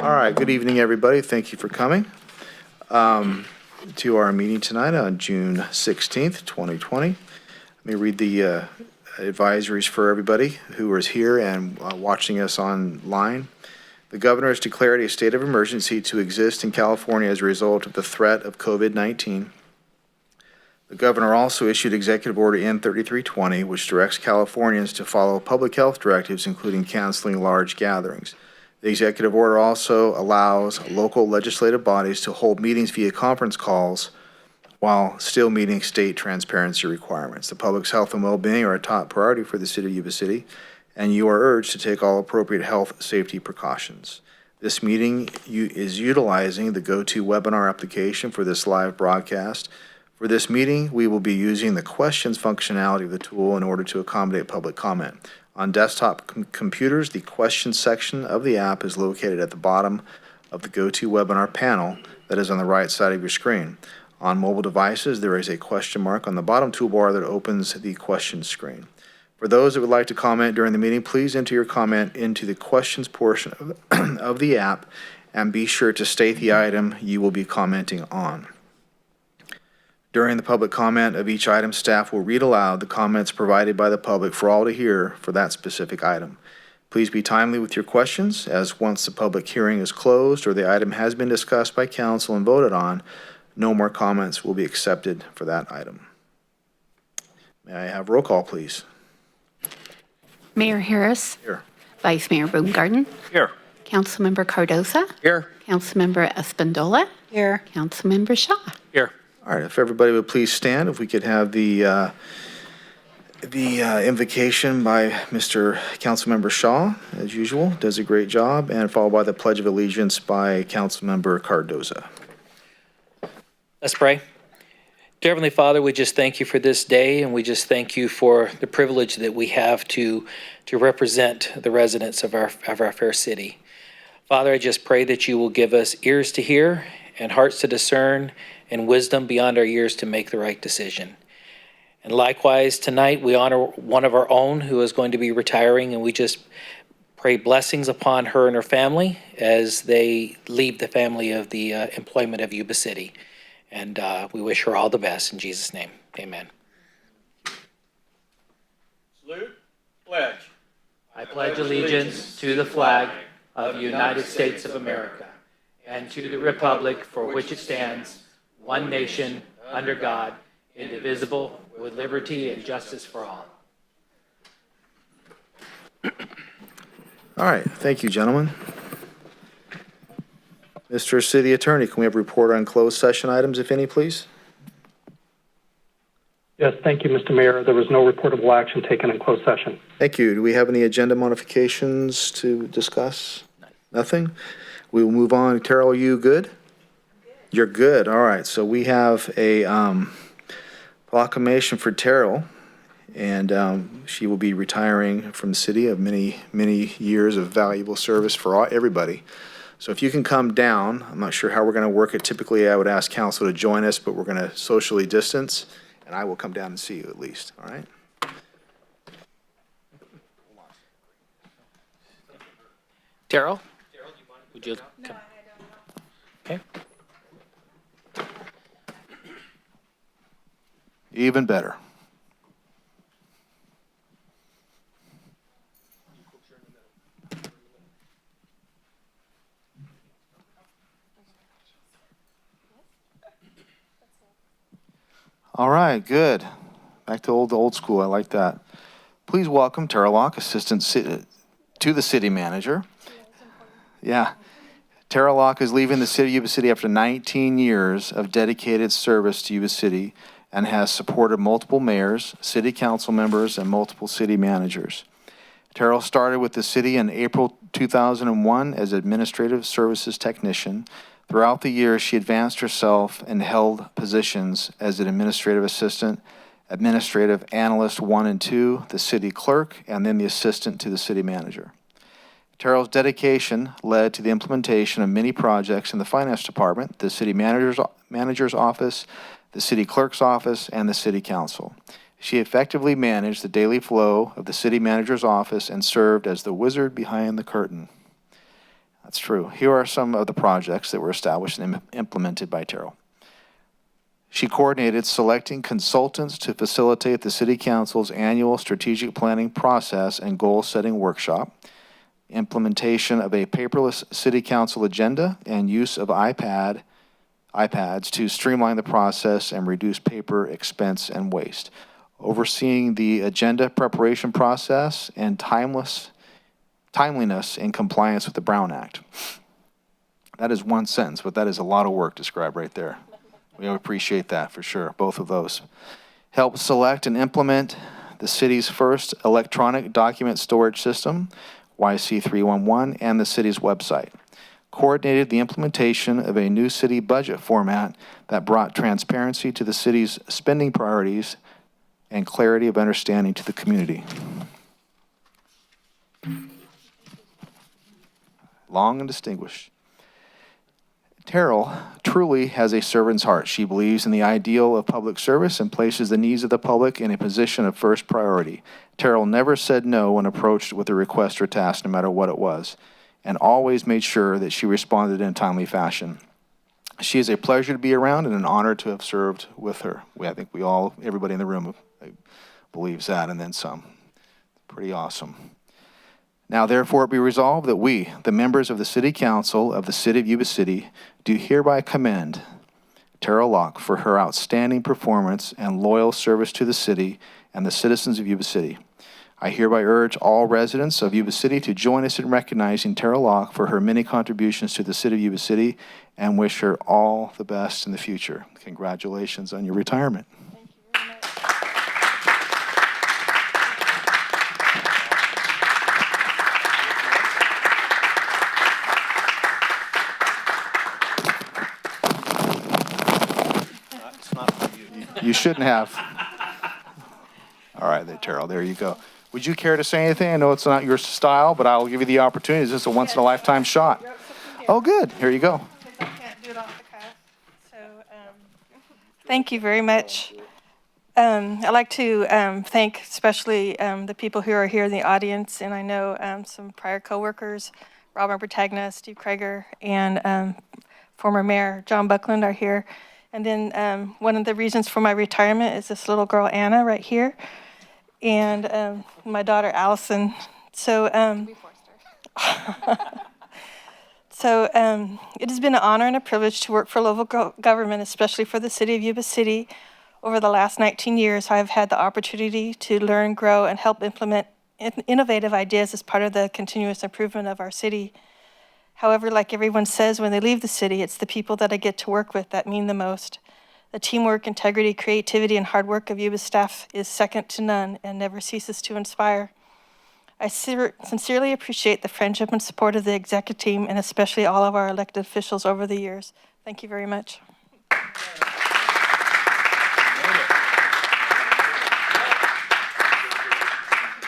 All right, good evening, everybody. Thank you for coming to our meeting tonight on June 16th, 2020. Let me read the advisories for everybody who is here and watching us online. The governor has declared a state of emergency to exist in California as a result of the threat of COVID-19. The governor also issued Executive Order N3320, which directs Californians to follow public health directives, including canceling large gatherings. The executive order also allows local legislative bodies to hold meetings via conference calls while still meeting state transparency requirements. The public's health and well-being are a top priority for the city of Yuba City, and you are urged to take all appropriate health safety precautions. This meeting is utilizing the GoToWebinar application for this live broadcast. For this meeting, we will be using the questions functionality of the tool in order to accommodate public comment. On desktop computers, the questions section of the app is located at the bottom of the GoToWebinar panel that is on the right side of your screen. On mobile devices, there is a question mark on the bottom toolbar that opens the questions screen. For those that would like to comment during the meeting, please enter your comment into the questions portion of the app and be sure to state the item you will be commenting on. During the public comment of each item, staff will read aloud the comments provided by the public for all to hear for that specific item. Please be timely with your questions, as once the public hearing is closed or the item has been discussed by council and voted on, no more comments will be accepted for that item. May I have roll call, please? Mayor Harris. Here. Vice Mayor Baumgarten. Here. Councilmember Cardoza. Here. Councilmember Espandola. Here. Councilmember Shaw. Here. All right, if everybody would please stand, if we could have the invocation by Mr. Councilmember Shaw, as usual, does a great job, and followed by the Pledge of Allegiance by Councilmember Cardoza. Let's pray. Dear Heavenly Father, we just thank you for this day, and we just thank you for the privilege that we have to represent the residents of our fair city. Father, I just pray that you will give us ears to hear and hearts to discern and wisdom beyond our years to make the right decision. And likewise, tonight we honor one of our own who is going to be retiring, and we just pray blessings upon her and her family as they leave the family of the employment of Yuba City. And we wish her all the best in Jesus' name. Amen. Salute, pledge. I pledge allegiance to the flag of the United States of America and to the republic for which it stands, one nation, under God, indivisible, with liberty and justice for all. All right, thank you, gentlemen. Mr. City Attorney, can we have a report on closed session items, if any, please? Yes, thank you, Mr. Mayor. There was no reportable action taken in closed session. Thank you. Do we have any agenda modifications to discuss? Nothing? We will move on. Terrell, are you good? You're good. All right. So we have a proclamation for Terrell, and she will be retiring from the city of many, many years of valuable service for everybody. So if you can come down, I'm not sure how we're going to work it. Typically, I would ask council to join us, but we're going to socially distance, and I will come down and see you at least. All right? Terrell? Would you come? Okay. Even better. All right, good. Back to old school. I like that. Please welcome Tara Locke, Assistant to the City Manager. Yeah. Tara Locke is leaving the city of Yuba City after 19 years of dedicated service to Yuba City and has supported multiple mayors, city council members, and multiple city managers. Terrell started with the city in April 2001 as administrative services technician. Throughout the years, she advanced herself and held positions as an administrative assistant, administrative analyst 1 and 2, the city clerk, and then the assistant to the city manager. Terrell's dedication led to the implementation of many projects in the finance department, the city manager's office, the city clerk's office, and the city council. She effectively managed the daily flow of the city manager's office and served as the wizard behind the curtain. That's true. Here are some of the projects that were established and implemented by Terrell. She coordinated selecting consultants to facilitate the City Council's annual strategic planning process and goal-setting workshop, implementation of a paperless City Council agenda, and use of iPads to streamline the process and reduce paper expense and waste, overseeing the agenda preparation process and timeliness in compliance with the Brown Act. That is one sentence, but that is a lot of work described right there. We appreciate that for sure, both of those. Help select and implement the city's first electronic document storage system, YC311, and the city's website. Coordinated the implementation of a new city budget format that brought transparency to the city's spending priorities and clarity of understanding to the community. Long and distinguished. Terrell truly has a servant's heart. She believes in the ideal of public service and places the needs of the public in a position of first priority. Terrell never said no when approached with a request or task, no matter what it was, and always made sure that she responded in a timely fashion. She is a pleasure to be around and an honor to have served with her. I think everybody in the room believes that, and then some. Pretty awesome. Now, therefore, it be resolved that we, the members of the City Council of the City of Yuba City, do hereby commend Terrell Locke for her outstanding performance and loyal service to the city and the citizens of Yuba City. I hereby urge all residents of Yuba City to join us in recognizing Terrell Locke for her many contributions to the City of Yuba City and wish her all the best in the future. Congratulations on your retirement. You shouldn't have. All right, there, Terrell, there you go. Would you care to say anything? I know it's not your style, but I'll give you the opportunity. This is a once-in-a-lifetime shot. Oh, good. Here you go. I can't do it off the cuff. So, thank you very much. I'd like to thank especially the people who are here in the audience, and I know some prior coworkers, Robert Bertagna, Steve Krager, and former Mayor John Buckland are here. And then one of the reasons for my retirement is this little girl, Anna, right here, and my daughter, Allison. So, it has been an honor and a privilege to work for local government, especially for the City of Yuba City. Over the last 19 years, I have had the opportunity to learn, grow, and help implement innovative ideas as part of the continuous improvement of our city. However, like everyone says, when they leave the city, it's the people that I get to work with that mean the most. The teamwork, integrity, creativity, and hard work of Yuba staff is second to none and never ceases to inspire. I sincerely appreciate the friendship and support of the executive team and especially all of our elected officials over the years. Thank you very much.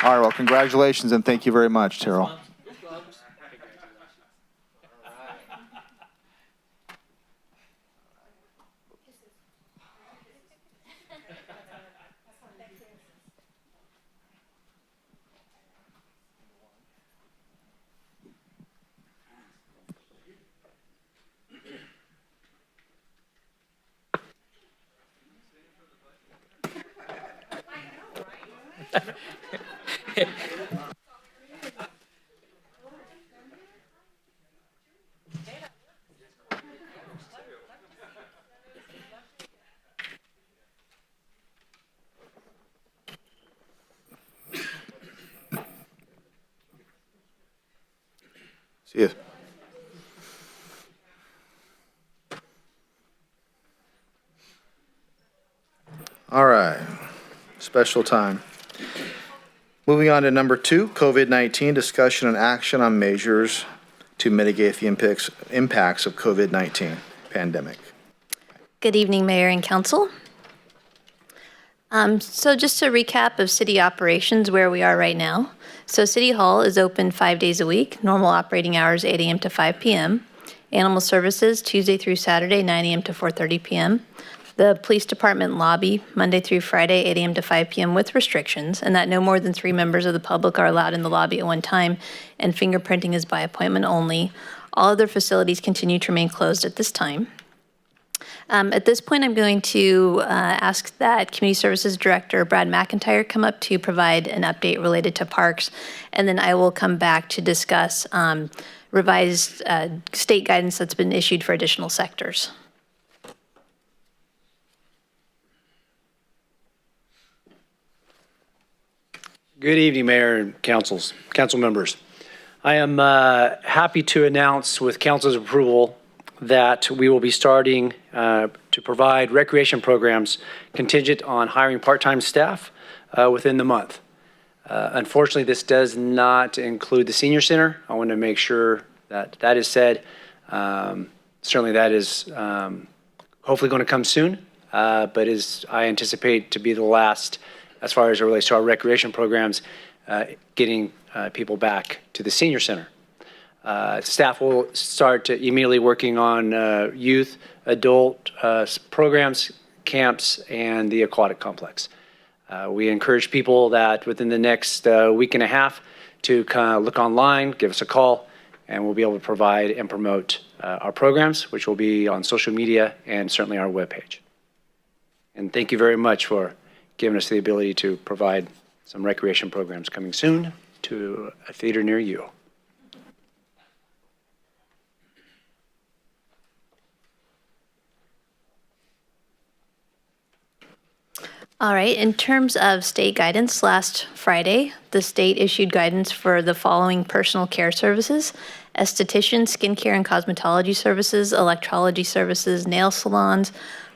All right, well, congratulations and thank you very much, Terrell. See you. All right, special time. Moving on to number 2, COVID-19, discussion and action on measures to mitigate the impacts of COVID-19 pandemic. Good evening, Mayor and Council. So just a recap of city operations, where we are right now. So City Hall is open 5 days a week, normal operating hours 8 a.m. to 5 p.m. Animal Services, Tuesday through Saturday, 9 a.m. to 4:30 p.m. The Police Department lobby, Monday through Friday, 8 a.m. to 5 p.m. with restrictions, and that no more than 3 members of the public are allowed in the lobby at one time, and fingerprinting is by appointment only. All other facilities continue to remain closed at this time. At this point, I'm going to ask that Community Services Director Brad McIntyre come up to provide an update related to parks, and then I will come back to discuss revised state guidance that's been issued for additional sectors. Good evening, Mayor and council members. I am happy to announce with council's approval that we will be starting to provide recreation programs contingent on hiring part-time staff within the month. Unfortunately, this does not include the senior center. I want to make sure that that is said. Certainly that is hopefully going to come soon, but I anticipate to be the last as far as it relates to our recreation programs, getting people back to the senior center. Staff will start immediately working on youth, adult programs, camps, and the aquatic complex. We encourage people that within the next week and a half to kind of look online, give us a call, and we'll be able to provide and promote our programs, which will be on social media and certainly our webpage. And thank you very much for giving us the ability to provide some recreation programs coming soon to a theater near you. All right, in terms of state guidance, last Friday, the state issued guidance for the following personal care services: esthetician, skincare and cosmetology services, electrology services, nail salons,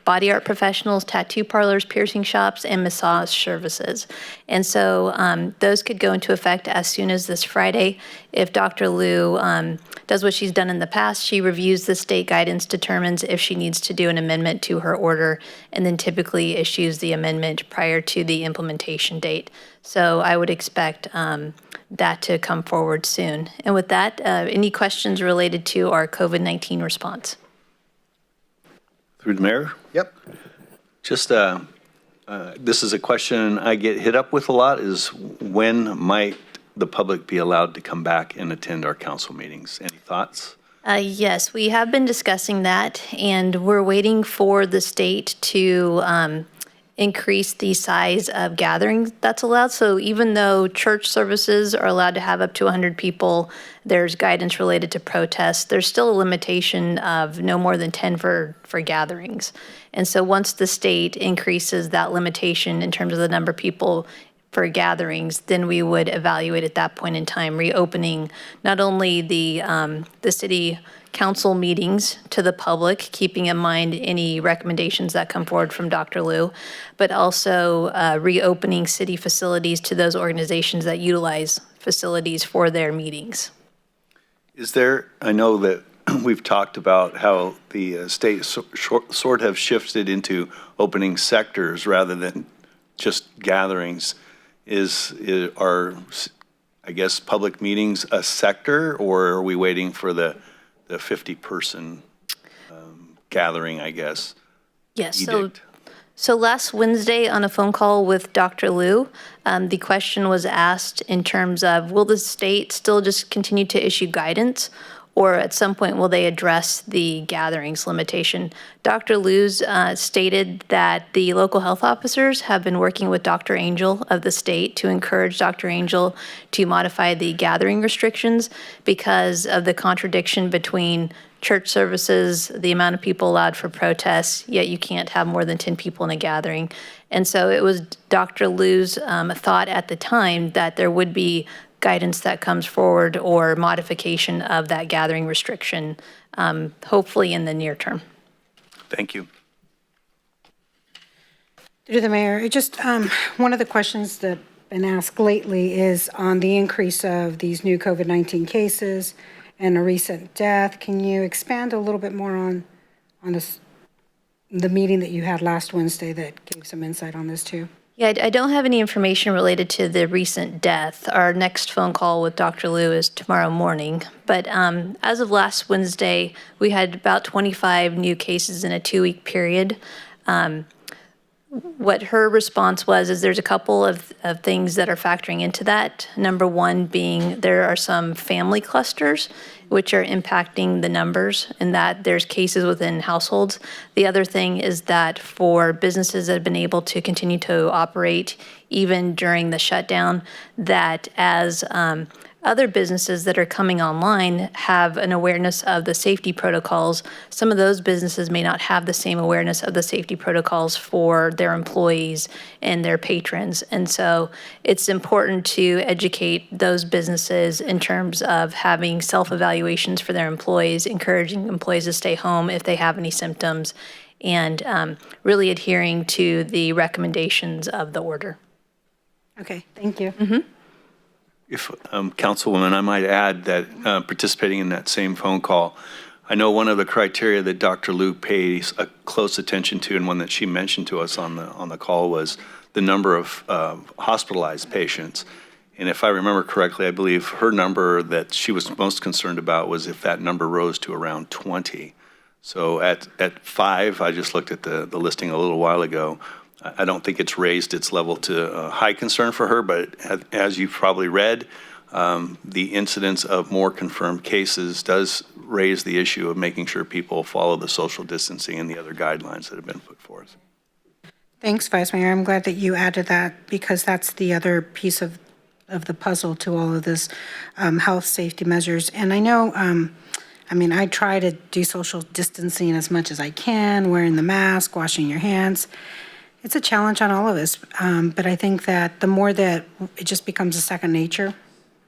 body art professionals, tattoo parlors, piercing shops, and massage services. And so those could go into effect as soon as this Friday. If Dr. Liu does what she's done in the past, she reviews the state guidance, determines if she needs to do an amendment to her order, and then typically issues the amendment prior to the implementation date. So I would expect that to come forward soon. And with that, any questions related to our COVID-19 response? Through the mayor? Yep. Just, this is a question I get hit up with a lot, is when might the public be allowed to come back and attend our council meetings? Any thoughts? Yes, we have been discussing that, and we're waiting for the state to increase the size of gatherings that's allowed. So even though church services are allowed to have up to 100 people, there's guidance related to protests. There's still a limitation of no more than 10 for gatherings. And so once the state increases that limitation in terms of the number of people for gatherings, then we would evaluate at that point in time reopening not only the city council meetings to the public, keeping in mind any recommendations that come forward from Dr. Liu, but also reopening city facilities to those organizations that utilize facilities for their meetings. Is there, I know that we've talked about how the state sort of shifted into opening sectors rather than just gatherings. Are, I guess, public meetings a sector, or are we waiting for the 50-person gathering, I guess? Yes. Edict? So last Wednesday on a phone call with Dr. Liu, the question was asked in terms of, will the state still just continue to issue guidance, or at some point will they address the gatherings limitation? Dr. Liu's stated that the local health officers have been working with Dr. Angel of the state to encourage Dr. Angel to modify the gathering restrictions because of the contradiction between church services, the amount of people allowed for protests, yet you can't have more than 10 people in a gathering. And so it was Dr. Liu's thought at the time that there would be guidance that comes forward or modification of that gathering restriction, hopefully in the near term. Thank you. Through the mayor, just one of the questions that been asked lately is on the increase of these new COVID-19 cases and a recent death. Can you expand a little bit more on this, the meeting that you had last Wednesday that gave some insight on this too? Yeah, I don't have any information related to the recent death. Our next phone call with Dr. Liu is tomorrow morning. But as of last Wednesday, we had about 25 new cases in a 2-week period. what her response was is there's a couple of things that are factoring into that. Number one being there are some family clusters which are impacting the numbers, and that there's cases within households. The other thing is that for businesses that have been able to continue to operate even during the shutdown, that as other businesses that are coming online have an awareness of the safety protocols. Some of those businesses may not have the same awareness of the safety protocols for their employees and their patrons. And so it's important to educate those businesses in terms of having self-evaluations for their employees, encouraging employees to stay home if they have any symptoms, and really adhering to the recommendations of the order. Okay, thank you. If, Councilwoman, I might add that participating in that same phone call, I know one of the criteria that Dr. Liu pays a close attention to, and one that she mentioned to us on the call, was the number of hospitalized patients. And if I remember correctly, I believe her number that she was most concerned about was if that number rose to around 20. So at 5, I just looked at the listing a little while ago, I don't think it's raised its level to high concern for her, but as you've probably read, the incidence of more confirmed cases does raise the issue of making sure people follow the social distancing and the other guidelines that have been put forth. Thanks, Vice Mayor. I'm glad that you added that because that's the other piece of the puzzle to all of this health safety measures. And I know, I try to do social distancing as much as I can, wearing the mask, washing your hands. It's a challenge on all of us, but I think that the more that it just becomes a second nature,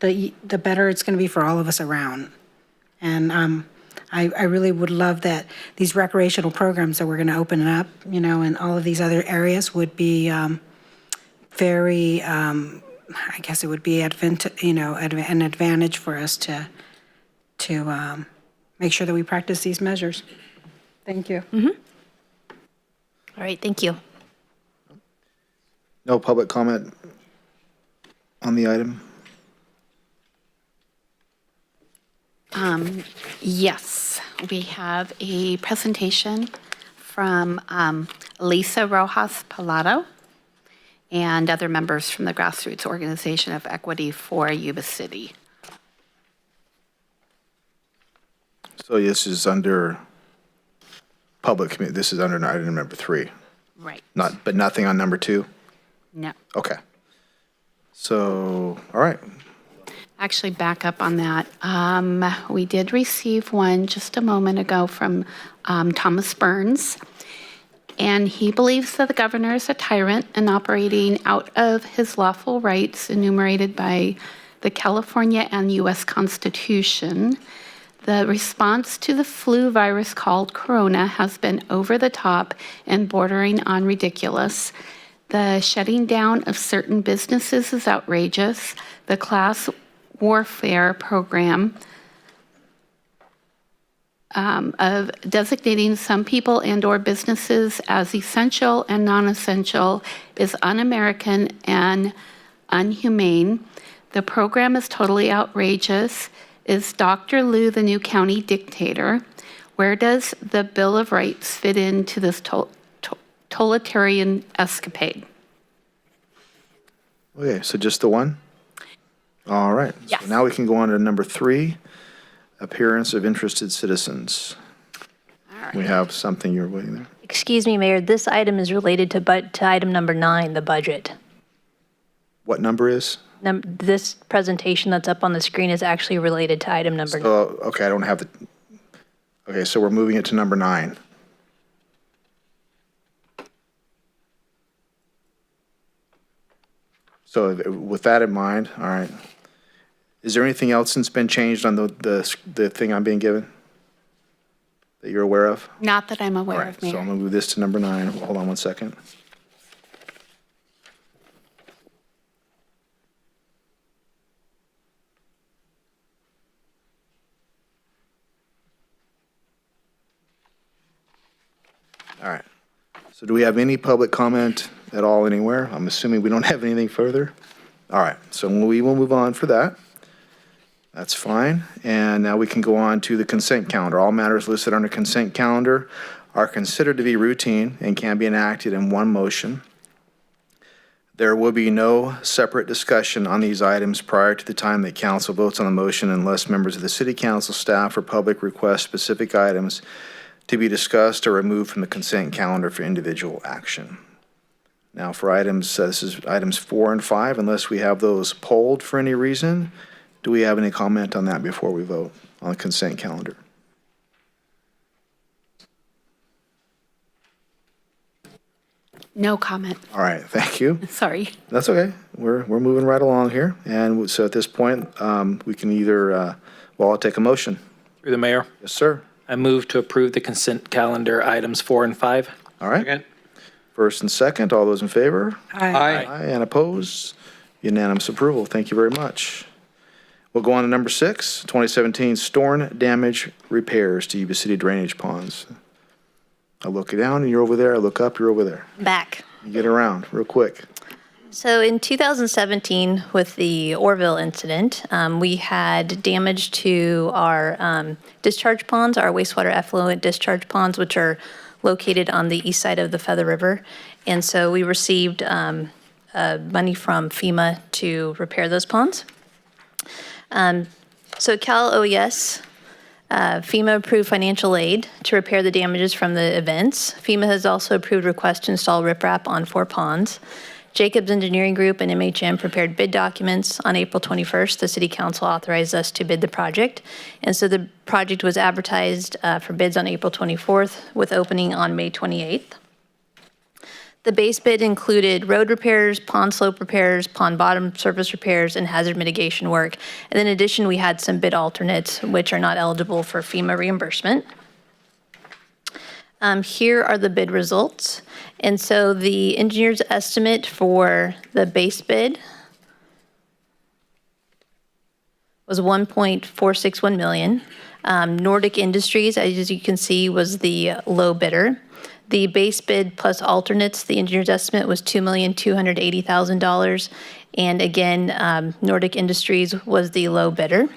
the better it's going to be for all of us around. And I really would love that these recreational programs that we're going to open up, in all of these other areas would be very, I guess it would be an advantage for us to make sure that we practice these measures. Thank you. All right, thank you. No public comment on the item? Yes, we have a presentation from Lisa Rojas Pallado and other members from the Grassroots Organization of Equity for Yuba City. So this is under public committee. This is under item number 3. Right. But nothing on number 2? No. Okay. So, all right. Actually, back up on that. We did receive one just a moment ago from Thomas Burns, and he believes that the governor is a tyrant and operating out of his lawful rights enumerated by the California and U.S. Constitution. The response to the flu virus called corona has been over the top and bordering on ridiculous. The shutting down of certain businesses is outrageous. The class warfare program of designating some people and/or businesses as essential and non-essential is un-American and unhumane. The program is totally outrageous. Is Dr. Liu the new county dictator? Where does the Bill of Rights fit into this totalitarian escapade? Okay, so just the one? All right. Yes. So now we can go on to number 3, appearance of interested citizens. All right. We have something you're waiting there. Excuse me, Mayor, this item is related to item number 9, the budget. What number is? This presentation that's up on the screen is actually related to item number 9. Oh, okay, I don't have the, okay, so we're moving it to number 9. So with that in mind, all right. Is there anything else that's been changed on the thing I'm being given that you're aware of? Not that I'm All aware right, of, so I'm Mayor. gonna move this to number 9. Hold on one second. All right. So do we have any public comment at all anywhere? I'm assuming we don't have anything further. All right, so we will move on for that. That's fine. And now we can go on to the consent calendar. All matters listed on the consent calendar are considered to be routine and can be enacted in one motion. There will be no separate discussion on these items prior to the time that council votes on the motion unless members of the city council, staff, or public request specific items to be discussed or removed from the consent calendar for individual action. Now for items, this is items 4 and 5, unless we have those polled for any reason. Do we have any comment on that before we vote on the consent calendar? No comment. All right, thank you. Sorry. That's okay. We're moving right along here. And so at this point, we can either, I'll take a motion. Through the mayor, Yes, sir. I move to approve the consent calendar items 4 and 5. All right. First and second, all those in favor? Aye. Aye, and opposed? Unanimous approval. Thank you very much. We'll go on to number 6, 2017 storm damage repairs to Yuba City drainage ponds. I look down and you're over there. I look up, you're over there. Back. You get around real quick. So in 2017, with the Orville incident, we had damage to our discharge ponds, our wastewater effluent discharge ponds, which are located on the east side of the Feather River. And so we received money from FEMA to repair those ponds. So Cal OES, FEMA approved financial aid to repair the damages from the events. FEMA has also approved requests to install riprap on 4 ponds. Jacobs Engineering Group and MHM prepared bid documents. On April 21st, the City Council authorized us to bid the project. And so the project was advertised for bids on April 24th with opening on May 28th. The base bid included road repairs, pond slope repairs, pond bottom surface repairs, and hazard mitigation work. And in addition, we had some bid alternates, which are not eligible for FEMA reimbursement. Here are the bid results. And so the engineer's estimate for the base bid was $1.461 million. Nordic Industries, as you can see, was the low bidder. The base bid plus alternates, the engineer's estimate was $2,280,000. And again, Nordic Industries was the low bidder.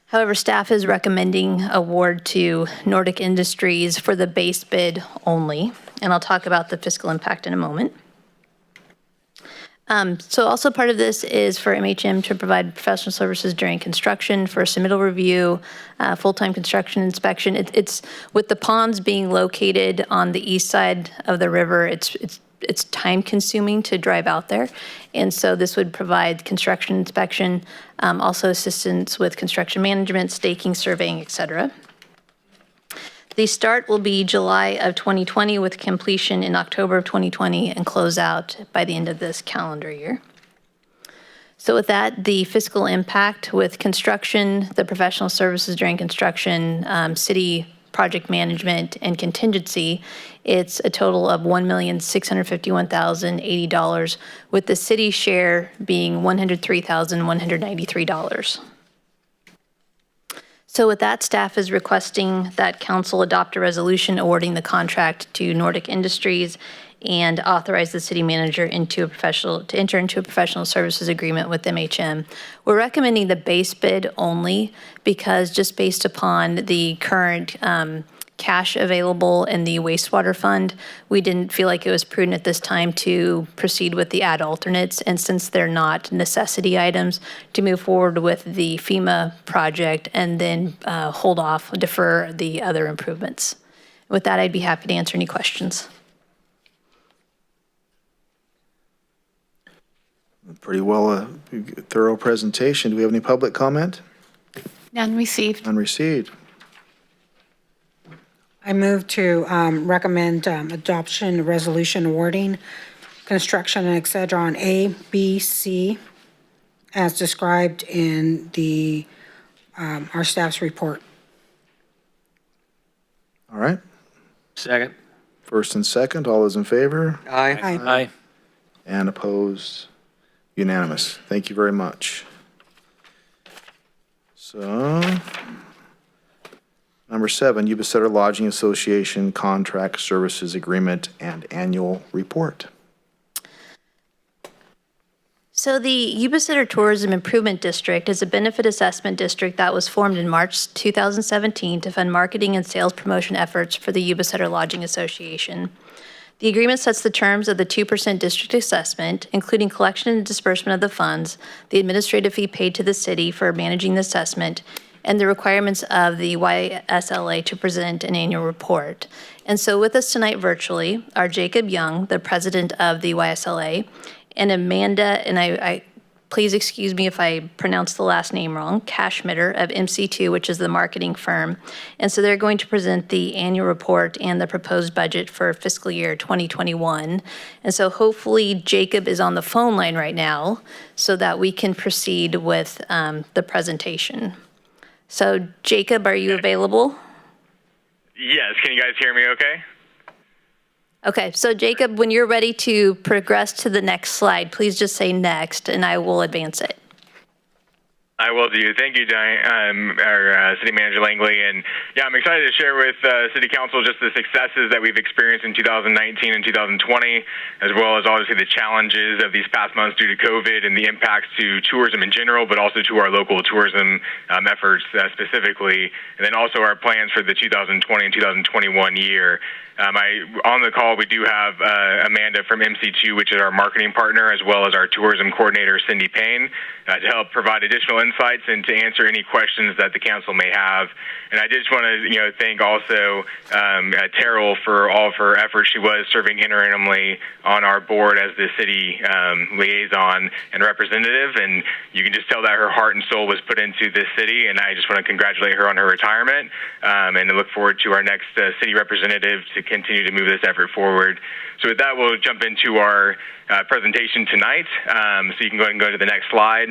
However, staff is recommending award to Nordic Industries for the base bid only. And I'll talk about the fiscal impact in a moment. So also part of this is for MHM to provide professional services during construction for a submittal review, full-time construction inspection. It's with the ponds being located on the east side of the river, it's time consuming to drive out there. And so this would provide construction inspection, also assistance with construction management, staking, surveying, et cetera. The start will be July of 2020 with completion in October of 2020 and close out by the end of this calendar year. So with that, the fiscal impact with construction, the professional services during construction, city project management, and contingency, it's a total of $1,651,080, with the city share being $103,193. So with that, staff is requesting that council adopt a resolution awarding the contract to Nordic Industries and authorize the city manager to enter into a professional services agreement with MHM. We're recommending the base bid only because just based upon the current cash available in the wastewater fund, we didn't feel like it was prudent at this time to proceed with the ad alternates. And since they're not necessity items, to move forward with the FEMA project and then hold off, defer the other improvements. With that, I'd be happy to answer any questions. Pretty well thorough presentation. Do we have any public comment? None received. None received. I move to recommend adoption of resolution awarding construction and et cetera on A, B, C, as described in the our staff's report. All right. Second. First and second, all those in favor? Aye. Aye. And opposed? Unanimous. Thank you very much. So, number 7, Yuba City Lodging Association Contract Services Agreement and Annual Report. So the Yuba City Tourism Improvement District is a benefit assessment district that was formed in March 2017 to fund marketing and sales promotion efforts for the Yuba City Lodging Association. The agreement sets the terms of the 2% district assessment, including collection and disbursement of the funds, the administrative fee paid to the city for managing the assessment, and the requirements of the YSLA to present an annual report. And so with us tonight virtually are Jacob Young, the president of the YSLA, and Amanda, and I please excuse me if I pronounce the last name wrong, Cashmitter of MC2, which is the marketing firm. And so they're going to present the annual report and the proposed budget for fiscal year 2021. And so hopefully Jacob is on the phone line right now so that we can proceed with the presentation. So Jacob, are you available? Yes, can you guys hear me okay? Okay, so Jacob, when you're ready to progress to the next slide, please just say next and I will advance it. I will do. Thank you, our City Manager Langley. And yeah, I'm excited to share with City Council just the successes that we've experienced in 2019 and 2020, as well as obviously the challenges of these past months due to COVID and the impacts to tourism in general, but also to our local tourism efforts specifically, and then also our plans for the 2020 and 2021 year. On the call, we do have Amanda from MC2, which is our marketing partner, as well as our tourism coordinator, Cindy Payne, to help provide additional insights and to answer any questions that the council may have. And I just want to, thank also Terrell for all of her efforts. She was serving interimly on our board as the city liaison and representative, and you can just tell that her heart and soul was put into this city. And I just want to congratulate her on her retirement, and I look forward to our next city representative to continue to move this effort forward. So with that, we'll jump into our presentation tonight. So you can go ahead and go to the next slide.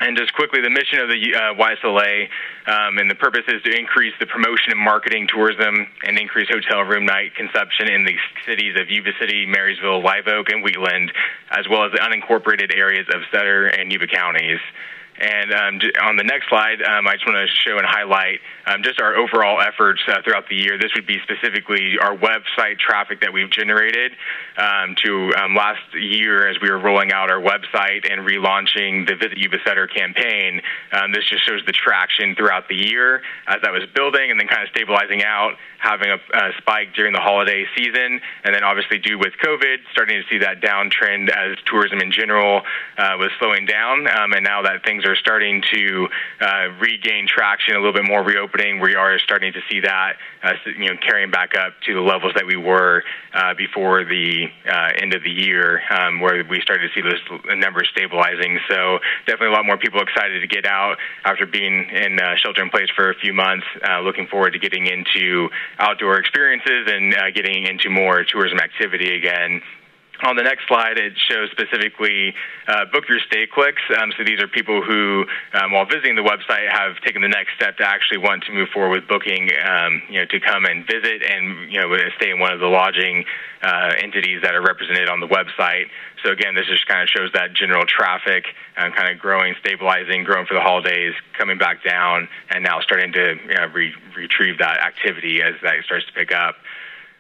And just quickly, the mission of the YSLA and the purpose is to increase the promotion and marketing tourism and increase hotel room night consumption in the cities of Yuba City, Marysville, Live Oak, and Wheatland, as well as the unincorporated areas of Sutter and Yuba counties. And on the next slide, I just want to show and highlight just our overall efforts throughout the year. This would be specifically our website traffic that we've generated to last year as we were rolling out our website and relaunching the Visit Yuba Center campaign. This just shows the traction throughout the year as that was building and then kind of stabilizing out, having a spike during the holiday season, and then obviously due with COVID, starting to see that downtrend as tourism in general was slowing down. And now that things are starting to regain traction, a little bit more reopening, we are starting to see that carrying back up to the levels that we were before the end of the year, where we started to see those numbers stabilizing. So definitely a lot more people excited to get out after being in shelter in place for a few months, looking forward to getting into outdoor experiences and getting into more tourism activity again. On the next slide, it shows specifically book your stay clicks. So these are people who, while visiting the website, have taken the next step to actually want to move forward with booking, to come and visit and, stay in one of the lodging entities that are represented on the website. So again, this just kind of shows that general traffic kind of growing, stabilizing, growing for the holidays, coming back down, and now starting to retrieve that activity as that starts to pick up.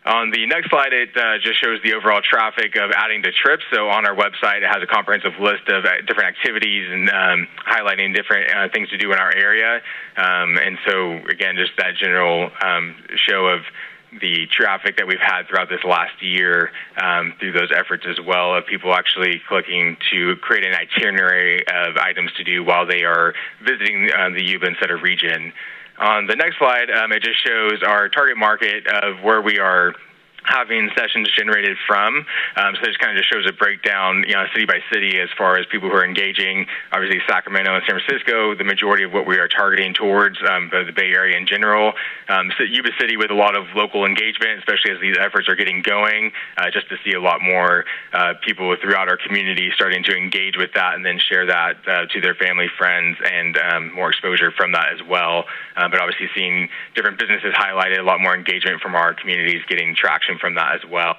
On the next slide, it just shows the overall traffic of adding to trips. So on our website, it has a comprehensive list of different activities and highlighting different things to do in our area. And so, again, just that general show of the traffic that we've had throughout this last year through those efforts as well, of people actually clicking to create an itinerary of items to do while they are visiting the Yuba and Sutter region. On the next slide, it just shows our target market of where we are having sessions generated from. So this kind of just shows a breakdown, city by city as far as people who are engaging. Obviously, Sacramento and San Francisco, the majority of what we are targeting towards, the Bay Area in general. So Yuba City with a lot of local engagement, especially as these efforts are getting going, just to see a lot more people throughout our community starting to engage with that and then share that to their family, friends, and more exposure from that as well. But obviously seeing different businesses highlighted, a lot more engagement from our communities getting traction from that as well.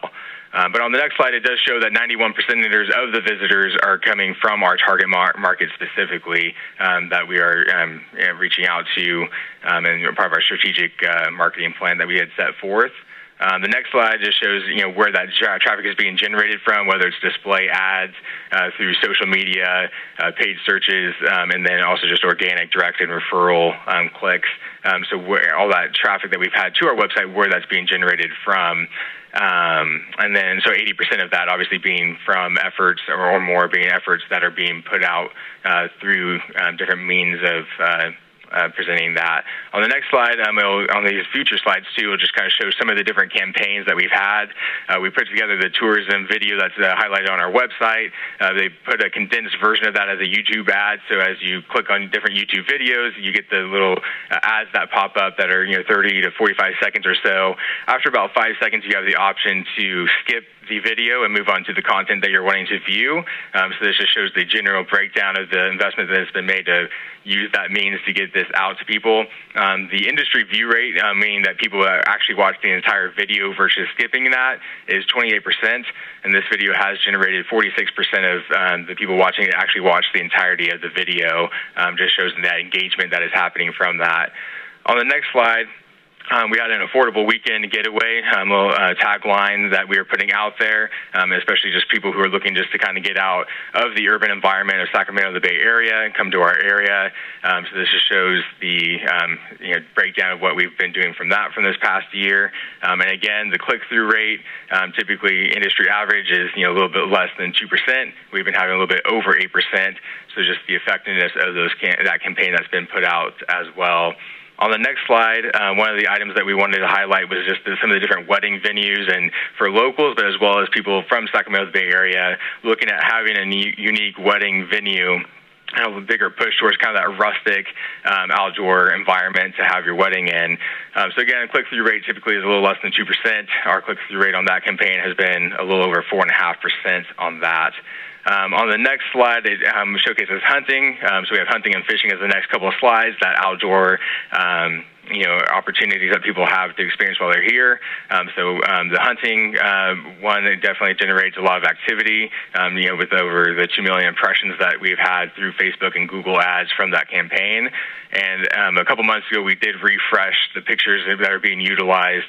But on the next slide, it does show that 91% of the visitors are coming from our target market specifically that we are reaching out to and part of our strategic marketing plan that we had set forth. The next slide just shows, where that traffic is being generated from, whether it's display ads through social media, paid searches, and then also just organic, direct, and referral clicks. So where all that traffic that we've had to our website, where that's being generated from. And then so 80% of that obviously being from efforts or more being efforts that are being put out through different means of presenting that. On the next slide, on these future slides too, we'll just kind of show some of the different campaigns that we've had. We put together the tourism video that's highlighted on our website. They put a condensed version of that as a YouTube ad. So as you click on different YouTube videos, you get the little ads that pop up that are 30 to 45 seconds or so. After about 5 seconds, you have the option to skip the video and move on to the content that you're wanting to view. So this just shows the general breakdown of the investment that has been made to use that means to get this out to people. The industry view rate, meaning that people actually watch the entire video versus skipping that, is 28%. And this video has generated 46% of the people watching it actually watch the entirety of the video. Just shows that engagement that is happening from that. On the next slide, we had an affordable weekend getaway, little tagline that we were putting out there, especially just people who are looking just to kind of get out of the urban environment of Sacramento, the Bay Area, and come to our area. So this just shows the breakdown of what we've been doing from this past year. And again, the click-through rate, typically industry average is a little bit less than 2%. We've been having a little bit over 8%. So just the effectiveness of that campaign that's been put out as well. On the next slide, one of the items that we wanted to highlight was just some of the different wedding venues, and for locals, but as well as people from Sacramento Bay Area, looking at having a unique wedding venue, a bigger push towards kind of that rustic outdoor environment to have your wedding in. So again, click-through rate typically is a little less than 2%. Our click-through rate on that campaign has been a little over 4.5% on that. On the next slide, it showcases hunting. So we have hunting and fishing as the next couple of slides, that outdoor opportunities that people have to experience while they're here. So the hunting one, it definitely generates a lot of activity, with over the 2 million impressions that we've had through Facebook and Google ads from that campaign. And a couple months ago, we did refresh the pictures that are being utilized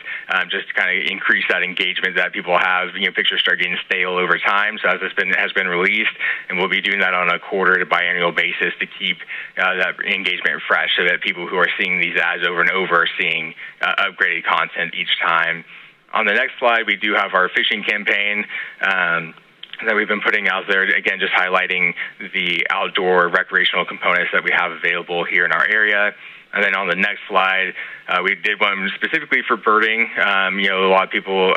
just to kind of increase that engagement that people have. Pictures start getting stale over time. So as this has been released, and we'll be doing that on a quarter to biannual basis to keep that engagement fresh, so that people who are seeing these ads over and over are seeing upgraded content each time. On the next slide, we do have our fishing campaign that we've been putting out there, again, just highlighting the outdoor recreational components that we have available here in our area. And then on the next slide, we did one specifically for birding. A lot of people,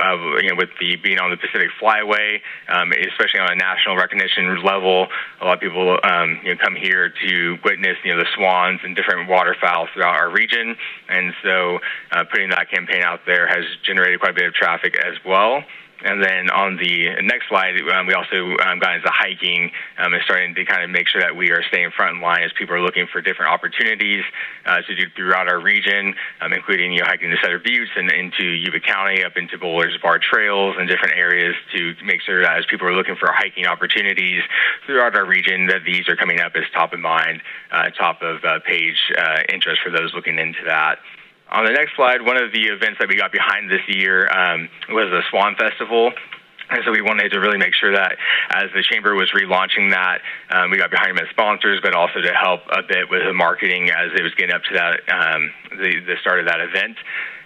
with being on the Pacific Flyway, especially on a national recognition level, a lot of people, come here to witness, the swans and different waterfowl throughout our region. And so putting that campaign out there has generated quite a bit of traffic as well. And then on the next slide, we also got into hiking and starting to kind of make sure that we are staying front in line as people are looking for different opportunities to do throughout our region, including hiking to Sutter Buttes and into Yuba County, up into Boulder's Bar Trails and different areas to make sure that as people are looking for hiking opportunities throughout our region, that these are coming up as top of mind, top of page interest for those looking into that. On the next slide, one of the events that we got behind this year was the Swan Festival. And so we wanted to really make sure that as the Chamber was relaunching that, we got behind them as sponsors, but also to help a bit with the marketing as it was getting up to that the start of that event,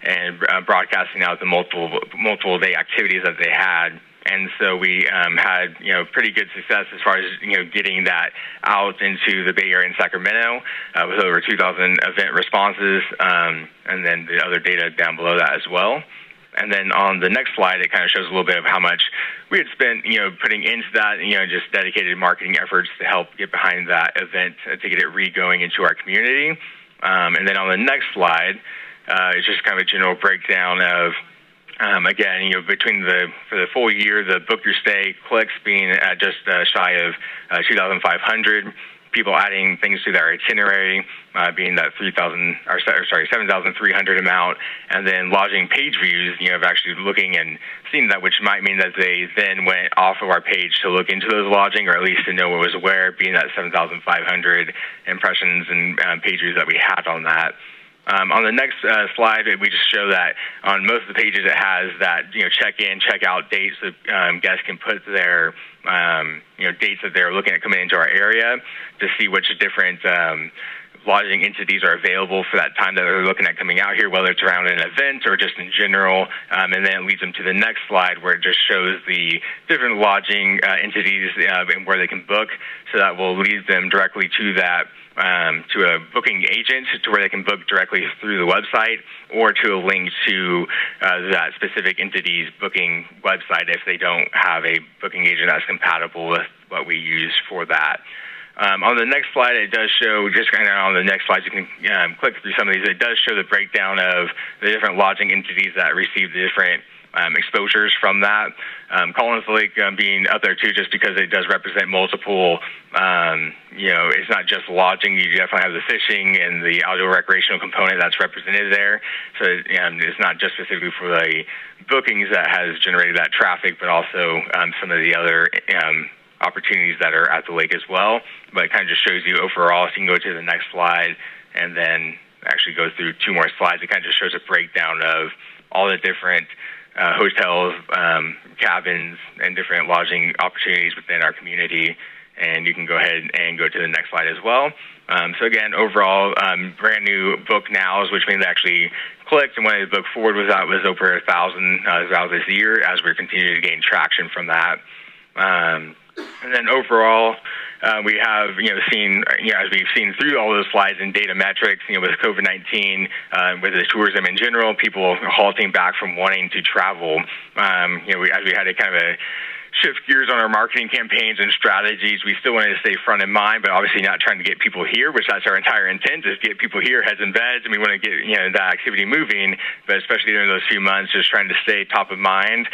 and broadcasting out the multiple day activities that they had. And so we had, pretty good success as far as, getting that out into the Bay Area and Sacramento with over 2,000 event responses, and then the other data down below that as well. And then on the next slide, it kind of shows a little bit of how much we had spent, putting into that, just dedicated marketing efforts to help get behind that event to get it re-going into our community. And then on the next slide, it's just kind of a general breakdown of, again, between for the full year, the book your stay clicks being at just shy of 2,500, people adding things to their itinerary being that 7,300 amount, and then lodging page views, of actually looking and seeing that, which might mean that they then went off of our page to look into those lodging, or at least to know what was where, being that 7,500 impressions and page views that we had on that. On the next slide, we just show that on most of the pages it has that check-in, check-out dates that guests can put their dates that they're looking at coming into our area to see which different lodging entities are available for that time that they're looking at coming out here, whether it's around an event or just in general. And then it leads them to the next slide where it just shows the different lodging entities and where they can book. So that will lead them directly to that, to a booking agent to where they can book directly through the website, or to a link to that specific entity's booking website if they don't have a booking agent that's compatible with what we use for that. On the next slide, it does show, just kind of on the next slide, you can click through some of these. It does show the breakdown of the different lodging entities that receive the different exposures from that. Collins Lake being up there too, just because it does represent multiple, it's not just lodging. You definitely have the fishing and the outdoor recreational component that's represented there. So it's not just specifically for the bookings that has generated that traffic, but also some of the other opportunities that are at the lake as well. But it kind of just shows you overall. So you can go to the next slide and then actually go through 2 more slides. It kind of just shows a breakdown of all the different hotels, cabins, and different lodging opportunities within our community. And you can go ahead and go to the next slide as well. So again, overall, brand new book nows, which means actually clicked, and when the book forward was out, was over 1,000 throughout this year as we're continuing to gain traction from that. And then overall, we have, seen, as we've seen through all those slides and data metrics, with COVID-19, with the tourism in general, people halting back from wanting to travel. As we had to kind of shift gears on our marketing campaigns and strategies, we still wanted to stay front of mind, but obviously not trying to get people here, which that's our entire intent, is get people here, heads in beds, and we want to get that activity moving. But especially during those few months, just trying to stay top of mind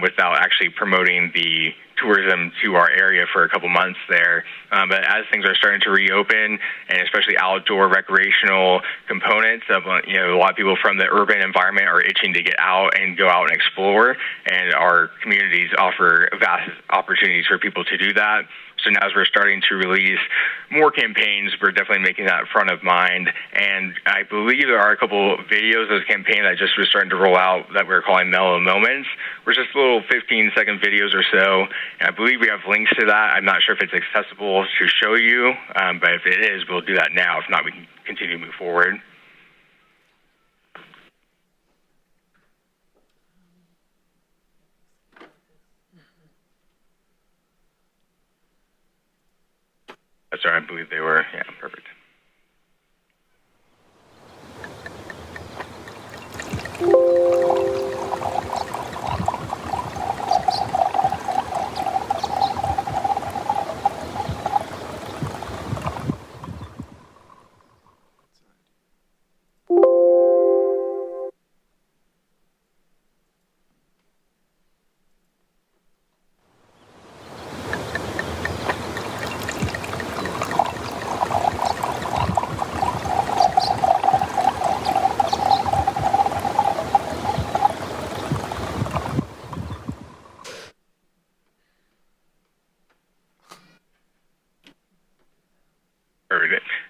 without actually promoting the tourism to our area for a couple months there. But as things are starting to reopen, and especially outdoor recreational components of, a lot of people from the urban environment are itching to get out and go out and explore, and our communities offer vast opportunities for people to do that. So now as we're starting to release more campaigns, we're definitely making that front of mind. And I believe there are a couple videos of this campaign that just was starting to roll out that we're calling Mellow Moments, which is just little 15-second videos or so. And I believe we have links to that. I'm not sure if it's accessible to show you, but if it is, we'll do that now. If not, we can continue to move forward. That's right, I believe they were. Yeah, perfect.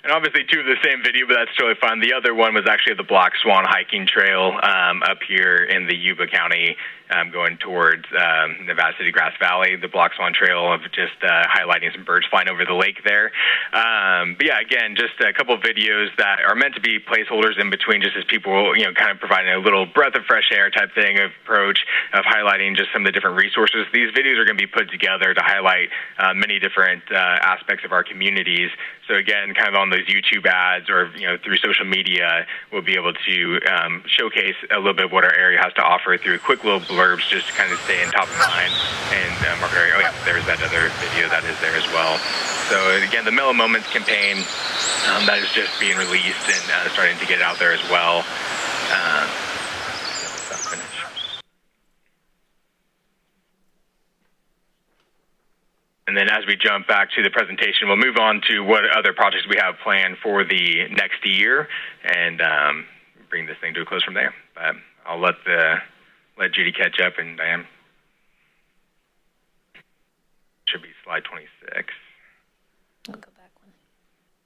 And obviously, two of the same video, but that's totally fine. The other one was actually the Black Swan hiking trail up here in the Yuba County, going towards Nevada City Grass Valley. The Black Swan Trail of just highlighting some birds flying over the lake there. But yeah, again, just a couple of videos that are meant to be placeholders in between, just as people, kind of providing a little breath of fresh air type thing approach of highlighting just some of the different resources. These videos are going to be put together to highlight many different aspects of our communities. So again, kind of on those YouTube ads or through social media, we'll be able to showcase a little bit of what our area has to offer through quick little blurbs, just to kind of stay in top of mind and market area. Oh yeah, there's that other video that is there as well. So again, the Mellow Moments campaign that is just being released and starting to get out there as well. And then as we jump back to the presentation, we'll move on to what other projects we have planned for the next year and bring this thing to a close from there. But I'll let Judy catch up, and Diane. Should be slide 26. I'll go back one.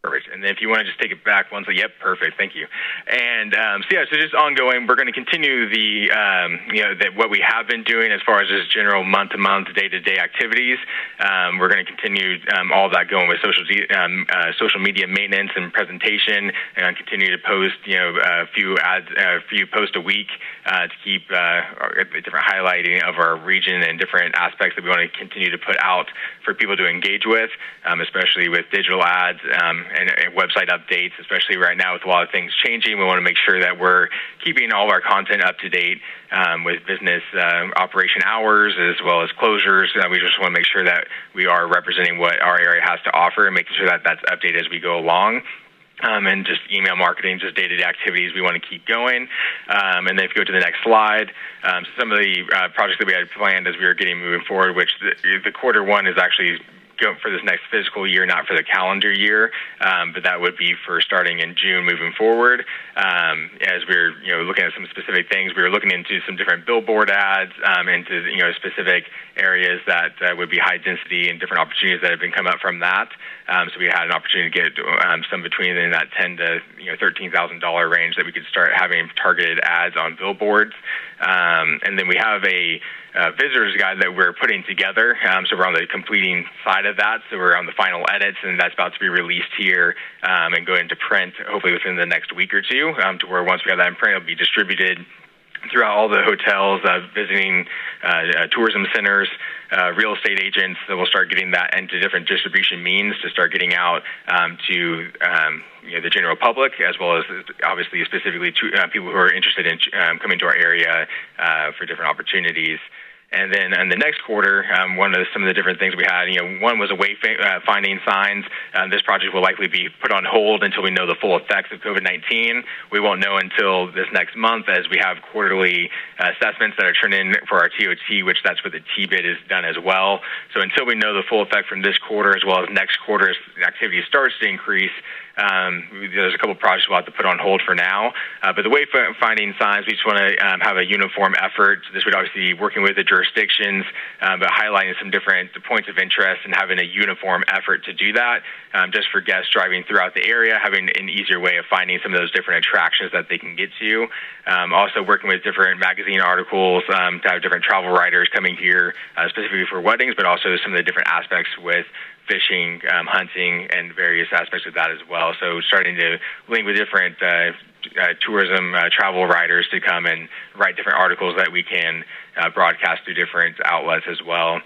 Perfect. And then if you want to just take it back one, so yep, perfect. Thank you. And so just ongoing, we're going to continue the, what we have been doing as far as just general month-to-month, day-to-day activities. We're going to continue all of that going with social media maintenance and presentation, and continue to post, a few posts a week to keep different highlighting of our region and different aspects that we want to continue to put out for people to engage with, especially with digital ads and website updates, especially right now with a lot of things changing. We want to make sure that we're keeping all of our content up to date with business operation hours as well as closures. We just want to make sure that we are representing what our area has to offer and making sure that that's updated as we go along. And just email marketing, just day-to-day activities we want to keep going. And then if you go to the next slide, some of the projects that we had planned as we were getting moving forward, which the quarter one is actually go for this next fiscal year, not for the calendar year, but that would be for starting in June moving forward. As we're looking at some specific things, we were looking into some different billboard ads into specific areas that would be high density and different opportunities that have been come up from that. So we had an opportunity to get some between in that $10,000 to $13,000 range that we could start having targeted ads on billboards. And then we have a visitor's guide that we're putting together. So we're on the completing side of that. So we're on the final edits, and that's about to be released here and go into print hopefully within the next week or two, to where once we have that in print, it'll be distributed throughout all the hotels, visiting tourism centers, real estate agents. So we'll start getting that into different distribution means to start getting out to the general public, as well as obviously specifically to people who are interested in coming to our area for different opportunities. And then in the next quarter, some of the different things we had, one was finding signs. This project will likely be put on hold until we know the full effects of COVID-19. We won't know until this next month, as we have quarterly assessments that are turned in for our TOT, which that's what the T-bid is done as well. So until we know the full effect from this quarter, as well as next quarter's activity starts to increase, there's a couple projects we'll have to put on hold for now. But the wayfinding signs, we just want to have a uniform effort. This would obviously be working with the jurisdictions, but highlighting some different points of interest and having a uniform effort to do that, just for guests driving throughout the area, having an easier way of finding some of those different attractions that they can get to. Also working with different magazine articles to have different travel writers coming here specifically for weddings, but also some of the different aspects with fishing, hunting, and various aspects of that as well. So starting to link with different tourism travel writers to come and write different articles that we can broadcast through different outlets as well.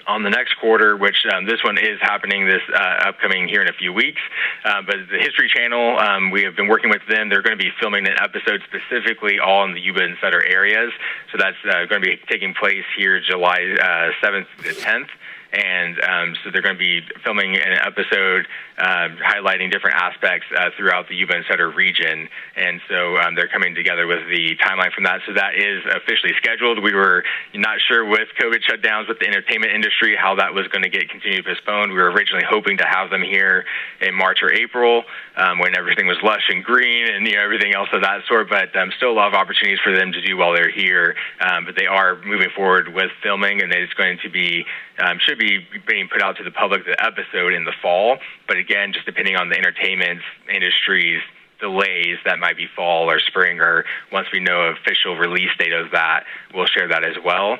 On the next quarter, which this one is happening this upcoming here in a few weeks, but the History Channel, we have been working with them. They're going to be filming an episode specifically all in the Yuba and Sutter areas. So that's going to be taking place here July 7th to 10th. And so they're going to be filming an episode highlighting different aspects throughout the Yuba and Sutter region. And so they're coming together with the timeline from that. So that is officially scheduled. We were not sure with COVID shutdowns with the entertainment industry how that was going to get continued postponed. We were originally hoping to have them here in March or April when everything was lush and green and everything else of that sort. But still a lot of opportunities for them to do while they're here. But they are moving forward with filming, and it's going to be should be being put out to the public, the episode, in the fall. But again, just depending on the entertainment industry's delays, that might be fall or spring, or once we know official release date of that, we'll share that as well.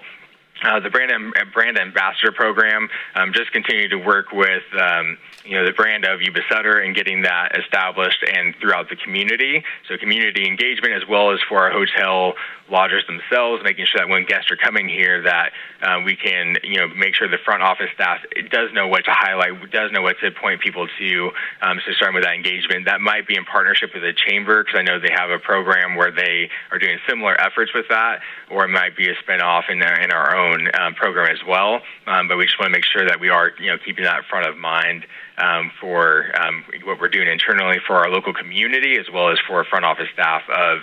The brand ambassador program, just continue to work with the brand of Yuba Sutter and getting that established and throughout the community. So community engagement, as well as for our hotel lodgers themselves, making sure that when guests are coming here that we can make sure the front office staff does know what to highlight, does know what to point people to. So starting with that engagement, that might be in partnership with the chamber, because I know they have a program where they are doing similar efforts with that, or it might be a spinoff in our own program as well. But we just want to make sure that we are keeping that front of mind for what we're doing internally for our local community, as well as for front office staff of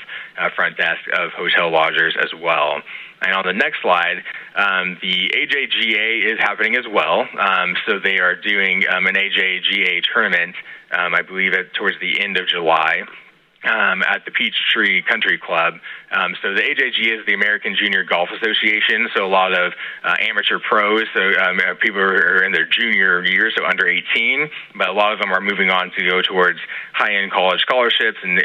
front desk of hotel lodgers as well. And on the next slide, the AJGA is happening as well. So they are doing an AJGA tournament, I believe, towards the end of July. at the Peachtree Country Club. So the AJGA is the American Junior Golf Association, so a lot of amateur pros, so people are in their junior years, so under 18, but a lot of them are moving on to go towards high-end college scholarships and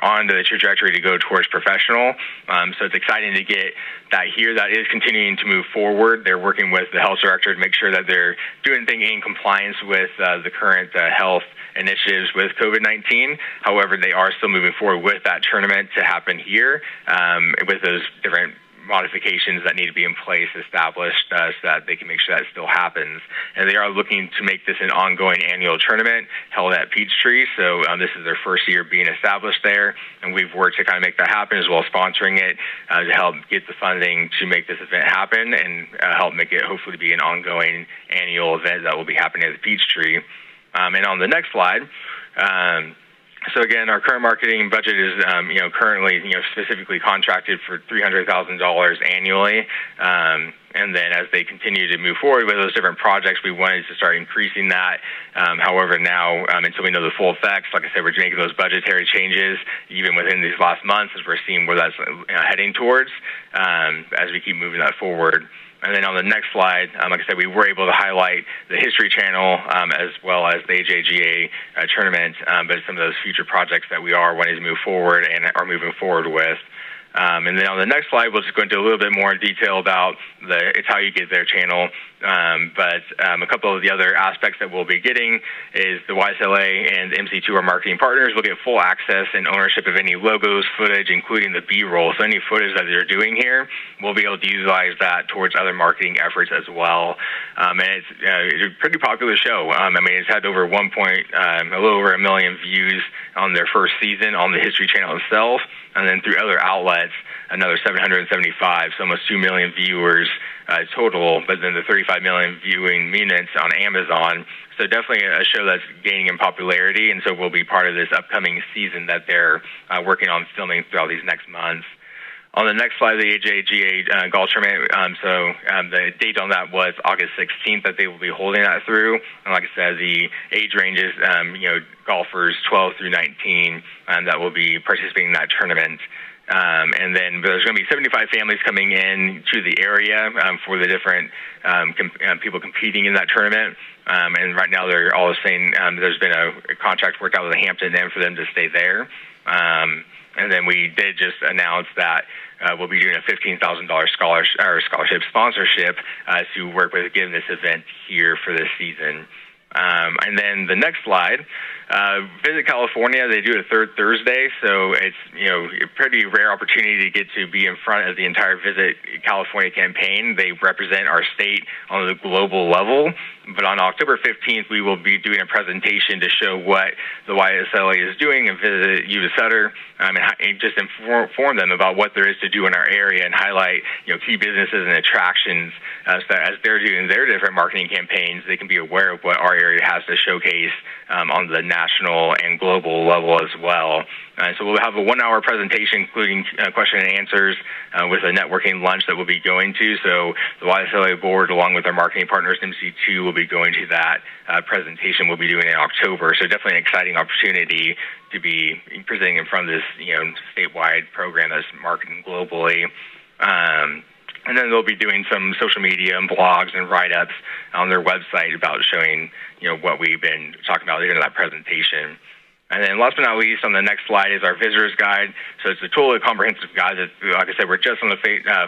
on to the trajectory to go towards professional. So it's exciting to get that here. That is continuing to move forward. They're working with the health director to make sure that they're doing things in compliance with the current health initiatives with COVID-19. However, they are still moving forward with that tournament to happen here with those different modifications that need to be in place established so that they can make sure that still happens. And they are looking to make this an ongoing annual tournament held at Peachtree. So this is their first year being established there, and we've worked to kind of make that happen as well as sponsoring it to help get the funding to make this event happen and help make it hopefully be an ongoing annual event that will be happening at the Peachtree. And on the next slide, so again, our current marketing budget is, currently, specifically contracted for $300,000 annually. And then as they continue to move forward with those different projects, we wanted to start increasing that. However, now, until we know the full effects, like I said, we're making those budgetary changes even within these last months as we're seeing where that's heading towards as we keep moving that forward. And then on the next slide, like I said, we were able to highlight the History Channel as well as the AJGA tournament, but some of those future projects that we are wanting to move forward and are moving forward with. And then on the next slide, we'll just go into a little bit more detail about It's How You Get There channel. But a couple of the other aspects that we'll be getting is the YSLA and MC2, our marketing partners, will get full access and ownership of any logos, footage, including the B-roll. So any footage that they're doing here, we'll be able to utilize that towards other marketing efforts as well. And it's a pretty popular show. It's had over a little over 1 million views on their first season on the History Channel itself, and then through other outlets, another 775, so almost 2 million viewers total, but then the 35 million viewing minutes on Amazon. So definitely a show that's gaining in popularity, and so we'll be part of this upcoming season that they're working on filming throughout these next months. On the next slide, the AJGA golf tournament, the date on that was August 16th that they will be holding that through. And like I said, the age ranges, golfers 12 through 19 that will be participating in that tournament. And then there's going to be 75 families coming in to the area for the different people competing in that tournament. And right now they're all saying there's been a contract worked out with the Hampton Inn for them to stay there. And then we did just announce that we'll be doing a $15,000 scholarship sponsorship to work with getting this event here for this season. And then the next slide, Visit California, they do a third Thursday, so it's a pretty rare opportunity to get to be in front of the entire Visit California campaign. They represent our state on the global level. But on October 15th, we will be doing a presentation to show what the YSLA is doing and visit Yuba City and just inform them about what there is to do in our area and highlight key businesses and attractions so that as they're doing their different marketing campaigns, they can be aware of what our area has to showcase on the national and global level as well. So we'll have a 1-hour presentation, including question and answers with a networking lunch that we'll be going to. So the YSLA board, along with our marketing partners, MC2, will be going to that presentation we'll be doing in October. So definitely an exciting opportunity to be presenting in front of this, statewide program that's marketing globally. And then they'll be doing some social media and blogs and write-ups on their website about showing, what we've been talking about in that presentation. And then last but not least, on the next slide is our visitor's guide. So it's a totally comprehensive guide that, like I said, we're just on the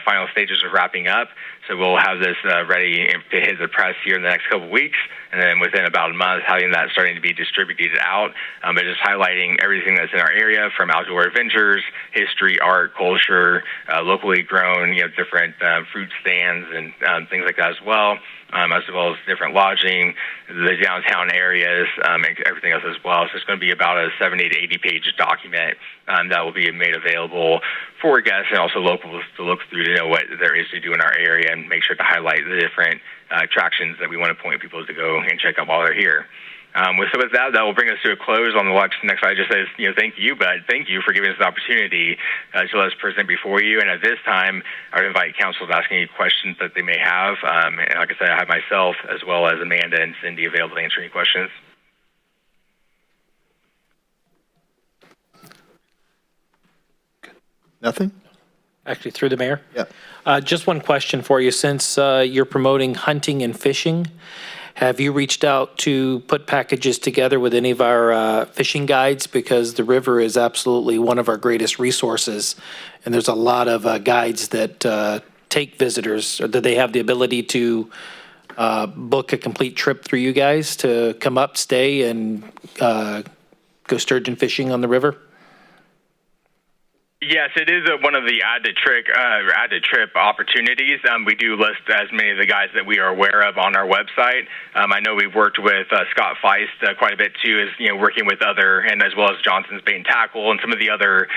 final stages of wrapping up. So we'll have this ready to hit the press here in the next couple of weeks. And then within about a month, having that starting to be distributed out. But just highlighting everything that's in our area from outdoor adventures, history, art, culture, locally grown, different fruit stands and things like that as well as different lodging, the downtown areas, and everything else as well. So it's going to be about a 70 to 80-page document that will be made available for guests and also locals to look through to know what there is to do in our area and make sure to highlight the different attractions that we want to point people to go and check out while they're here. So with that will bring us to a close. On the next slide just says, thank you, but thank you for giving us the opportunity to let us present before you. And at this time, I would invite council to ask any questions that they may have. And like I said, I have myself as well as Amanda and Cindy available to answer any questions. Nothing? Actually, through the mayor. Yeah. Just one question for you. Since you're promoting hunting and fishing, have you reached out to put packages together with any of our fishing guides? Because the river is absolutely one of our greatest resources, and there's a lot of guides that take visitors, or that they have the ability to book a complete trip through you guys to come up, stay, and go sturgeon fishing on the river? Yes, it is one of the added trip opportunities. We do list as many of the guys that we are aware of on our website. I know we've worked with Scott Feist quite a bit too, working with other, and as well as Johnson's Bait and Tackle and some of the other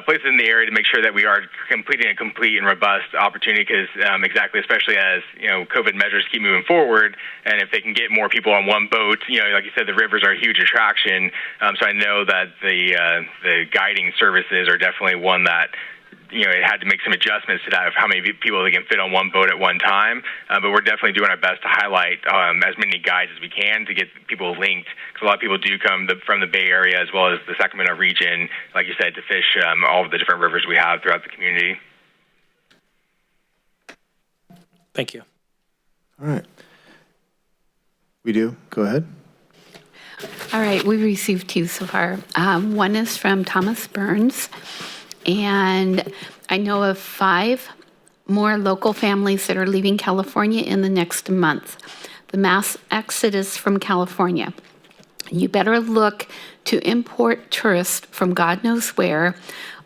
places in the area to make sure that we are completing a complete and robust opportunity. Because exactly, especially as COVID measures keep moving forward, and if they can get more people on one boat, like you said, the rivers are a huge attraction. So I know that the guiding services are definitely one that it had to make some adjustments to that of how many people they can fit on one boat at one time. But we're definitely doing our best to highlight as many guides as we can to get people linked, because a lot of people do come from the Bay Area as well as the Sacramento region, like you said, to fish all of the different rivers we have throughout the community. Thank you. All right. We do. Go ahead. All right, we received two so far. One is from Thomas Burns, and I know of 5 more local families that are leaving California in the next month. The mass exodus from California. You better look to import tourists from God knows where.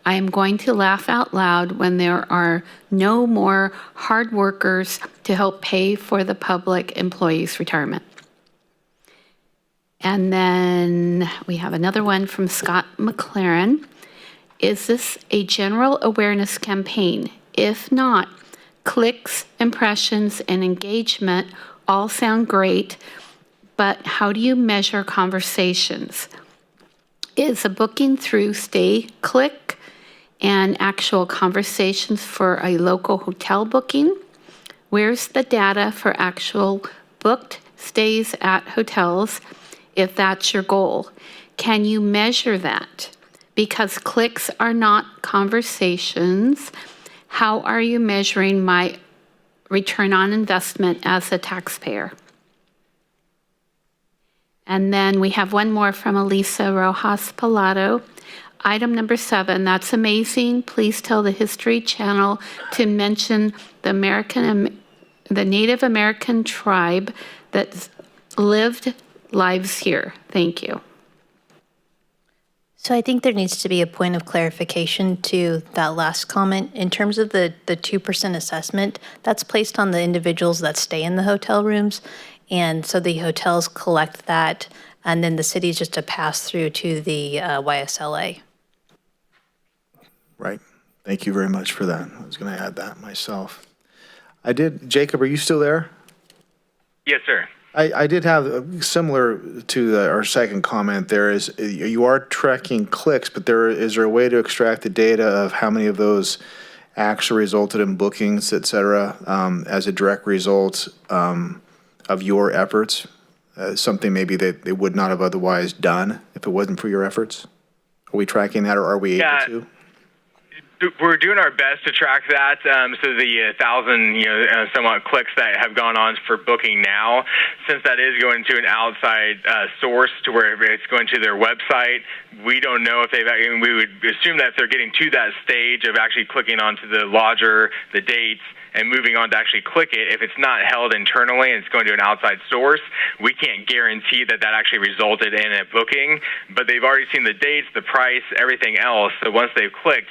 I am going to laugh out loud when there are no more hard workers to help pay for the public employees' retirement. And then we have another one from Scott McLaren. Is this a general awareness campaign? If not, clicks, impressions, and engagement all sound great, but how do you measure conversations? Is a booking through stay click and actual conversations for a local hotel booking? Where's the data for actual booked stays at hotels, if that's your goal? Can you measure that? Because clicks are not conversations. How are you measuring my return on investment as a taxpayer? And then we have one more from Elisa Rojas Pallado. Item number 7, that's amazing. Please tell the History Channel to mention the Native American tribe that lived lives here. Thank you. So I think there needs to be a point of clarification to that last comment. In terms of the 2% assessment, that's placed on the individuals that stay in the hotel rooms. And so the hotels collect that, and then the city is just a pass-through to the YSLA. Right. Thank you very much for that. I was going to add that myself. Jacob, are you still there? Yes, sir. I did have, similar to our second comment, you are tracking clicks, but is there a way to extract the data of how many of those actually resulted in bookings, et cetera, as a direct result of your efforts? Something maybe that they would not have otherwise done if it wasn't for your efforts? Are we tracking that, or are we able to? We're doing our best to track that. So the 1,000, somewhat clicks that have gone on for booking now, since that is going to an outside source to where it's going to their website, we don't know if we would assume that if they're getting to that stage of actually clicking onto the lodger, the dates, and moving on to actually click it, if it's not held internally and it's going to an outside source, we can't guarantee that actually resulted in a booking. But they've already seen the dates, the price, everything else. So once they've clicked,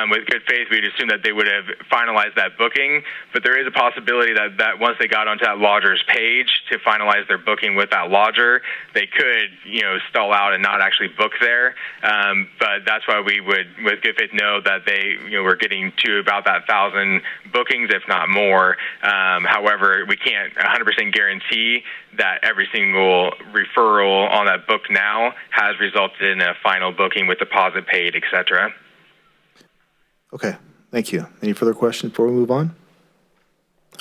with good faith, we'd assume that they would have finalized that booking. But there is a possibility that once they got onto that lodger's page to finalize their booking with that lodger, they could, stall out and not actually book there. But that's why we would, with good faith, know that they, were getting to about that 1,000 bookings, if not more. However, we can't 100% guarantee that every single referral on that book now has resulted in a final booking with deposit paid, et cetera. Okay, thank you. Any further questions before we move on?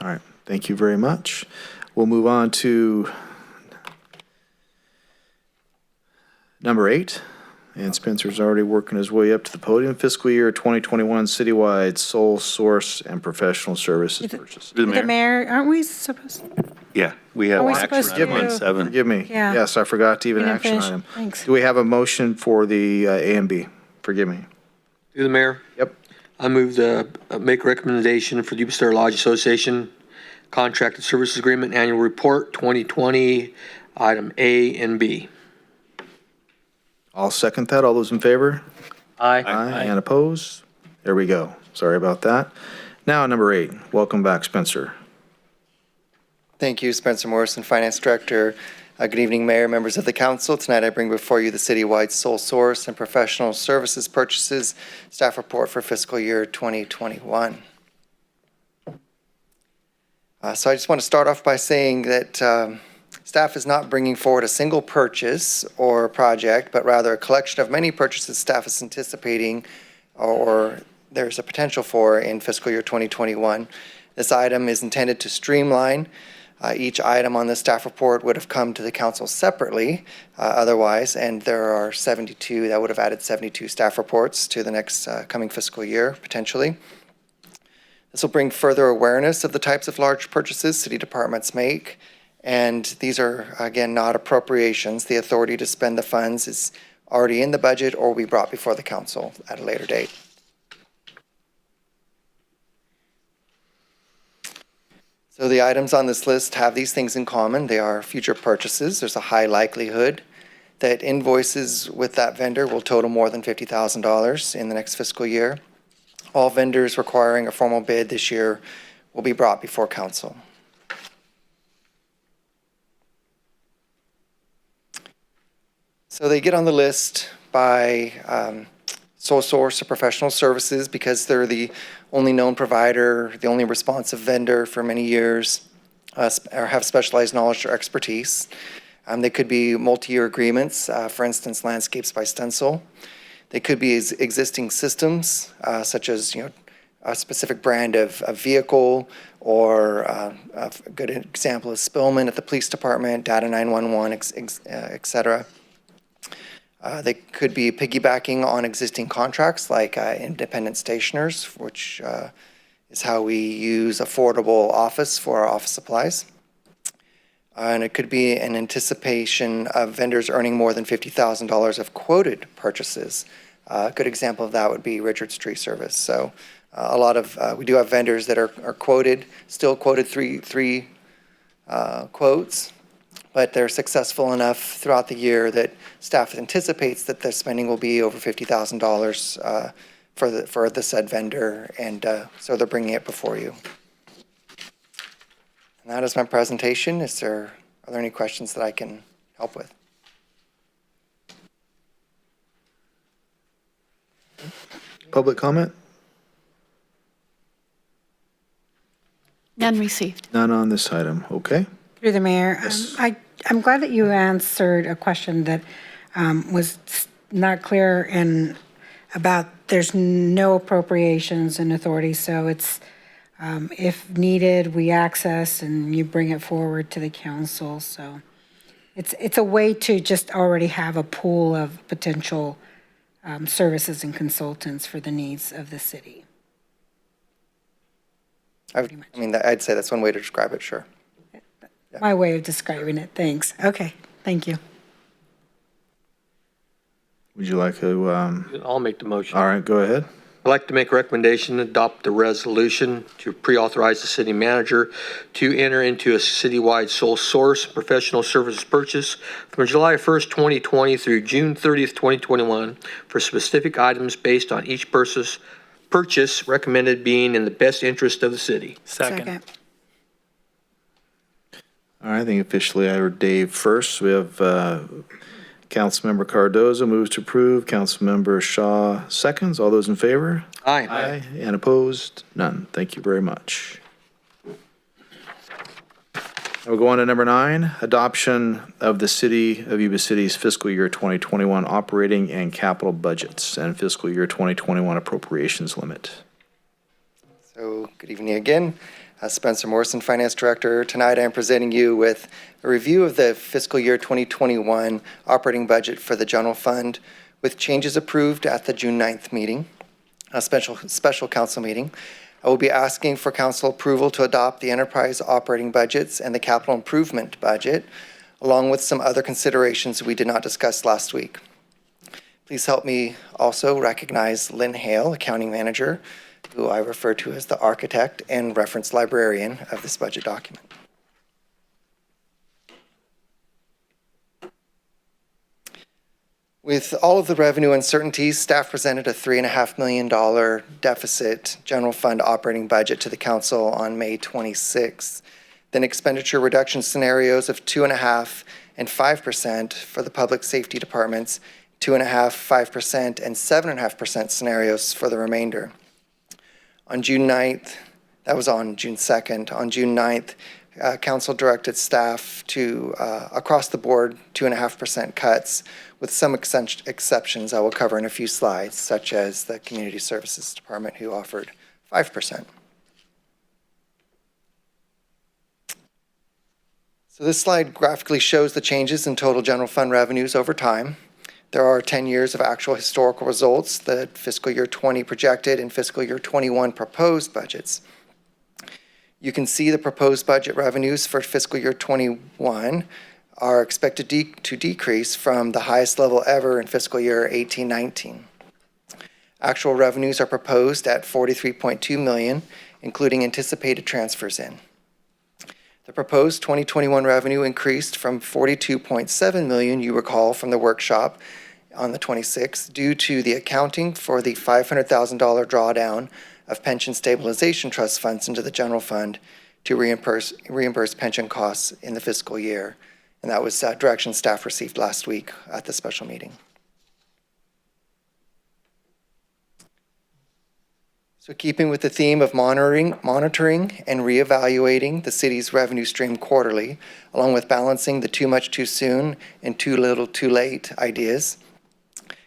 All right, thank you very much. We'll move on to number 8. And Spencer's already working his way up to the podium. Fiscal year 2021 citywide sole source and professional services purchase. Through The mayor, aren't we supposed? Yeah, we have Are we action supposed item to- on 7. Forgive me. Yeah. Yes, I forgot to even We didn't action finish. item. Thanks. Do we have a motion for the A and B? Forgive me. Through the mayor, Yep. I move to make recommendation for the Yuba City Lodge Association Contracted Services Agreement Annual Report 2020, item A and B. I'll second that. All those in favor? Aye. Aye. And opposed? There we go. Sorry about that. Now, number 8. Welcome back, Spencer. Thank you, Spencer Morrison, Finance Director. Good evening, Mayor, members of the council. Tonight I bring before you the citywide sole source and professional services purchases staff report for fiscal year 2021. So I just want to start off by saying that staff is not bringing forward a single purchase or project, but rather a collection of many purchases staff is anticipating or there's a potential for in fiscal year 2021. This item is intended to streamline. Each item on the staff report would have come to the council separately otherwise, and there are 72, that would have added 72 staff reports to the next coming fiscal year, potentially. This will bring further awareness of the types of large purchases city departments make, and these are, again, not appropriations. The authority to spend the funds is already in the budget or will be brought before the council at a later date. So the items on this list have these things in common. They are future purchases. There's a high likelihood that invoices with that vendor will total more than $50,000 in the next fiscal year. All vendors requiring a formal bid this year will be brought before council. So they get on the list by sole source of professional services because they're the only known provider, the only responsive vendor for many years, or have specialized knowledge or expertise. They could be multi-year agreements, for instance, landscapes by stencil. They could be existing systems, such as a specific brand of vehicle, or a good example is Spillman at the police department, Data 911, et cetera. They could be piggybacking on existing contracts like independent stationers, which is how we use affordable office for our office supplies. And it could be an anticipation of vendors earning more than $50,000 of quoted purchases. A good example of that would be Richard's Tree Service. So a lot of, we do have vendors that are quoted, still quoted three quotes, but they're successful enough throughout the year that staff anticipates that their spending will be over $50,000 for the said vendor, and so they're bringing it before you. And that is my presentation. Are there any questions that I can help with? Public comment? None received. None on this item. Okay. Through the mayor, Yes. I'm glad that you answered a question that was not clear and about there's no appropriations and authority, so it's if needed, we access and you bring it forward to the council. So it's a way to just already have a pool of potential services and consultants for the needs of the city. I'd say that's one way to describe it, sure. My way of describing it. Thanks. Okay. Thank you. Would you like to? I'll make the motion. All right, go ahead. I'd like to make a recommendation to adopt the resolution to pre-authorize the city manager to enter into a citywide sole source professional services purchase from July 1st, 2020 through June 30th, 2021 for specific items based on each purchase recommended being in the best interest of the city. Second. All right, I think officially I heard Dave first. We have Councilmember Cardozo moves to approve. Councilmember Shaw seconds. All those in favor? Aye. Aye. And opposed? None. Thank you very much. We'll go on to number 9, adoption of the City of Yuba City's fiscal year 2021 operating and capital budgets and fiscal year 2021 appropriations limit. So good evening again. Spencer Morrison, Finance Director. Tonight I am presenting you with a review of the fiscal year 2021 operating budget for the general fund, with changes approved at the June 9th meeting, a special council meeting. I will be asking for council approval to adopt the enterprise operating budgets and the capital improvement budget, along with some other considerations we did not discuss last week. Please help me also recognize Lynn Hale, accounting manager, who I refer to as the architect and reference librarian of this budget document. With all of the revenue uncertainties, staff presented a $3.5 million deficit general fund operating budget to the council on May 26th. Then expenditure reduction scenarios of 2.5% and 5% for the public safety departments, 2.5%, 5%, and 7.5% scenarios for the remainder. On June 9th, that was on June 2nd, on June 9th, council directed staff to, across the board, 2.5% cuts, with some exceptions I will cover in a few slides, such as the Community Services Department, who offered 5%. So this slide graphically shows the changes in total general fund revenues over time. There are 10 years of actual historical results, the fiscal year 20 projected and fiscal year 21 proposed budgets. You can see the proposed budget revenues for fiscal year 21 are expected to decrease from the highest level ever in fiscal year 18-19. Actual revenues are proposed at $43.2 million, including anticipated transfers in. The proposed 2021 revenue increased from $42.7 million, you recall, from the workshop on the 26th, due to the accounting for the $500,000 drawdown of pension stabilization trust funds into the general fund to reimburse pension costs in the fiscal year. And that was direction staff received last week at the special meeting. So keeping with the theme of monitoring and reevaluating the city's revenue stream quarterly, along with balancing the too much too soon and too little too late ideas,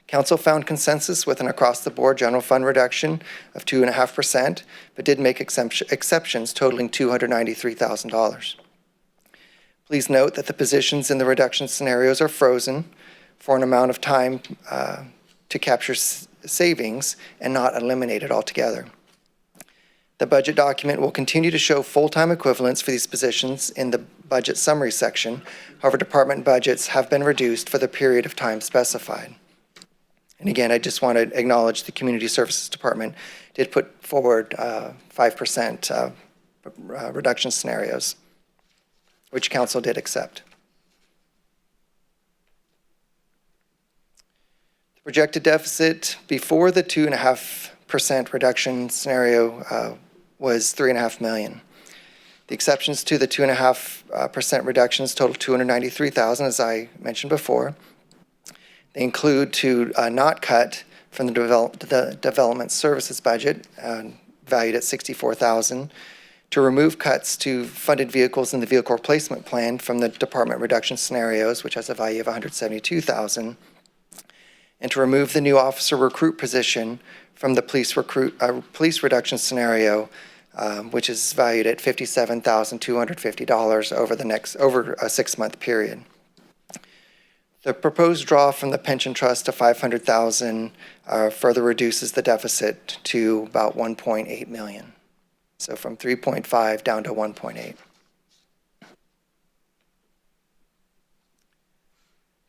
council found consensus with an across-the-board general fund reduction of 2.5%, but did make exceptions totaling $293,000. Please note that the positions in the reduction scenarios are frozen for an amount of time to capture savings and not eliminated altogether. The budget document will continue to show full-time equivalents for these positions in the budget summary section. However, department budgets have been reduced for the period of time specified. And again, I just want to acknowledge the Community Services Department did put forward 5% reduction scenarios, which council did accept. The projected deficit before the 2.5% reduction scenario was $3.5 million. The exceptions to the 2.5% reductions total $293,000, as I mentioned before. They include to not cut from the development services budget, valued at $64,000, to remove cuts to funded vehicles in the vehicle replacement plan from the department reduction scenarios, which has a value of $172,000, and to remove the new officer recruit position from the police reduction scenario, which is valued at $57,250 over a 6-month period. The proposed draw from the pension trust to $500,000 further reduces the deficit to about $1.8 million. So from 3.5 down to 1.8.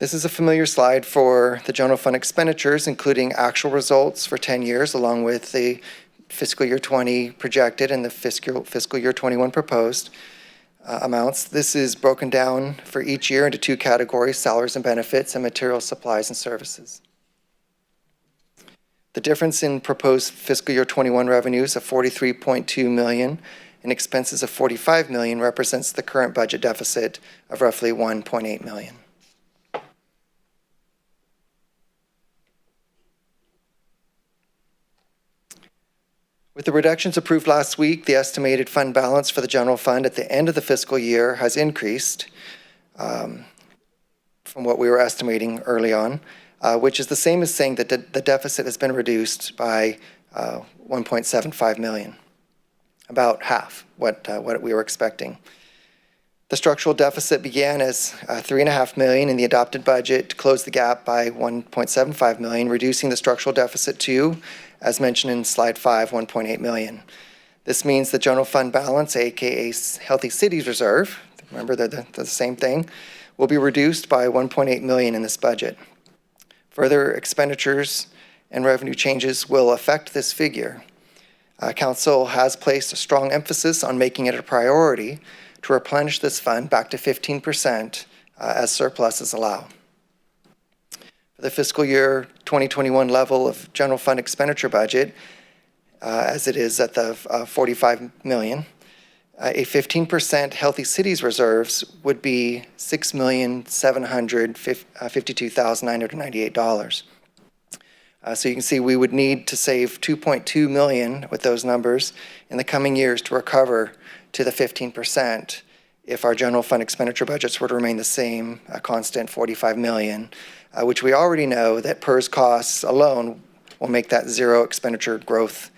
This is a familiar slide for the general fund expenditures, including actual results for 10 years, along with the fiscal year 20 projected and the fiscal year 21 proposed amounts. This is broken down for each year into 2 categories: salaries and benefits and materials, supplies, and services. The difference in proposed fiscal year 21 revenues of $43.2 million and expenses of $45 million represents the current budget deficit of roughly $1.8 million. With the reductions approved last week, the estimated fund balance for the general fund at the end of the fiscal year has increased from what we were estimating early on, which is the same as saying that the deficit has been reduced by $1.75 million, about half what we were expecting. The structural deficit began as $3.5 million in the adopted budget to close the gap by $1.75 million, reducing the structural deficit to, as mentioned in slide 5, $1.8 million. This means the general fund balance, aka Healthy Cities Reserve, remember they're the same thing, will be reduced by $1.8 million in this budget. Further expenditures and revenue changes will affect this figure. Council has placed a strong emphasis on making it a priority to replenish this fund back to 15% as surpluses allow. For the fiscal year 2021 level of general fund expenditure budget, as it is at the $45 million, a 15% Healthy Cities reserves would be $6,752,998. So you can see we would need to save $2.2 million with those numbers in the coming years to recover to the 15% if our general fund expenditure budgets were to remain the same, a constant $45 million, which we already know that PERS costs alone will make that zero expenditure growth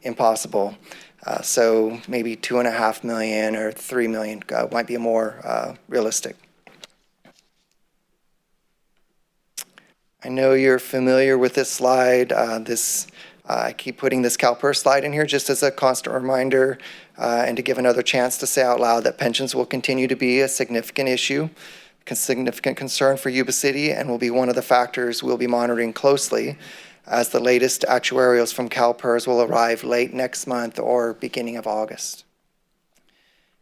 impossible. So maybe $2.5 million or $3 million might be more realistic. I know you're familiar with this slide. I keep putting this CalPERS slide in here just as a constant reminder and to give another chance to say out loud that pensions will continue to be a significant issue, a significant concern for Yuba City, and will be one of the factors we'll be monitoring closely as the latest actuarials from CalPERS will arrive late next month or beginning of August.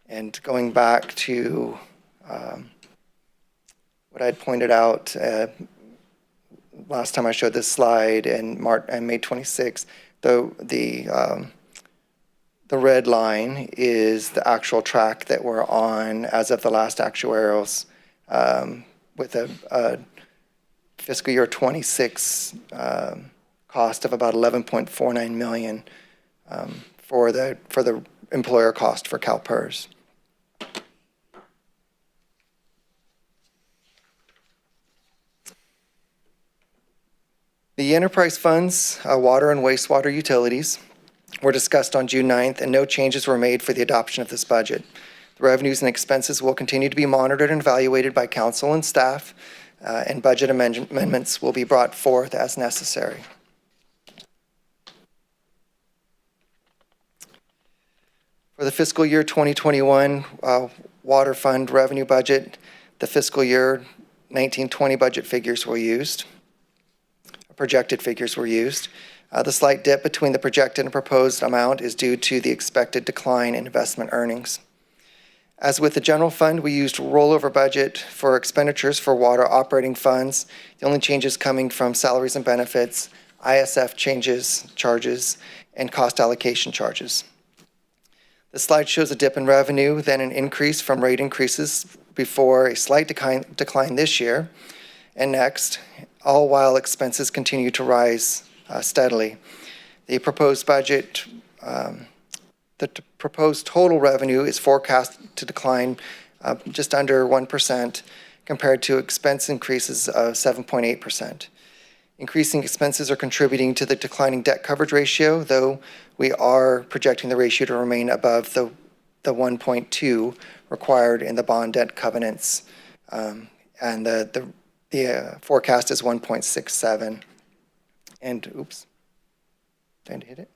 And going back to what I'd pointed out last time I showed this slide in May 26th, the red line is the actual track that we're on as of the last actuarials with a fiscal year 26 cost of about $11.49 million for the employer cost for CalPERS. The enterprise funds, water and wastewater utilities, were discussed on June 9th, and no changes were made for the adoption of this budget. The revenues and expenses will continue to be monitored and evaluated by council and staff, and budget amendments will be brought forth as necessary. For the fiscal year 2021 water fund revenue budget, the fiscal year 1920 budget figures were used. Projected figures were used. The slight dip between the projected and proposed amount is due to the expected decline in investment earnings. As with the general fund, we used rollover budget for expenditures for water operating funds. The only changes coming from salaries and benefits, ISF charges, and cost allocation charges. The slide shows a dip in revenue, then an increase from rate increases before a slight decline this year and next, all while expenses continue to rise steadily. The proposed budget, the proposed total revenue is forecast to decline just under 1% compared to expense increases of 7.8%. Increasing expenses are contributing to the declining debt coverage ratio, though we are projecting the ratio to remain above the 1.2 required in the bond debt covenants, and the forecast is 1.67, and oops, trying to hit it.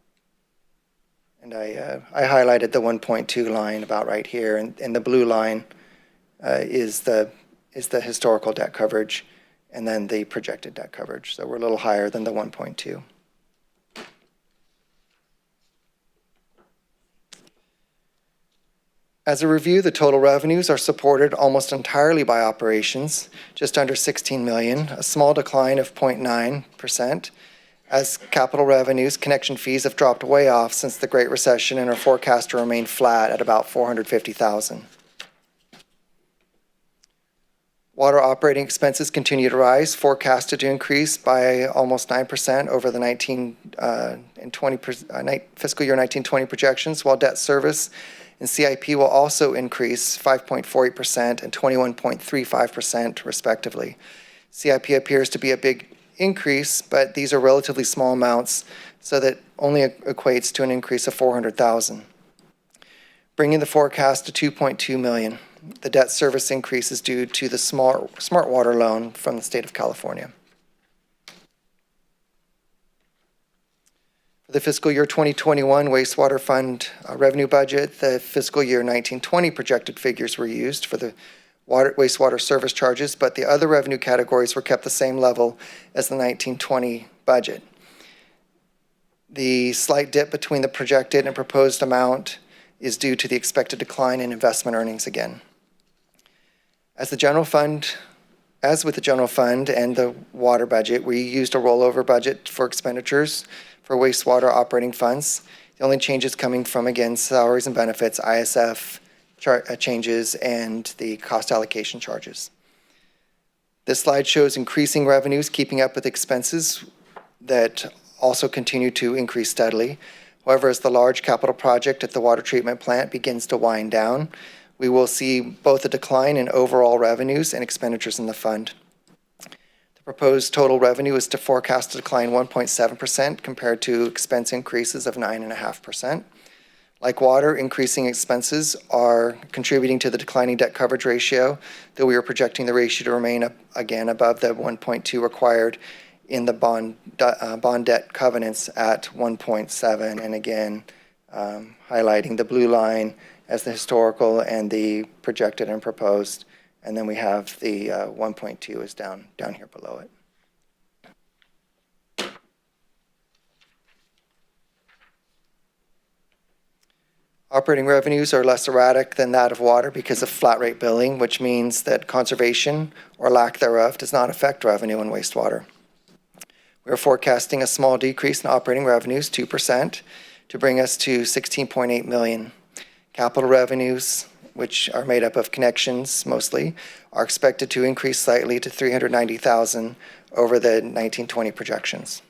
And I highlighted the 1.2 line about right here, and the blue line is the historical debt coverage, and then the projected debt coverage. So we're a little higher than the 1.2. As a review, the total revenues are supported almost entirely by operations, just under $16 million, a small decline of 0.9%. As capital revenues, connection fees have dropped way off since the Great Recession and are forecast to remain flat at about $450,000. Water operating expenses continue to rise, forecasted to increase by almost 9% over the fiscal year 1920 projections, while debt service and CIP will also increase 5.48% and 21.35% respectively. CIP appears to be a big increase, but these are relatively small amounts, so that only equates to an increase of $400,000, bringing the forecast to $2.2 million. The debt service increase is due to the smart water loan from the state of California. For the fiscal year 2021 wastewater fund revenue budget, the fiscal year 1920 projected figures were used for the wastewater service charges, but the other revenue categories were kept the same level as the 1920 budget. The slight dip between the projected and proposed amount is due to the expected decline in investment earnings again. As with the general fund and the water budget, we used a rollover budget for expenditures for wastewater operating funds. The only changes coming from, again, salaries and benefits, ISF changes, and the cost allocation charges. This slide shows increasing revenues keeping up with expenses that also continue to increase steadily. However, as the large capital project at the water treatment plant begins to wind down, we will see both a decline in overall revenues and expenditures in the fund. The proposed total revenue is to forecast to decline 1.7% compared to expense increases of 9.5%. Like water, increasing expenses are contributing to the declining debt coverage ratio, though we are projecting the ratio to remain again above the 1.2 required in the bond debt covenants at 1.7, and again highlighting the blue line as the historical and the projected and proposed, and then we have the 1.2 is down here below it. Operating revenues are less erratic than that of water because of flat rate billing, which means that conservation or lack thereof does not affect revenue in wastewater. We are forecasting a small decrease in operating revenues, 2%, to bring us to $16.8 million. Capital revenues, which are made up of connections mostly, are expected to increase slightly to $390,000 over the 1920 projections.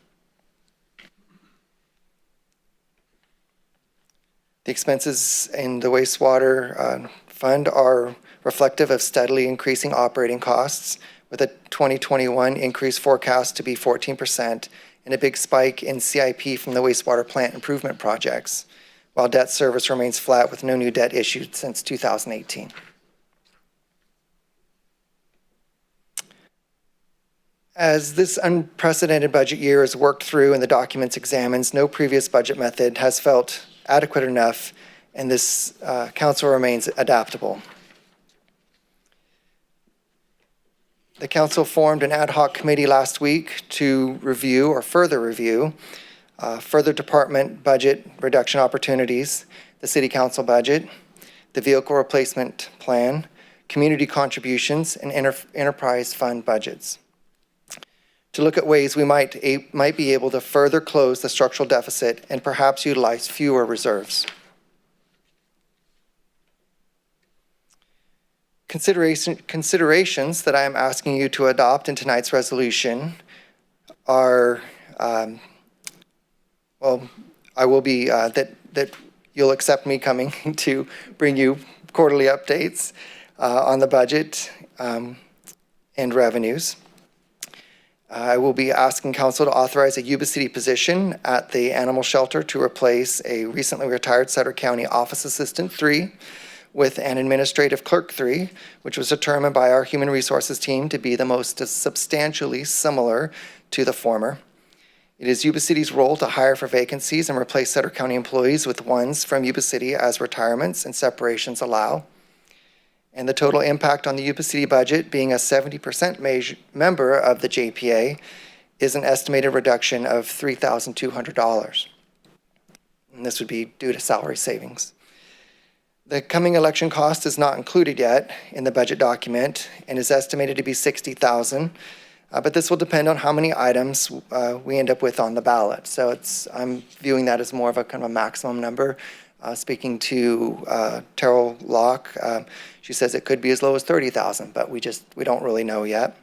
The expenses in the wastewater fund are reflective of steadily increasing operating costs, with a 2021 increase forecast to be 14% and a big spike in CIP from the wastewater plant improvement projects, while debt service remains flat with no new debt issued since 2018. As this unprecedented budget year is worked through and the documents examined, no previous budget method has felt adequate enough, and this council remains adaptable. The council formed an ad hoc committee last week to review or further review further department budget reduction opportunities, the city council budget, the vehicle replacement plan, community contributions, and enterprise fund budgets, to look at ways we might be able to further close the structural deficit and perhaps utilize fewer reserves. Considerations that I am asking you to adopt in tonight's resolution are, I will be, that you'll accept me coming to bring you quarterly updates on the budget and revenues. I will be asking council to authorize a Yuba City position at the animal shelter to replace a recently retired Sutter County Office Assistant 3 with an Administrative Clerk 3, which was determined by our Human Resources team to be the most substantially similar to the former. It is Yuba City's role to hire for vacancies and replace Sutter County employees with ones from Yuba City as retirements and separations allow. And the total impact on the Yuba City budget, being a 70% member of the JPA, is an estimated reduction of $3,200. And this would be due to salary savings. The coming election cost is not included yet in the budget document and is estimated to be $60,000, but this will depend on how many items we end up with on the ballot. So I'm viewing that as more of a kind of a maximum number. Speaking to Terrell Locke, she says it could be as low as 30,000, but we don't really know yet.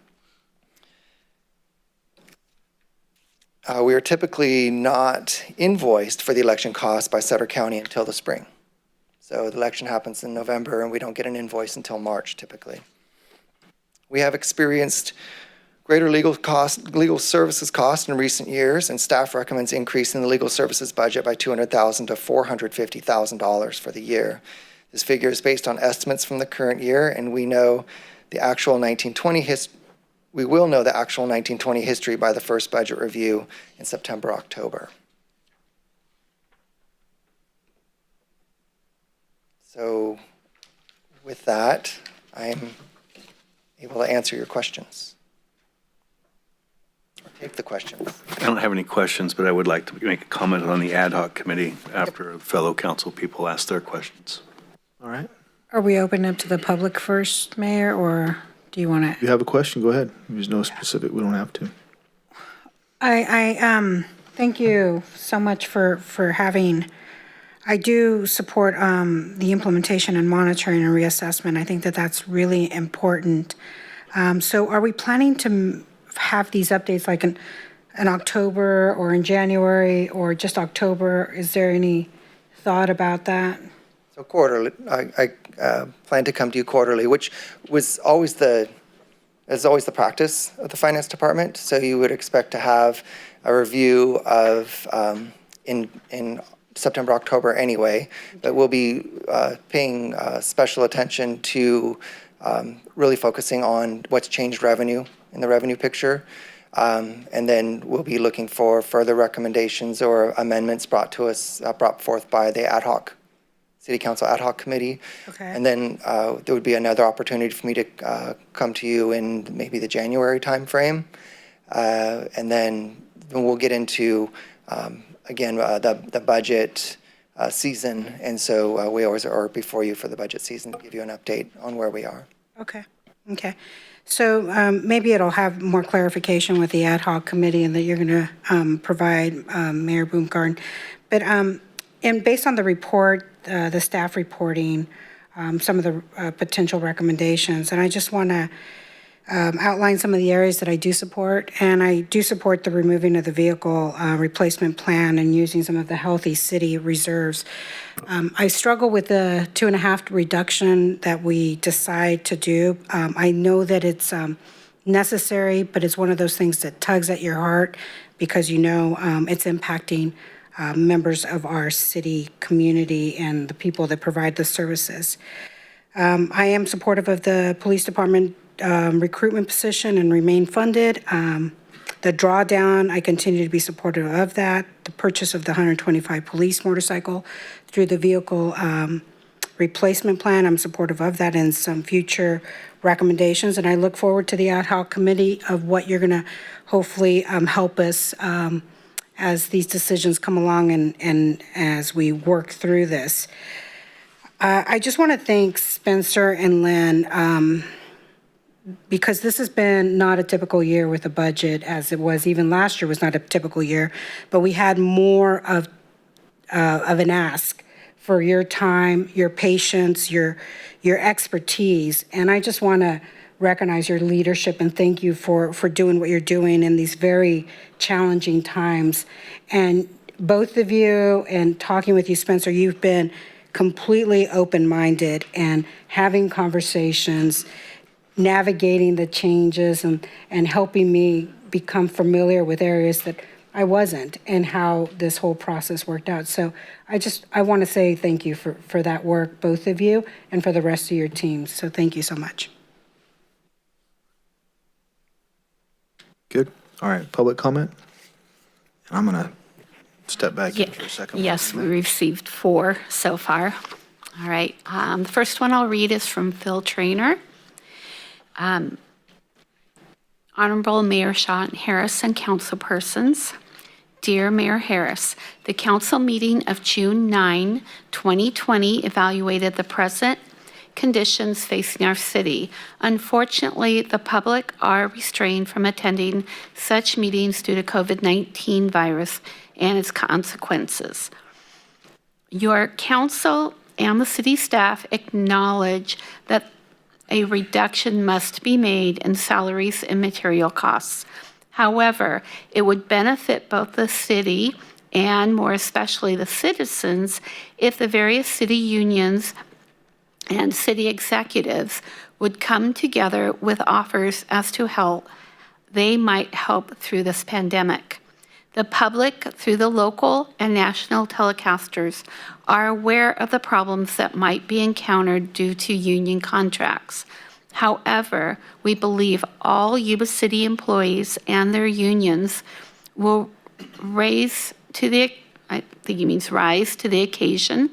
We are typically not invoiced for the election costs by Sutter County until the spring. So the election happens in November and we don't get an invoice until March typically. We have experienced greater legal services cost in recent years, and staff recommends increasing the legal services budget by $200,000 to $450,000 for the year. This figure is based on estimates from the current year, and we know the actual 1920 we will know the actual 1920 history by the first budget review in September, October. So with that, I'm able to answer your questions. Or take the questions. I don't have any questions, but I would like to make a comment on the ad hoc committee after fellow council people ask their questions. All right. Are we opening up to the public first, Mayor, or do you want If you have a question, go ahead. There's no specific, we don't have to. I thank you so much for having, I do support the implementation and monitoring and reassessment. I think that that's really important. So are we planning to have these updates like in October or in January or just October? Is there any thought about that? So quarterly, I plan to come to you quarterly, which was always is always the practice of the finance department. So you would expect to have a review of in September, October anyway, but we'll be paying special attention to really focusing on what's changed revenue in the revenue picture. And then we'll be looking for further recommendations or amendments brought forth by the City Council Ad Hoc Committee. Okay. And then there would be another opportunity for me to come to you in maybe the January timeframe. And then we'll get into, again, the budget season. And so we always are before you for the budget season to give you an update on where we are. Okay. Okay. So maybe it'll have more clarification with the ad hoc committee and that you're going to provide Mayor Boomgarden. But and based on the report, the staff reporting, some of the potential recommendations, and I just want to outline some of the areas that I do support. And I do support the removing of the vehicle replacement plan and using some of the healthy city reserves. I struggle with the 2.5 reduction that we decide to do. I know that it's necessary, but it's one of those things that tugs at your heart because you know it's impacting members of our city community and the people that provide the services. I am supportive of the police department recruitment position and remain funded. The drawdown, I continue to be supportive of that. The purchase of the 125 police motorcycle through the vehicle replacement plan, I'm supportive of that and some future recommendations. And I look forward to the ad hoc committee of what you're gonna hopefully help us as these decisions come along and as we work through this. I just want to thank Spencer and Lynn because this has been not a typical year with the budget as it was. Even last year was not a typical year, but we had more of an ask for your time, your patience, your expertise. And I just want to recognize your leadership and thank you for doing what you're doing in these very challenging times. And both of you, and talking with you, Spencer, you've been completely open-minded and having conversations, navigating the changes and helping me become familiar with areas that I wasn't and how this whole process worked out. So I want to say thank you for that work, both of you, and for the rest of your teams. So thank you so much. Good. All right, public comment? And I'm going to step back in for a second. Yes, we received 4 so far. All right. The first one I'll read is from Phil Traynor. Honorable Mayor Sean Harris and council persons. Dear Mayor Harris, the council meeting of June 9, 2020 evaluated the present conditions facing our city. Unfortunately, the public are restrained from attending such meetings due to COVID-19 virus and its consequences. Your council and the city staff acknowledge that a reduction must be made in salaries and material costs. However, it would benefit both the city and more especially the citizens if the various city unions and city executives would come together with offers as to how they might help through this pandemic. The public, through the local and national telecasters, are aware of the problems that might be encountered due to union contracts. However, we believe all Yuba City employees and their unions will rise to the occasion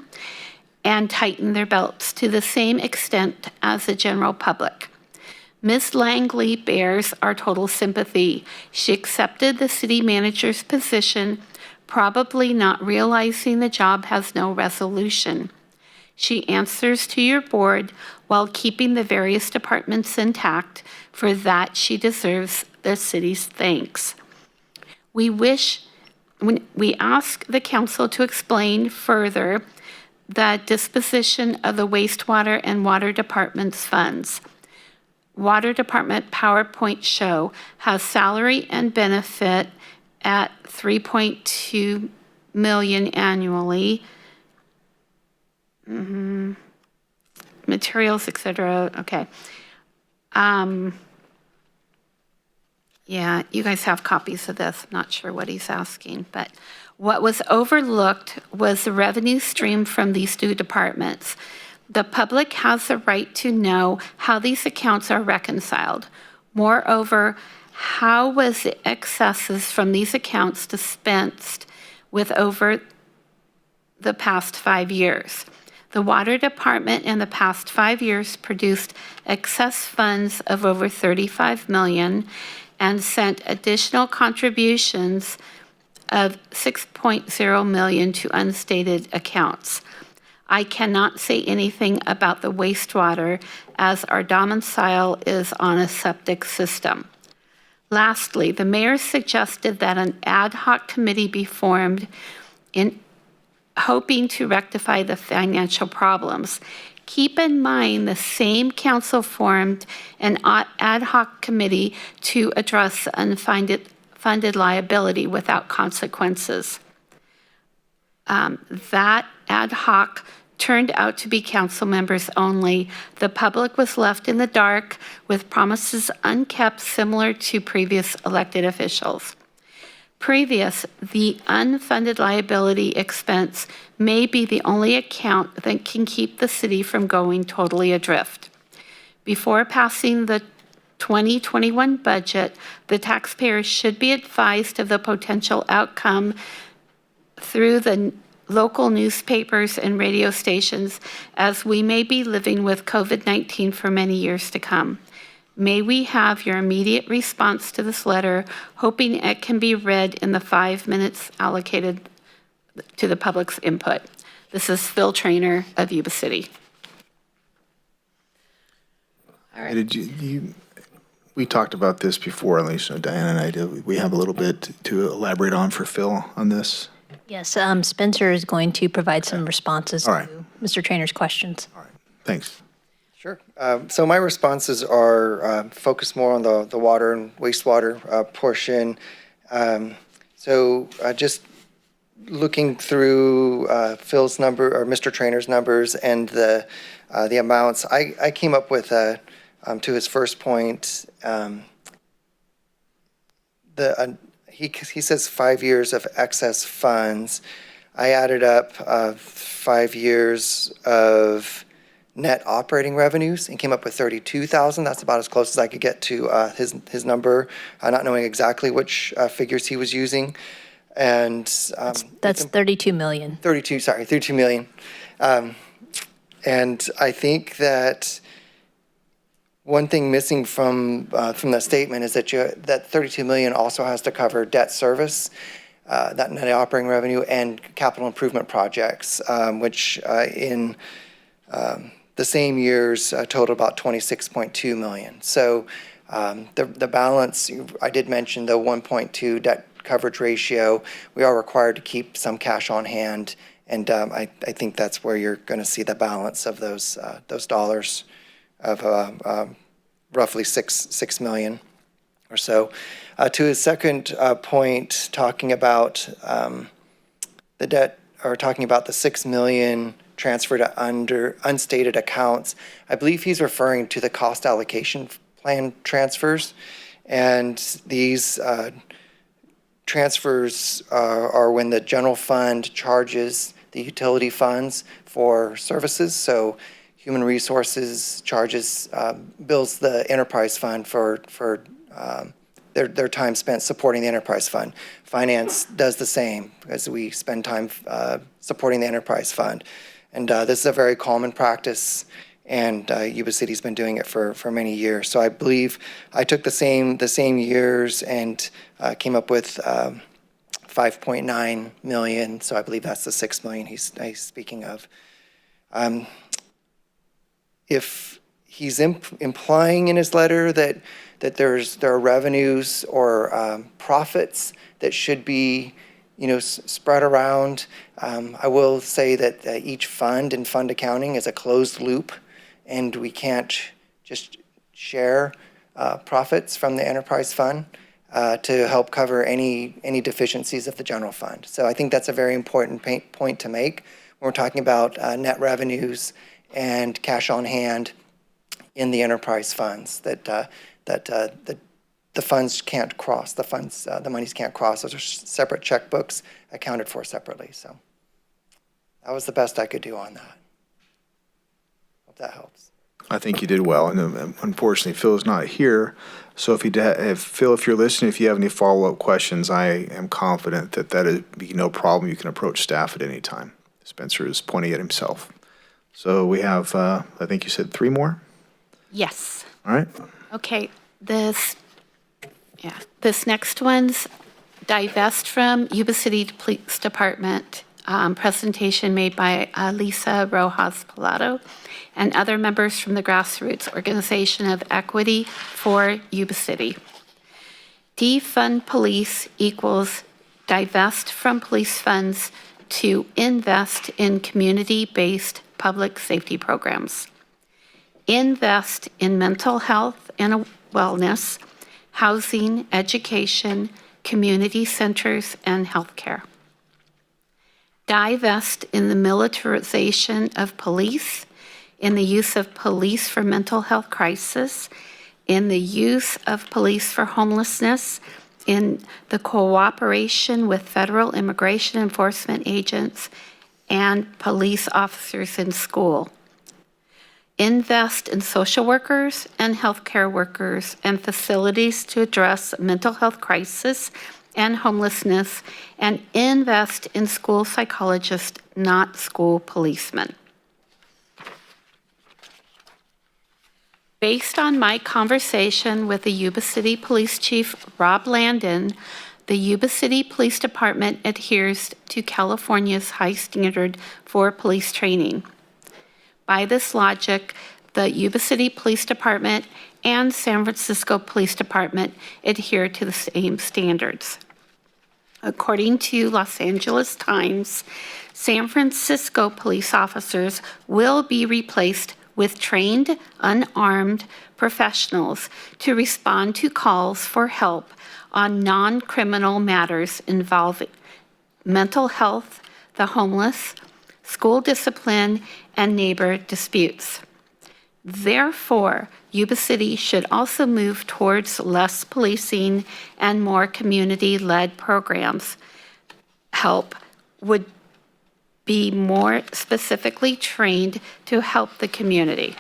and tighten their belts to the same extent as the general public. Ms. Langley bears our total sympathy. She accepted the city manager's position, probably not realizing the job has no resolution. She answers to your board while keeping the various departments intact. For that, she deserves the city's thanks. We ask the council to explain further the disposition of the wastewater and water department's funds. Water Department PowerPoint show has salary and benefit at $3.2 million annually. Materials, etc. Okay. Yeah, you guys have copies of this. I'm not sure what he's asking, but what was overlooked was the revenue stream from these two departments. The public has the right to know how these accounts are reconciled. Moreover, how was the excesses from these accounts dispensed with over the past 5 years? The Water Department in the past 5 years produced excess funds of over $35 million and sent additional contributions of $6.0 million to unstated accounts. I cannot say anything about the wastewater as our domicile is on a septic system. Lastly, the mayor suggested that an ad hoc committee be formed in hoping to rectify the financial problems. Keep in mind the same council formed an ad hoc committee to address unfunded liability without consequences. That ad hoc turned out to be council members only. The public was left in the dark with promises unkept, similar to previous elected officials. The unfunded liability expense may be the only account that can keep the city from going totally adrift. Before passing the 2021 budget, the taxpayers should be advised of the potential outcome through the local newspapers and radio stations, as we may be living with COVID-19 for many years to come. May we have your immediate response to this letter, hoping it can be read in the 5 minutes allocated to the public's input. This is Phil Trainer of Yuba City. All right. We talked about this before, at least Diana and I did. We have a little bit to elaborate on for Phil on this. Yes, Spencer is going to provide some responses to Mr. Trainer's questions. All right, thanks. Sure. So my responses are focused more on the water and wastewater portion. Just looking through Phil's number or Mr. Trainer's numbers and the amounts, I came up with to his first point. He says 5 years of excess funds. I added up 5 years of net operating revenues and came up with 32,000. That's about as close as I could get to his number, not knowing exactly which figures he was using. And that's 32 million. 32 million. And I think that one thing missing from the statement is that 32 million also has to cover debt service, that net operating revenue, and capital improvement projects, which in the same years total about 26.2 million. So the balance, I did mention the 1.2 debt coverage ratio. We are required to keep some cash on hand, and I think that's where you're going to see the balance of those dollars of roughly 6 million or so. To his second point, talking about the debt, or talking about the 6 million transfer to unstated accounts, I believe he's referring to the cost allocation plan transfers, and these transfers are when the general fund charges the utility funds for services. So human resources charges, bills the enterprise fund for their time spent supporting the enterprise fund. Finance does the same as we spend time supporting the enterprise fund. And this is a very common practice, and Yuba City's been doing it for many years. So I believe I took the same years and came up with 5.9 million. So I believe that's the 6 million he's speaking of. If he's implying in his letter that there are revenues or profits that should be, spread around, I will say that each fund and fund accounting is a closed loop, and we can't just share profits from the enterprise fund to help cover any deficiencies of the general fund. So I think that's a very important point to make when we're talking about net revenues and cash on hand in the enterprise funds, that the funds can't cross, the monies can't cross. Those are separate checkbooks accounted for separately. So that was the best I could do on that. Hope that helps. I think you did well, and unfortunately, Phil is not here. So Phil, if you're listening, if you have any follow-up questions, I am confident that would be no problem. You can approach staff at any time. Spencer is pointing at himself. So we have, I think you said 3 more? Yes. All right. Okay, this next one's divest from Yuba City Police Department, presentation made by Lisa Rojas Pilato and other members from the Grassroots Organization of Equity for Yuba City. Defund police equals divest from police funds to invest in community-based public safety programs. Invest in mental health and wellness, housing, education, community centers, and healthcare. Divest in the militarization of police, in the use of police for mental health crisis, in the use of police for homelessness, in the cooperation with federal immigration enforcement agents and police officers in school. Invest in social workers and healthcare workers and facilities to address mental health crisis and homelessness, and invest in school psychologists, not school policemen. Based on my conversation with the Yuba City Police Chief Rob Landon, the Yuba City Police Department adheres to California's high standard for police training. By this logic, the Yuba City Police Department and San Francisco Police Department adhere to the same standards. According to Los Angeles Times, San Francisco police officers will be replaced with trained, unarmed professionals to respond to calls for help on non-criminal matters involving mental health, the homeless, school discipline, and neighbor disputes. Therefore, Yuba City should also move towards less policing and more community-led programs. Help would be more specifically trained to help the community.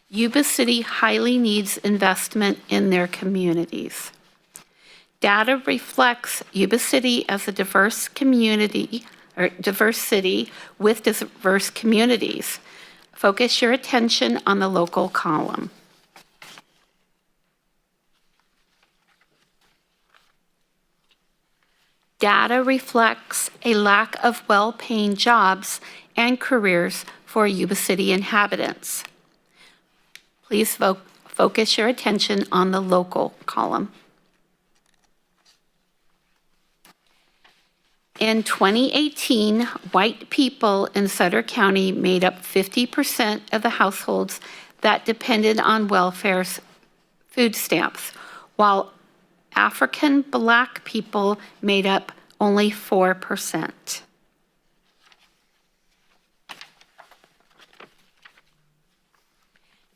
Yuba City highly needs investment in their communities. Data reflects Yuba City as a diverse community, or diverse city with diverse communities. Focus your attention on the local column. Data reflects a lack of well-paying jobs and careers for Yuba City inhabitants. Please focus your attention on the local column. In 2018, white people in Sutter County made up 50% of the households that depended on welfare's food stamps, while African Black people made up only 4%.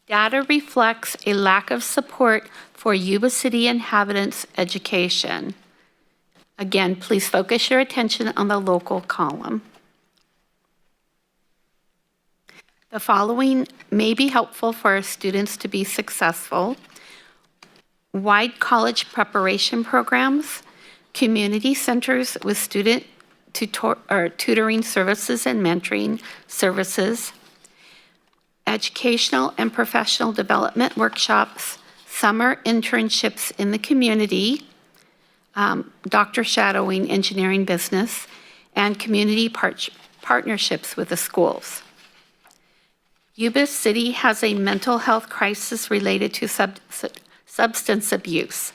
Data reflects a lack of support for Yuba City inhabitants' education. Again, please focus your attention on the local column. The following may be helpful for our students to be successful. Wide college preparation programs, community centers with student tutoring services and mentoring services, educational and professional development workshops, summer internships in the community, doctor shadowing engineering business, and community partnerships with the schools. Yuba City has a mental health crisis related to substance abuse.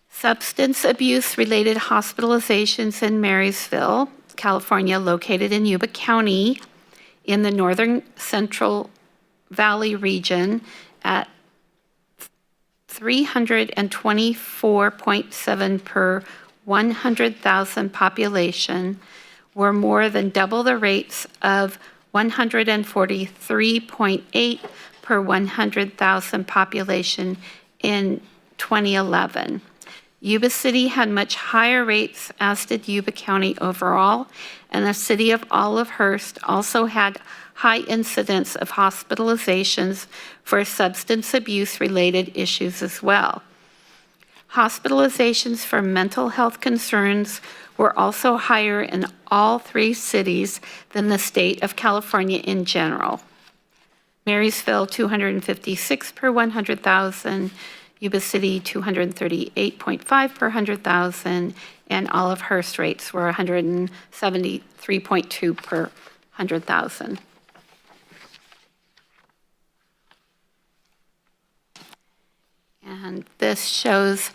Substance abuse-related hospitalizations in Marysville, California, located in Yuba County in the northern Central Valley region at 324.7 per 100,000 population, were more than double the rates of 143.8 per 100,000 population in 2011. Yuba City had much higher rates, as did Yuba County overall, and the city of Olivehurst also had high incidence of hospitalizations for substance abuse-related issues as well. Hospitalizations for mental health concerns were also higher in all three cities than the state of California in general. Marysville, 256 per 100,000, Yuba City, 238.5 per 100,000, and Olivehurst rates were 173.2 per 100,000. And this shows,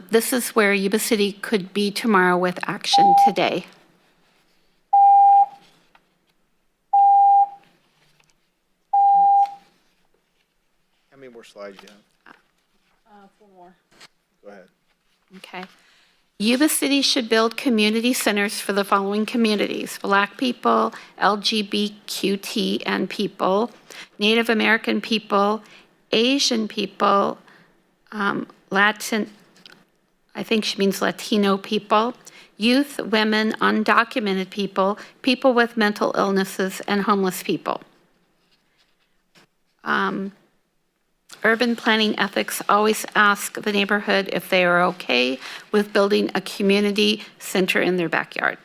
this is where Yuba City could be tomorrow with action today. How many more slides do you have? 4 more. Go ahead. Okay. Yuba City should build community centers for the following communities: Black people, LGBTQ and people, Native American people, Asian people, Latin, I think she means Latino people, youth, women, undocumented people, people with mental illnesses, and homeless people. Urban planning ethics always ask the neighborhood if they are okay with building a community center in their backyard.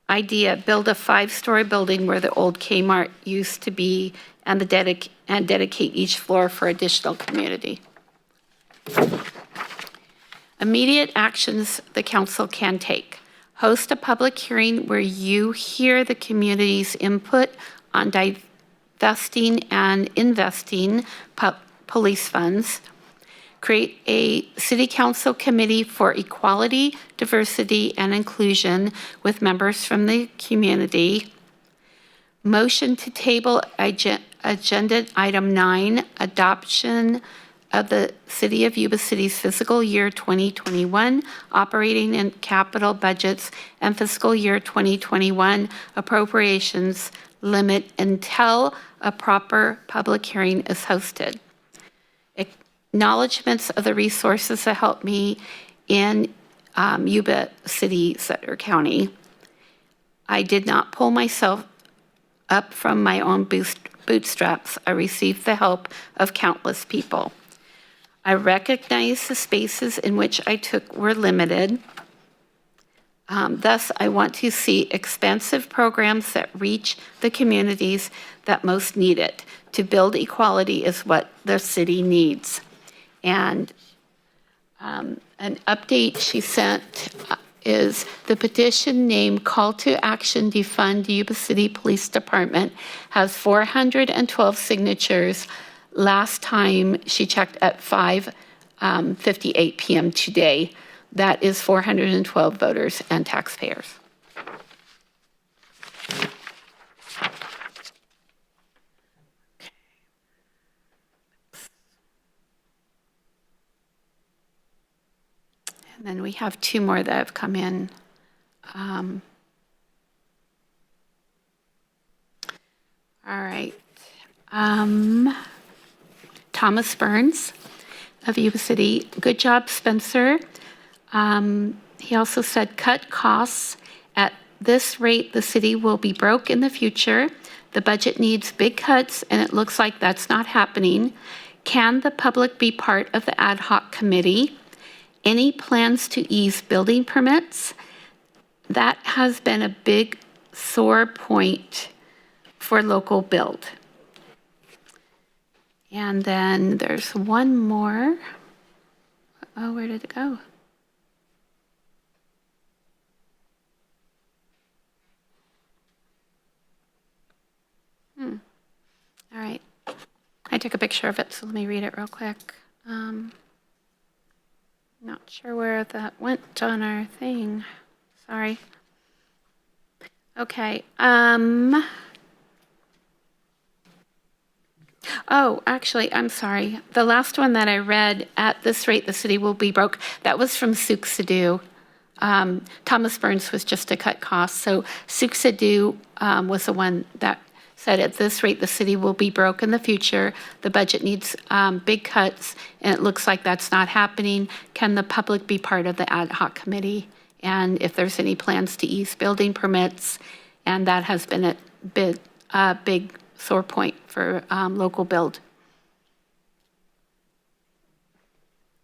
Idea, build a 5-story building where the old Kmart used to be and dedicate each floor for additional community. Immediate actions the council can take. Host a public hearing where you hear the community's input on divesting and investing police funds. Create a city council committee for equality, diversity, and inclusion with members from the community. Motion to table agenda item 9, adoption of the City of Yuba City's fiscal year 2021 operating and capital budgets and fiscal year 2021 appropriations limit until a proper public hearing is hosted. Acknowledgements of the resources that helped me in Yuba City, Sutter County. I did not pull myself up from my own bootstraps. I received the help of countless people. I recognize the spaces in which I took were limited. Thus, I want to see expansive programs that reach the communities that most need it. To build equality is what the city needs. And an update she sent is the petition named Call to Action Defund Yuba City Police Department has 412 signatures. Last time she checked at 5:58 p.m. today. That is 412 voters and taxpayers. And then we have 2 more that have come in. All right. Thomas Burns of Yuba City. Good job, Spencer. He also said, cut costs. At this rate, the city will be broke in the future. The budget needs big cuts, and it looks like that's not happening. Can the public be part of the ad hoc committee? Any plans to ease building permits? That has been a big sore point for local build. And then there's one more. Oh, where did it go? All right. I took a picture of it, so let me read it real quick. Not sure where that went on our thing. Sorry. Okay. Oh, actually, I'm sorry. The last one that I read, at this rate, the city will be broke, that was from Civic. Thomas Burns was just to cut costs. So Civic was the one that said at this rate, the city will be broke in the future. The budget needs big cuts, and it looks like that's not happening. Can the public be part of the ad hoc committee? And if there's any plans to ease building permits, and that has been a big sore point for local build.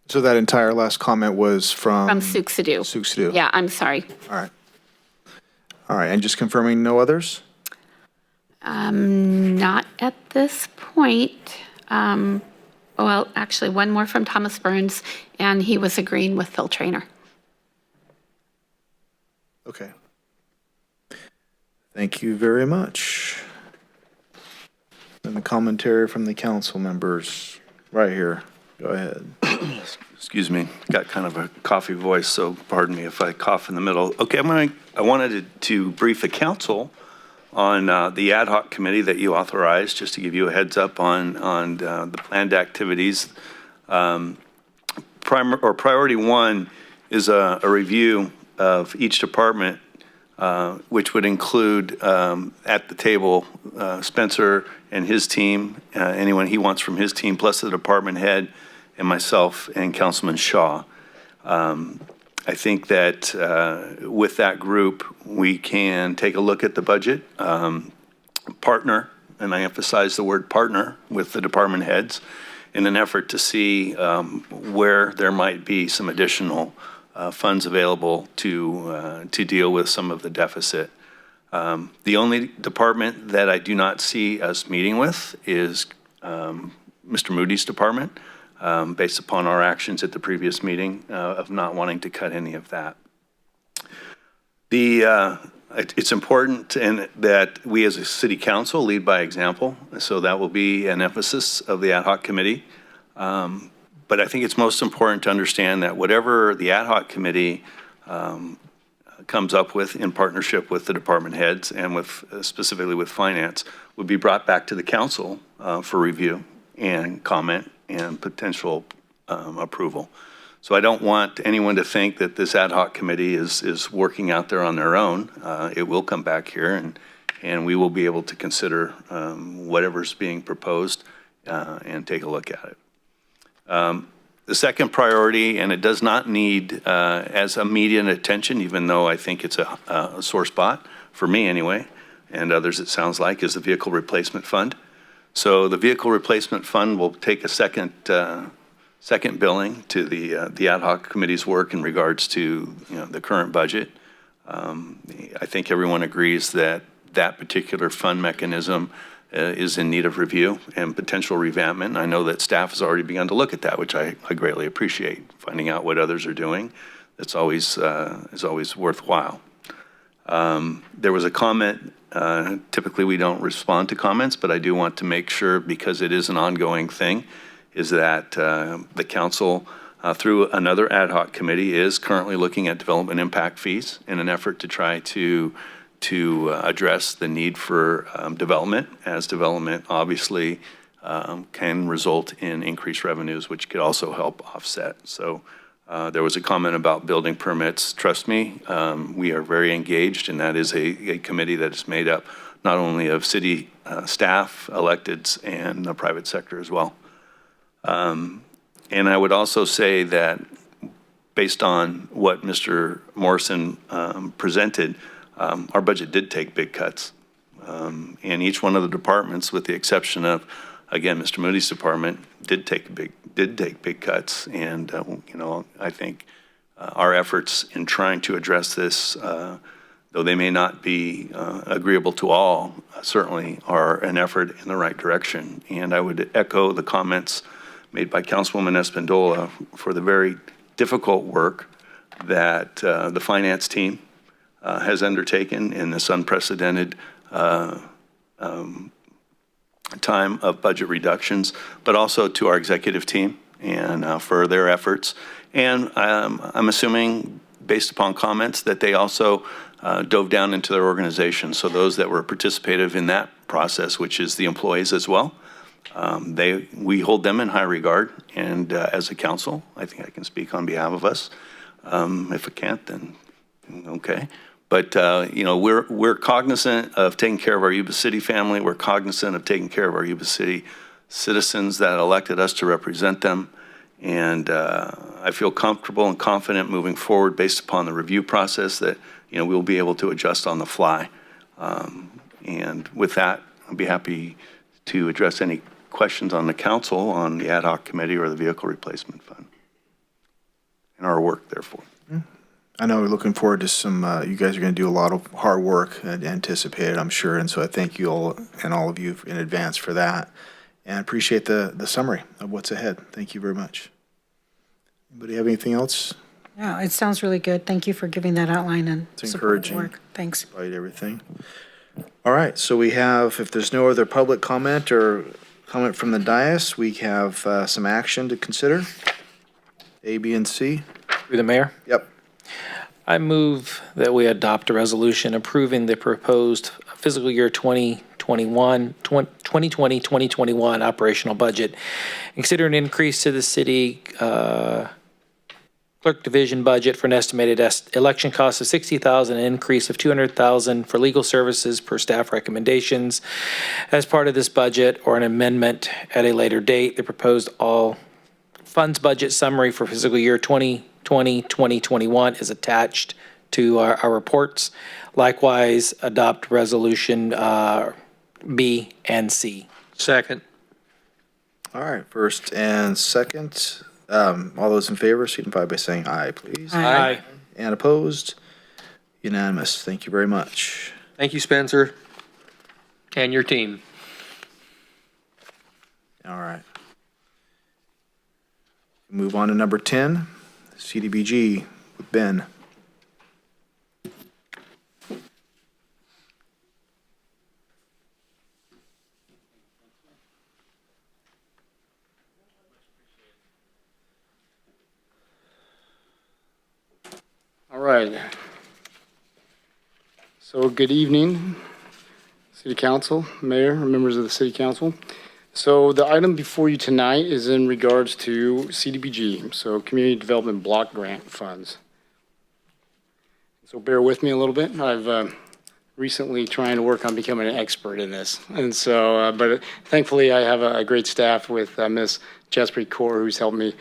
So that entire last comment was from Civic. Civic. Yeah, I'm sorry. All right. All right, and just confirming no others? Not at this point. Well, actually, one more from Thomas Burns, and he was agreeing with Phil Traynor. Okay. Thank you very much. And the commentary from the council members right here. Go ahead. Excuse me, got kind of a coffee voice, so pardon me if I cough in the middle. Okay, I wanted to brief the council on the ad hoc committee that you authorized, just to give you a heads up on the planned activities. Priority one is a review of each department, which would include at the table Spencer and his team, anyone he wants from his team, plus the department head and myself and Councilman Shaw. I think that with that group, we can take a look at the budget, partner, and I emphasize the word partner, with the department heads in an effort to see where there might be some additional funds available to deal with some of the deficit. The only department that I do not see us meeting with is Mr. Moody's department, based upon our actions at the previous meeting of not wanting to cut any of that. It's important that we as a city council lead by example, so that will be an emphasis of the ad hoc committee. But I think it's most important to understand that whatever the ad hoc committee comes up with in partnership with the department heads and with specifically with finance would be brought back to the council for review and comment and potential approval. So I don't want anyone to think that this ad hoc committee is working out there on their own. It will come back here and we will be able to consider whatever's being proposed and take a look at it. The second priority, and it does not need as immediate attention, even though I think it's a sore spot, for me anyway, and others it sounds like, is the vehicle replacement fund. So the vehicle replacement fund will take a second billing to the ad hoc committee's work in regards to the current budget. I think everyone agrees that that particular fund mechanism is in need of review and potential revampment. I know that staff has already begun to look at that, which I greatly appreciate. Finding out what others are doing, that's always is always worthwhile. There was a comment. Typically, we don't respond to comments, but I do want to make sure, because it is an ongoing thing, is that the council, through another ad hoc committee, is currently looking at development impact fees in an effort to try to address the need for development, as development obviously can result in increased revenues, which could also help offset. So There was a comment about building permits. Trust me, we are very engaged, and that is a committee that is made up not only of city staff, electeds, and the private sector as well. And I would also say that based on what Mr. Morrison presented, our budget did take big cuts. And each one of the departments, with the exception of, again, Mr. Moody's department, did take big cuts. And, you know, I think our efforts in trying to address this, though they may not be agreeable to all, certainly are an effort in the right direction. And I would echo the comments made by Councilwoman Espandola for the very difficult work that the finance team has undertaken in this unprecedented time of budget reductions, but also to our executive team and for their efforts. And I'm assuming, based upon comments, that they also dove down into their organization. So those that were participative in that process, which is the employees as well, we hold them in high regard. And as a council, I think I can speak on behalf of us. If I can't, then okay. But, you know, we're cognizant of taking care of our Yuba City family. We're cognizant of taking care of our Yuba City citizens that elected us to represent them. And I feel comfortable and confident moving forward based upon the review process that, you know, we'll be able to adjust on the fly. And with that, I'll be happy to address any questions on the council on the ad hoc committee or the vehicle replacement fund and our work, therefore. I know we're looking forward to some, you guys are going to do a lot of hard work anticipated, I'm sure. And so I thank you all and all of you in advance for that and appreciate the summary of what's ahead. Thank you very much. Anybody have anything else? Yeah, it sounds really good. Thank you for giving that outline and It's support encouraging. work. Thanks. Despite everything. All right, so we have, if there's no other public comment or comment from the dais, we have some action to consider. A, B, and C. Through the mayor? Yep. I move that we adopt a resolution approving the proposed fiscal year 2020-2021 operational budget. Consider an increase to the city clerk division budget for an estimated election cost of $60,000, an increase of $200,000 for legal services per staff recommendations as part of this budget, or an amendment at a later date. The proposed all funds budget summary for fiscal year 2020-2021 is attached to our reports. Likewise, adopt resolution B and C. Second. All right, first and second. All those in favor signify by saying aye, please. Aye. And opposed? Unanimous. Thank you very much. Thank you, Spencer. And your team. All right. Move on to number 10, CDBG with Ben. All right. So good evening, City Council, Mayor, members of the City Council. So the item before you tonight is in regards to CDBG, so Community Development Block Grant Funds. So bear with me a little bit. I've recently trying to work on becoming an expert in this. And so, but thankfully I have a great staff with Ms. Jaspreet Kaur, who's helped me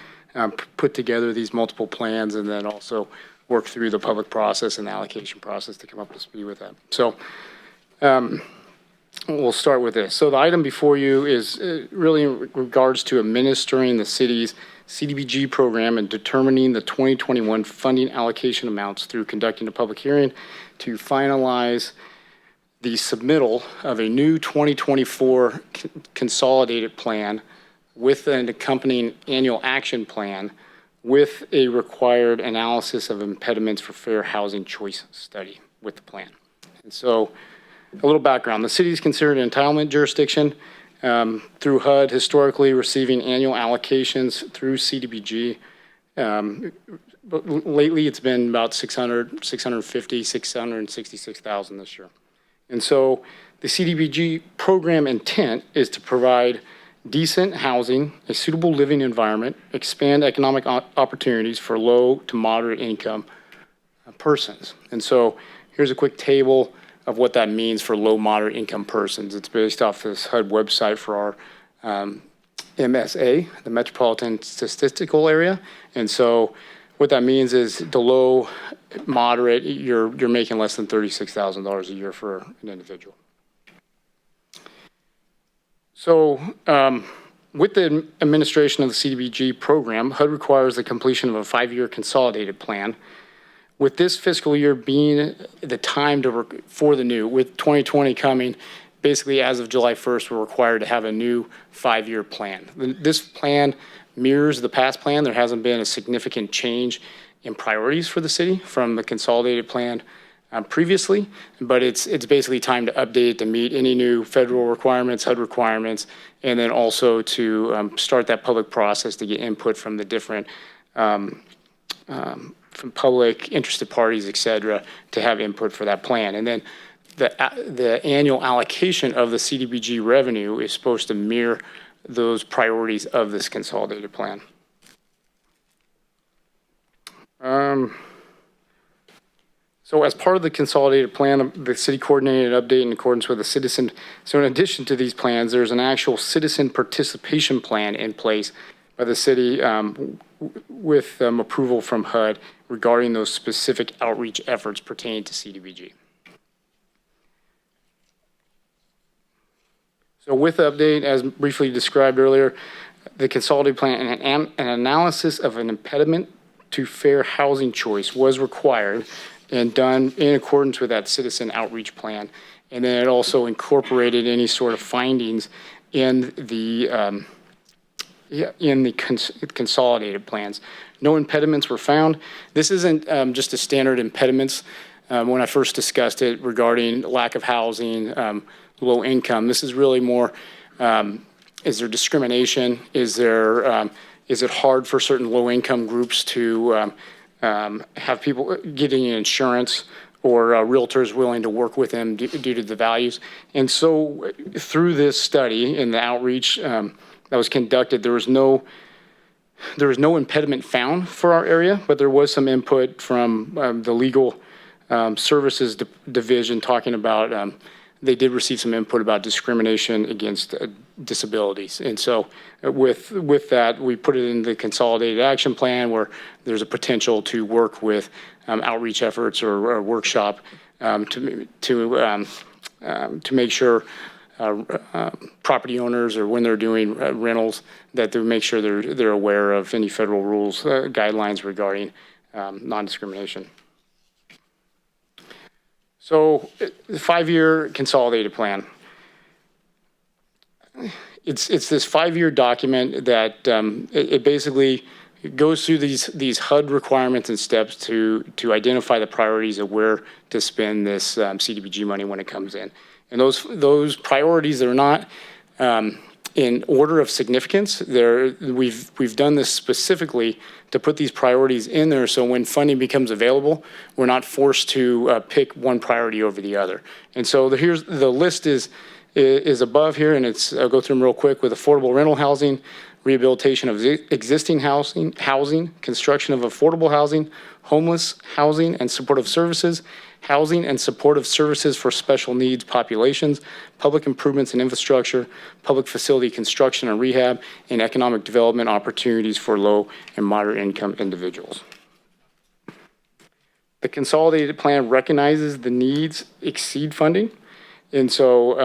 put together these multiple plans and then also work through the public process and allocation process to come up to speed with that. So we'll start with this. So the item before you is really in regards to administering the city's CDBG program and determining the 2021 funding allocation amounts through conducting a public hearing to finalize the submittal of a new 2024 consolidated plan with an accompanying annual action plan with a required analysis of impediments for fair housing choice study with the plan. And so a little background, the city is considered an entitlement jurisdiction through HUD, historically receiving annual allocations through CDBG. But lately it's been about 666,000 this year. And so the CDBG program intent is to provide decent housing, a suitable living environment, expand economic opportunities for low to moderate income persons. And so here's a quick table of what that means for low moderate income persons. It's based off this HUD website for our MSA, the Metropolitan Statistical Area. And so what that means is the low moderate, you're making less than $36,000 a year for an individual. So with the administration of the CDBG program, HUD requires the completion of a 5-year consolidated plan. With this fiscal year being the time for the new, with 2020 coming, basically as of July 1st, we're required to have a new 5-year plan. This plan mirrors the past plan. There hasn't been a significant change in priorities for the city from the consolidated plan previously, but it's basically time to update to meet any new federal requirements, HUD requirements, and then also to start that public process to get input from the different from public interested parties, et cetera, to have input for that plan. And then the annual allocation of the CDBG revenue is supposed to mirror those priorities of this consolidated plan. So as part of the consolidated plan, the city coordinated an update in accordance with the citizen. So in addition to these plans, there's an actual citizen participation plan in place by the city with approval from HUD regarding those specific outreach efforts pertaining to CDBG. So with the update, as briefly described earlier, the consolidated plan and an analysis of an impediment to fair housing choice was required and done in accordance with that citizen outreach plan. And then it also incorporated any sort of findings in the consolidated plans. No impediments were found. This isn't just a standard impediments. When I first discussed it regarding lack of housing, low income, this is really more, is there discrimination? Is it hard for certain low income groups to have people getting insurance or realtors willing to work with them due to the values? And so through this study and the outreach that was conducted, there was no impediment found for our area, but there was some input from the legal services division talking about they did receive some input about discrimination against disabilities. And so with that, we put it in the consolidated action plan where there's a potential to work with outreach efforts or a workshop to make sure property owners, or when they're doing rentals, that they make sure they're aware of any federal rules, guidelines regarding non-discrimination. So the 5-year consolidated plan. It's this 5-year document that it basically goes through these HUD requirements and steps to identify the priorities of where to spend this CDBG money when it comes in. And those priorities are not in order of significance. We've done this specifically to put these priorities in there so when funding becomes available, we're not forced to pick one priority over the other. And so here's the list is above here, and I'll go through them real quick with affordable rental housing, rehabilitation of existing housing, construction of affordable housing, homeless housing and supportive services, housing and supportive services for special needs populations, public improvements and infrastructure, public facility construction and rehab, and economic development opportunities for low and moderate income individuals. The consolidated plan recognizes the needs exceed funding. And so,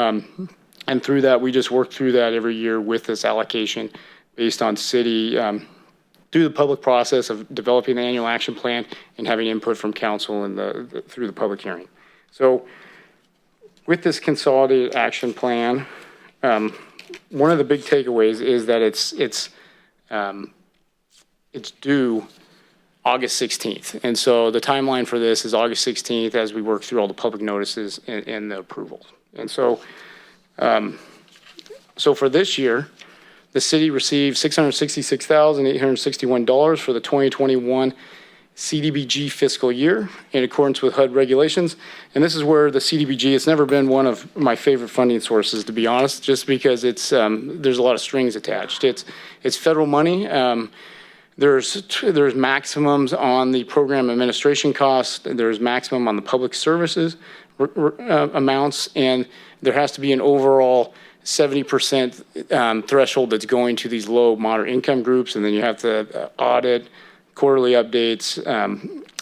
and through that, we just work through that every year with this allocation based on city, through the public process of developing the annual action plan and having input from council and through the public hearing. So with this consolidated action plan, one of the big takeaways is that it's due August 16th. And so the timeline for this is August 16th as we work through all the public notices and the approvals. And so, so for this year, the city received $666,861 for the 2021 CDBG fiscal year in accordance with HUD regulations. And this is where the CDBG, it's never been one of my favorite funding sources, to be honest, just because it's there's a lot of strings attached. It's federal money. There's maximums on the program administration costs. There's maximum on the public services amounts, and there has to be an overall 70% threshold that's going to these low, moderate income groups, and then you have to audit quarterly updates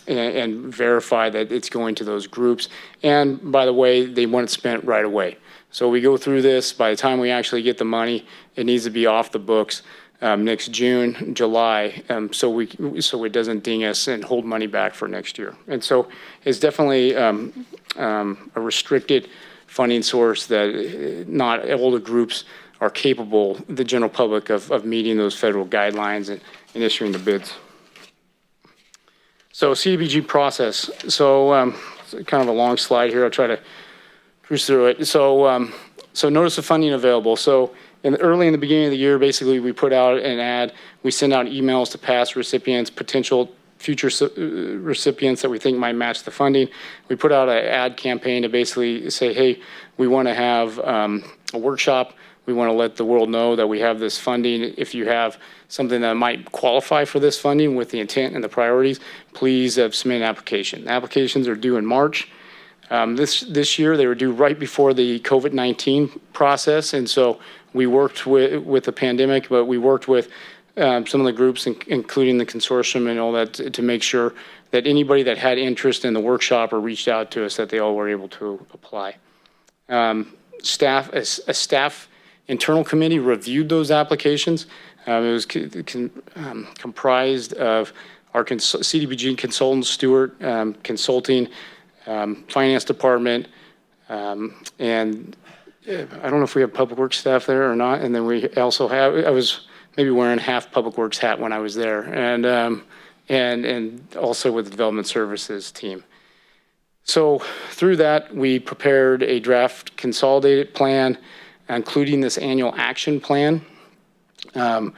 and verify that it's going to those groups. And by the way, they want it spent right away. So we go through this. By the time we actually get the money, it needs to be off the books next June, July, so it doesn't ding us and hold money back for next year. And so it's definitely a restricted funding source that not all the groups are capable, the general public, of meeting those federal guidelines and issuing the bids. So CDBG process. So it's kind of a long slide here. I'll try to cruise through it. So notice of funding available. So early in the beginning of the year, basically we put out an ad. We send out emails to past recipients, potential future recipients that we think might match the funding. We put out an ad campaign to basically say, hey, we want to have a workshop. We want to let the world know that we have this funding. If you have something that might qualify for this funding with the intent and the priorities, please submit an application. The applications are due in March. This year, they were due right before the COVID-19 process. And so we worked with the pandemic, but we worked with some of the groups, including the consortium and all that, to make sure that anybody that had interest in the workshop or reached out to us, that they all were able to apply. A staff internal committee reviewed those applications. It was comprised of our CDBG consultant, Stewart Consulting, finance department, and I don't know if we have public works staff there or not. And then we also have, I was maybe wearing half public works hat when I was there, and also with the development services team. So through that, we prepared a draft consolidated plan, including this annual action plan. And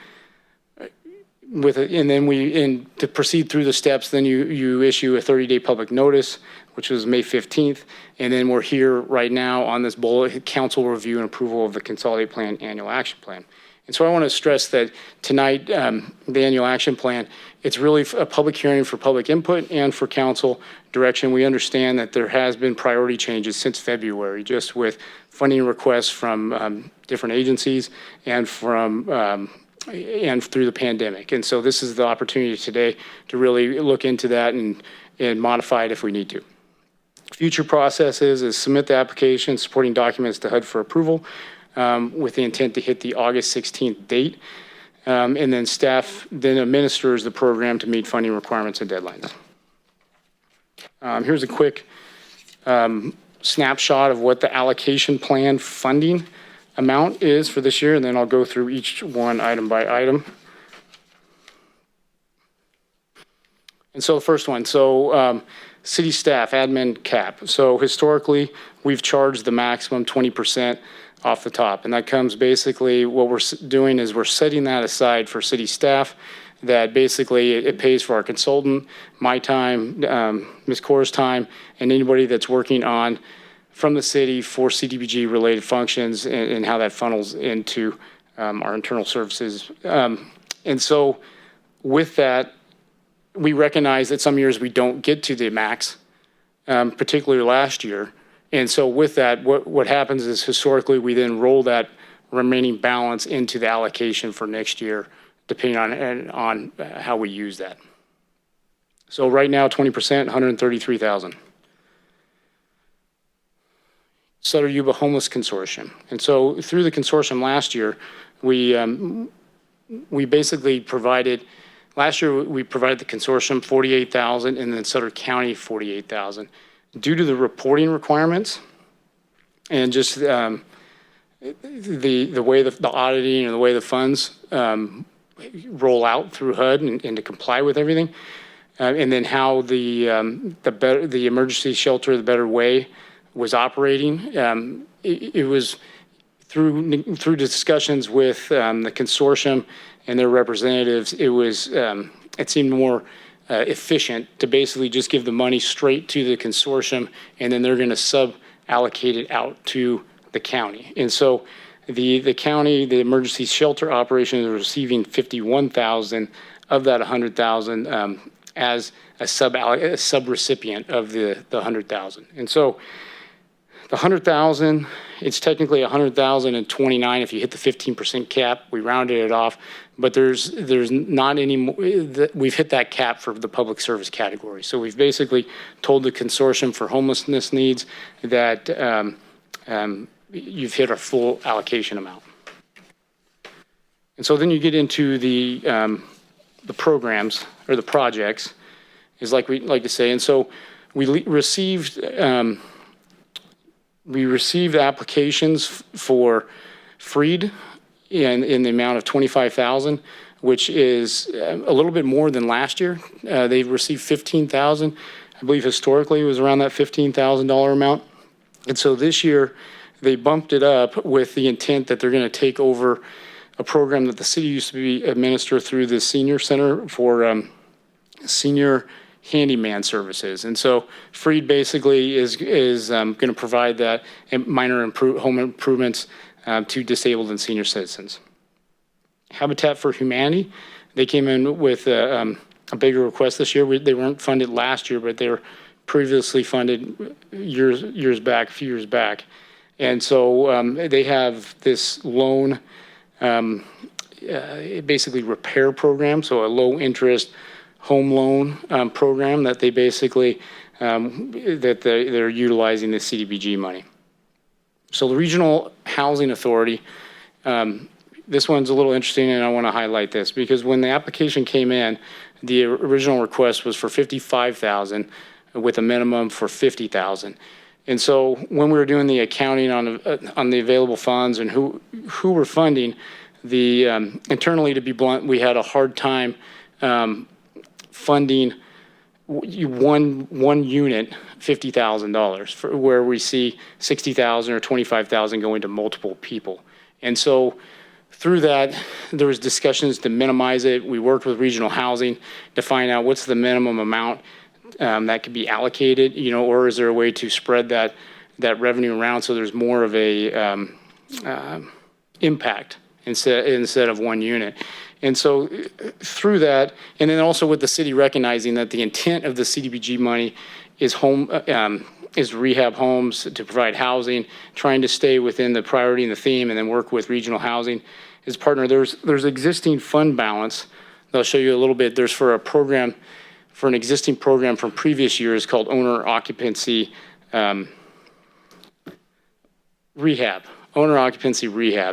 then to proceed through the steps, then you issue a 30-day public notice, which was May 15th. And then we're here right now on this bullet, council review and approval of the consolidated plan, annual action plan. And so I want to stress that tonight, the annual action plan, it's really a public hearing for public input and for council direction. We understand that there has been priority changes since February, just with funding requests from different agencies and and through the pandemic. And so this is the opportunity today to really look into that and modify it if we need to. Future processes is submit the application, supporting documents to HUD for approval, with the intent to hit the August 16th date. And then staff then administers the program to meet funding requirements and deadlines. Here's a quick snapshot of what the allocation plan funding amount is for this year, and then I'll go through each one item by item. And so the first one, city staff admin cap. So historically, we've charged the maximum 20% off the top. And that comes basically, what we're doing is we're setting that aside for city staff, that basically it pays for our consultant, my time, Ms. Cora's time, and anybody that's working on from the city for CDBG related functions, and how that funnels into our internal services. And so with that, we recognize that some years we don't get to the max, particularly last year. And so with that, what happens is historically we then roll that remaining balance into the allocation for next year, depending on how we use that. So right now, 20%, $133,000. Sutter Yuba Homeless Consortium. And so through the consortium last year, we basically provided, last year we provided the consortium $48,000 and then Sutter County $48,000. Due to the reporting requirements and just the way the auditing and the way the funds roll out through HUD and to comply with everything, and then how the emergency shelter, the Better Way, was operating. It was through discussions with the consortium and their representatives. It seemed more efficient to basically just give the money straight to the consortium, and then they're going to sub-allocate it out to the county. And so the county, the emergency shelter operation is receiving $51,000 of that $100,000 as a sub-recipient of the $100,000. And so the $100,000, it's technically $100,029 if you hit the 15% cap. We rounded it off, but there's not any more. We've hit that cap for the public service category. So we've basically told the consortium for homelessness needs that you've hit our full allocation amount. And so then you get into the programs or the projects, is like we like to say. And so we received applications for Freed in the amount of $25,000, which is a little bit more than last year. They've received $15,000. I believe historically it was around that $15,000 amount. And so this year they bumped it up with the intent that they're going to take over a program that the city used to be administered through the Senior Center for Senior Handyman Services. And so Freed basically is going to provide that minor home improvements to disabled and senior citizens. Habitat for Humanity, they came in with a bigger request this year. They weren't funded last year, but they were previously funded years back, a few years back. And so they have this loan, basically repair program, so a low interest home loan program that they basically, they're utilizing the CDBG money. So the Regional Housing Authority, this one's a little interesting, and I want to highlight this because when the application came in, the original request was for $55,000 with a minimum for $50,000. And so when we were doing the accounting on the available funds and who were funding, internally, to be blunt, we had a hard time funding one unit $50,000 for where we see $60,000 or $25,000 going to multiple people. And so through that, there was discussions to minimize it. We worked with regional housing to find out what's the minimum amount that could be allocated, or is there a way to spread that revenue around so there's more of a impact instead of one unit. And so through that, and then also with the city recognizing that the intent of the CDBG money is is rehab homes to provide housing, trying to stay within the priority and the theme, and then work with regional housing as partner. There's existing fund balance that I'll show you a little bit. There's for an existing program from previous years called owner occupancy rehab.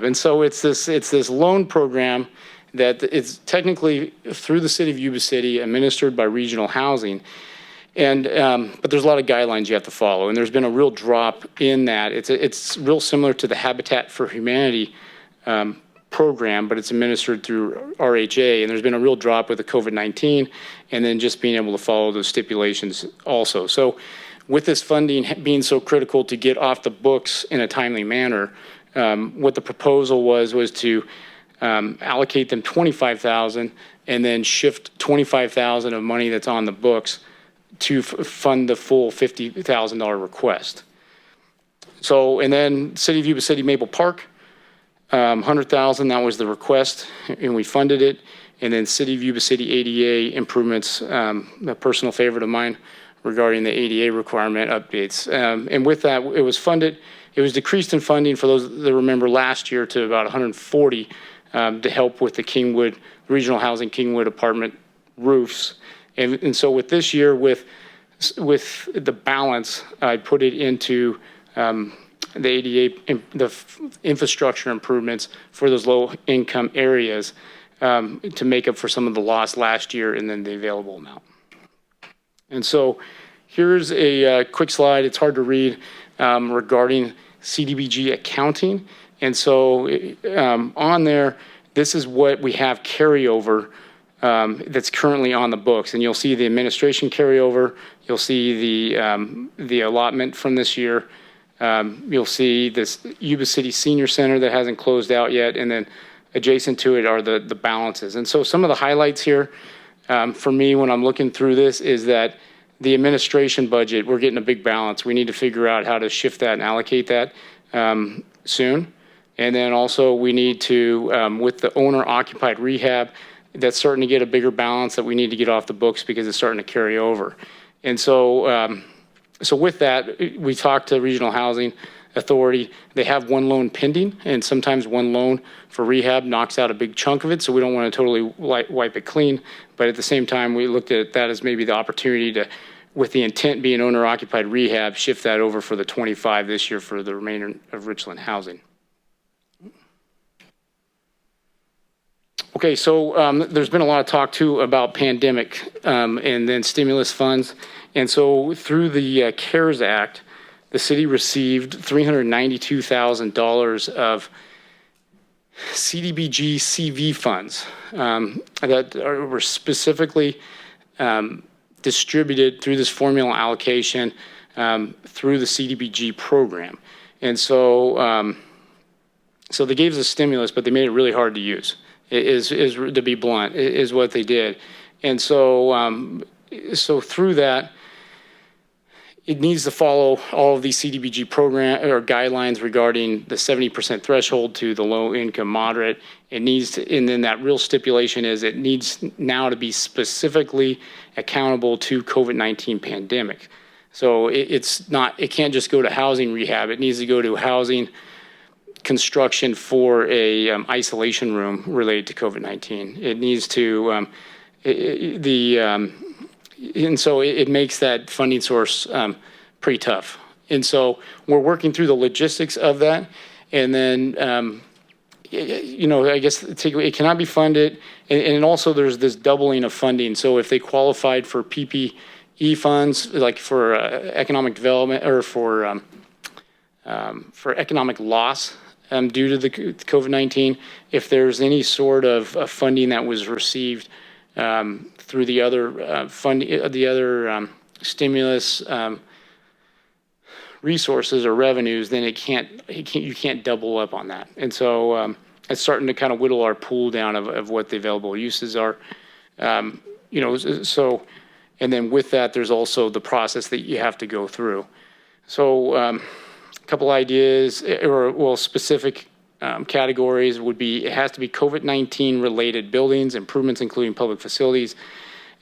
And so it's this loan program that it's technically through the city of Yuba City, administered by regional housing. And but there's a lot of guidelines you have to follow, and there's been a real drop in that. It's real similar to the Habitat for Humanity program, but it's administered through RHA, and there's been a real drop with the COVID-19, and then just being able to follow those stipulations also. So with this funding being so critical to get off the books in a timely manner, what the proposal was to allocate them $25,000 and then shift $25,000 of money that's on the books to fund the full $50,000 request. So, and then City of Yuba City Maple Park, $100,000, that was the request, and we funded it. And then City of Yuba City ADA improvements, a personal favorite of mine regarding the ADA requirement updates. And with that, it was funded. It was decreased in funding for those that remember last year to about $140 to help with the Kingwood, Regional Housing Kingwood apartment roofs. And so with this year, with the balance, I put it into the ADA, the infrastructure improvements for those low-income areas to make up for some of the loss last year and then the available amount. And so here's a quick slide. It's hard to read regarding CDBG accounting. And so on there, this is what we have carryover that's currently on the books. And you'll see the administration carryover. You'll see the allotment from this year. You'll see this Yuba City Senior Center that hasn't closed out yet. And then adjacent to it are the balances. And so some of the highlights here, for me, when I'm looking through this, is that the administration budget, we're getting a big balance. We need to figure out how to shift that and allocate that soon. And then also we need to, with the owner-occupied rehab, that's starting to get a bigger balance that we need to get off the books because it's starting to carry over. And so, so with that, we talked to Regional Housing Authority. They have one loan pending, and sometimes one loan for rehab knocks out a big chunk of it, so we don't want to totally wipe it clean. But at the same time, we looked at that as maybe the opportunity to, with the intent being owner-occupied rehab, shift that over for the 25 this year for the remainder of Richland Housing. Okay, so there's been a lot of talk too about pandemic and then stimulus funds. And so through the CARES Act, the city received $392,000 of CDBG CV funds that were specifically distributed through this formula allocation through the CDBG program. And so, so they gave us a stimulus, but they made it really hard to use. Is to be blunt, is what they did. And so, so through that, it needs to follow all of these CDBG program or guidelines regarding the 70% threshold to the low income moderate. It needs to, and then that real stipulation is it needs now to be specifically accountable to COVID-19 pandemic. So it's not, it can't just go to housing rehab. It needs to go to housing construction for a isolation room related to COVID-19. It needs to, and so it makes that funding source pretty tough. And so we're working through the logistics of that. And then, you know, I guess it cannot be funded. And also there's this doubling of funding. So if they qualified for PPE funds, like for economic development or for economic loss, due to the COVID-19, if there's any sort of funding that was received through the other funding, the other stimulus resources or revenues, then you can't double up on that. And so it's starting to kind of whittle our pool down of what the available uses are. You know, so, and then with that, there's also the process that you have to go through. So, couple ideas, or well, specific categories would be, it has to be COVID-19 related buildings, improvements including public facilities,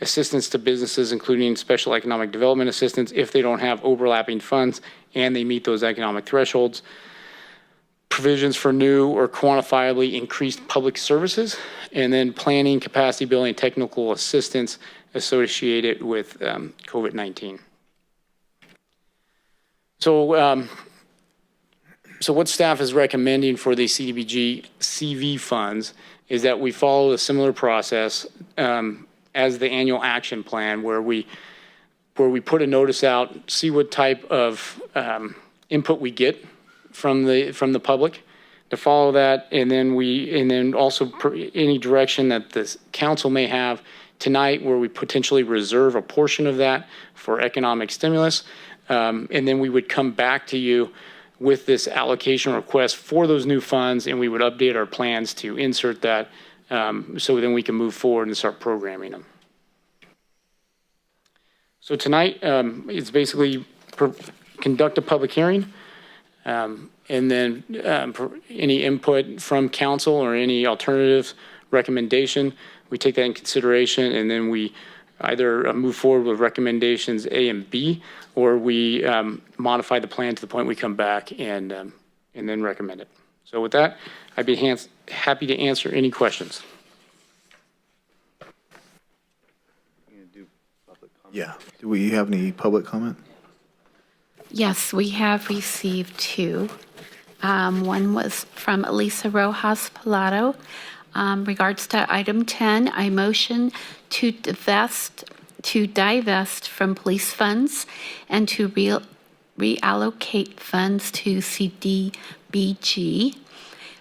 assistance to businesses including special economic development assistance if they don't have overlapping funds and they meet those economic thresholds, provisions for new or quantifiably increased public services, and then planning, capacity building, technical assistance associated with COVID-19. So, so what staff is recommending for the CDBG CV funds is that we follow a similar process as the annual action plan, where we put a notice out, see what type of input we get from the public, to follow that, and then also any direction that the council may have tonight, where we potentially reserve a portion of that for economic stimulus, and then we would come back to you with this allocation request for those new funds, and we would update our plans to insert that so then we can move forward and start programming them. So tonight, it's basically conduct a public hearing, and then any input from council or any alternatives recommendation, we take that in consideration, and then we either move forward with recommendations A and B, or we modify the plan to the point we come back and then recommend it. So with that, I'd be happy to answer any questions. Yeah. Do we have any public comment? Yes, we have received two. One was from Elisa Rojas Pilato. Regards to item 10, I motion to divest from police funds and to reallocate funds to CDBG.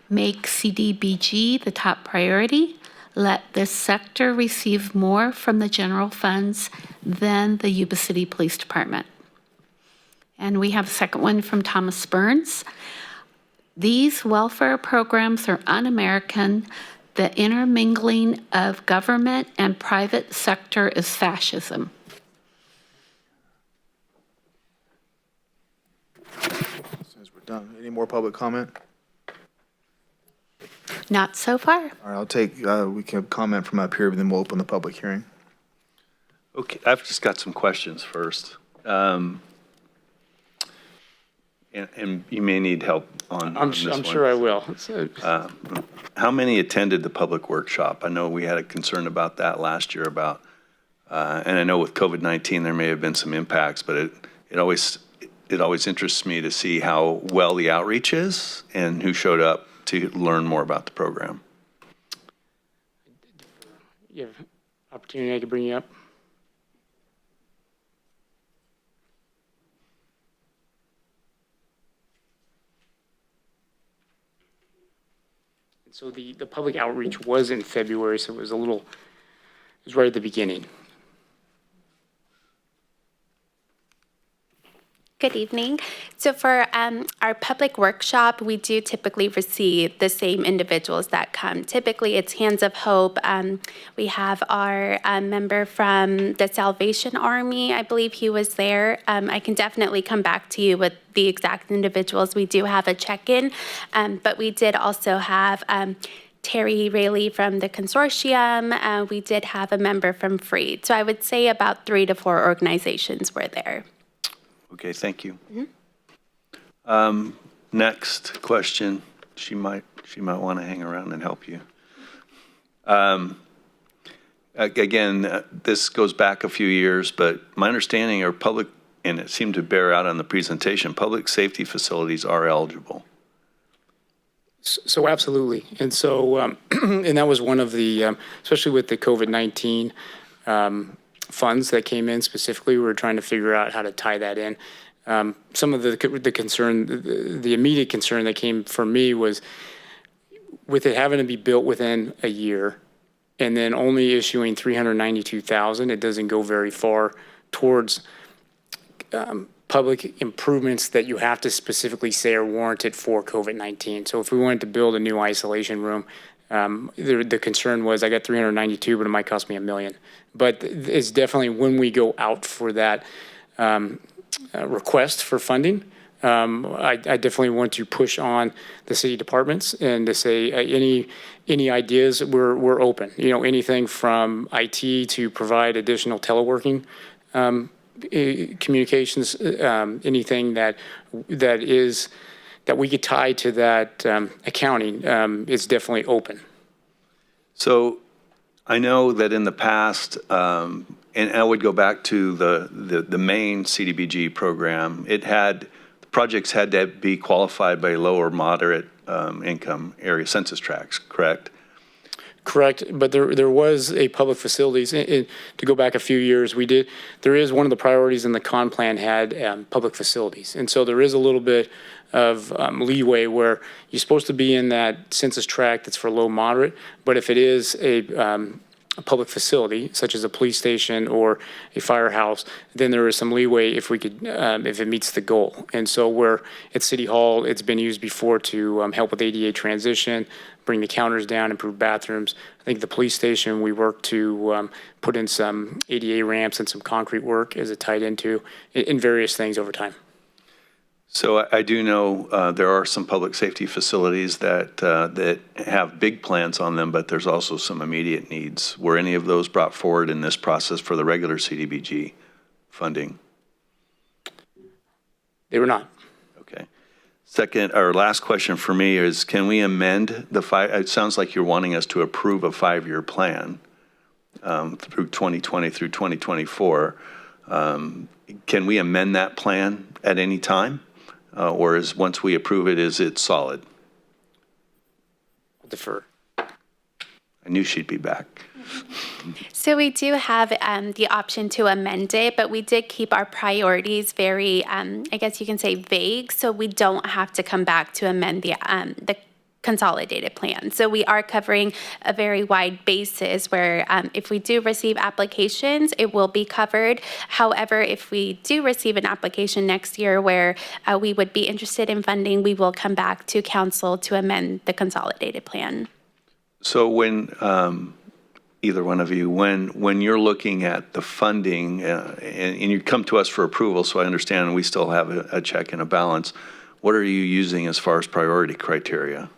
Make CDBG the top priority. Let this sector receive more from the general funds than the Yuba City Police Department. And we have a second one from Thomas Burns. These welfare programs are un-American. The intermingling of government and private sector is fascism. Since we're done, any more public comment? Not so far. All right, I'll take, we can comment from up here, but then we'll open the public hearing. Okay, I've just got some questions first. And you may need help on this one. I'm sure I will. How many attended the public workshop? I know we had a concern about that last year about, and I know with COVID-19 there may have been some impacts, but it always interests me to see how well the outreach is and who showed up to learn more about the program. You have opportunity I could bring you up. So the public outreach was in February, so it was right at the beginning. Good evening. So for our public workshop, we do typically receive the same individuals that come. Typically, it's Hands of Hope. We have our member from the Salvation Army. I believe he was there. I can definitely come back to you with the exact individuals. We do have a check-in, but we did also have Terry Rayleigh from the consortium. We did have a member from Freed. So I would say about 3 to 4 organizations were there. Okay, thank you. Mm-hmm. Next question. She might want to hang around and help you. Again, this goes back a few years, but my understanding are public, and it seemed to bear out on the presentation, public safety facilities are eligible. So absolutely. And so, and that was one of the, especially with the COVID-19 funds that came in specifically, we were trying to figure out how to tie that in. Some of the concern, the immediate concern that came from me was with it having to be built within a year and then only issuing $392,000, it doesn't go very far towards public improvements that you have to specifically say are warranted for COVID-19. So if we wanted to build a new isolation room, the concern was I got 392, but it might cost me $1 million. But it's definitely when we go out for that request for funding, I definitely want to push on the city departments and to say any ideas, we're open. You know, anything from IT to provide additional teleworking communications, anything that we could tie to that accounting is definitely open. So I know that in the past, and I would go back to the main CDBG program, the projects had to be qualified by low or moderate income area census tracts, correct? Correct, but there was a public facilities, to go back a few years, there is one of the priorities in the con plan had public facilities. And so there is a little bit of leeway where you're supposed to be in that census tract that's for low moderate, but if it is a public facility, such as a police station or a firehouse, then there is some leeway if we could, if it meets the goal. And so we're at City Hall, it's been used before to help with ADA transition, bring the counters down, improve bathrooms. I think the police station, we worked to put in some ADA ramps and some concrete work as it tied into in various things over time. So I do know there are some public safety facilities that have big plans on them, but there's also some immediate needs. Were any of those brought forward in this process for the regular CDBG funding? They were not. Okay. Second, or last question for me is, can we amend it sounds like you're wanting us to approve a 5-year plan through 2020 through 2024. Can we amend that plan at any time? Or is once we approve it, is it solid? I'll defer. I knew she'd be back. So we do have the option to amend it, but we did keep our priorities very, I guess you can say vague, so we don't have to come back to amend the consolidated plan. So we are covering a very wide basis where if we do receive applications, it will be covered. However, if we do receive an application next year where we would be interested in funding, we will come back to council to amend the consolidated plan. So when, either one of you, when you're looking at the funding and you come to us for approval, so I understand we still have a check and a balance, what are you using as far as priority criteria?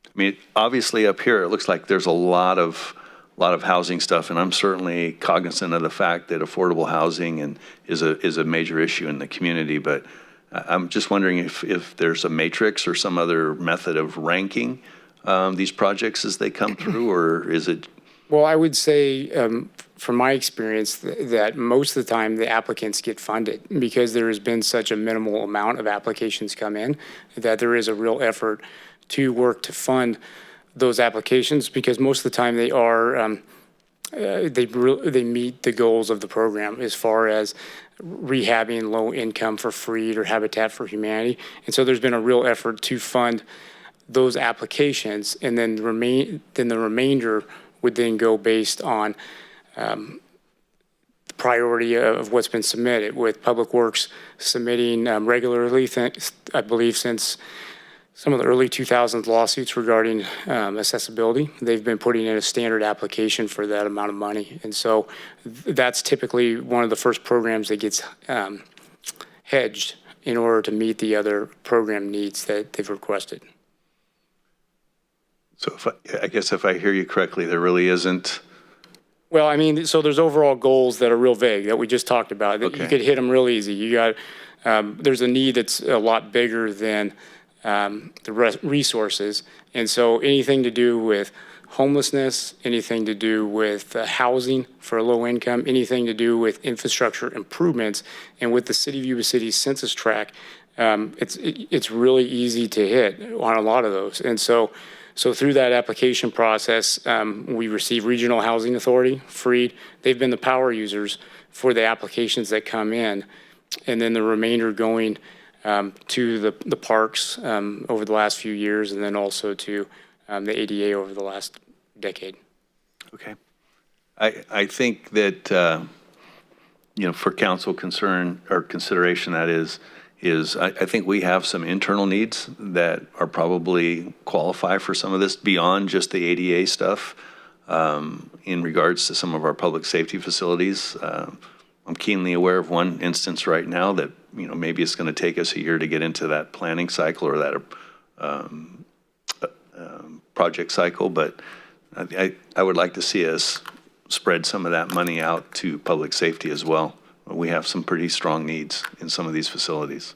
I mean, obviously up here, it looks like there's a lot of housing stuff, and I'm certainly cognizant of the fact that affordable housing is a major issue in the community, but I'm just wondering if there's a matrix or some other method of ranking these projects as they come through, or is it? Well, I would say, from my experience, that most of the time the applicants get funded because there has been such a minimal amount of applications come in that there is a real effort to work to fund those applications, because most of the time they are, they meet the goals of the program as far as rehabbing low income for free or Habitat for Humanity. And so there's been a real effort to fund those applications, and then the remainder would then go based on the priority of what's been submitted, with Public Works submitting regularly, I believe since some of the early 2000s lawsuits regarding accessibility. They've been putting in a standard application for that amount of money. And so that's typically one of the first programs that gets hedged in order to meet the other program needs that they've requested. So I guess if I hear you correctly, there really isn't. Well, I mean, so there's overall goals that are real vague that we just talked about. That Okay. You could hit them real easy. You got, there's a need that's a lot bigger than the resources. And so anything to do with homelessness, anything to do with housing for low income, anything to do with infrastructure improvements, and with the City of Yuba City's census tract, it's really easy to hit on a lot of those. And so through that application process, we receive Regional Housing Authority, FREED. They've been the power users for the applications that come in, and then the remainder going to the parks over the last few years, and then also to the ADA over the last decade. Okay. I think that, for council concern or consideration, that is I think we have some internal needs that are probably qualify for some of this beyond just the ADA stuff in regards to some of our public safety facilities. I'm keenly aware of one instance right now that, maybe it's going to take us a year to get into that planning cycle or that project cycle, but I would like to see us spread some of that money out to public safety as well. We have some pretty strong needs in some of these facilities.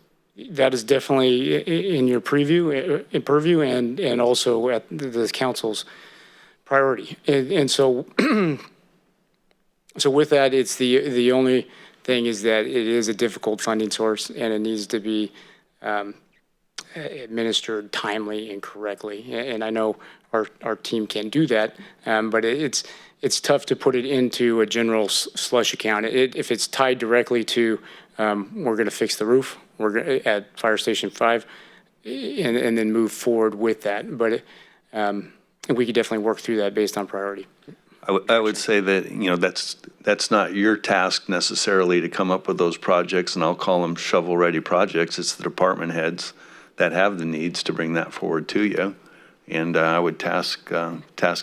That is definitely in your purview, and also at the council's priority. And so, so with that, it's the only thing is that it is a difficult funding source, and it needs to be administered timely and correctly. And I know our team can do that, but it's tough to put it into a general slush account. If it's tied directly to we're going to fix the roof, at Fire Station 5, and then move forward with that. But we could definitely work through that based on priority. I would say that, that's not your task necessarily to come up with those projects, and I'll call them shovel-ready projects. It's the department heads that have the needs to bring that forward to you. And I would task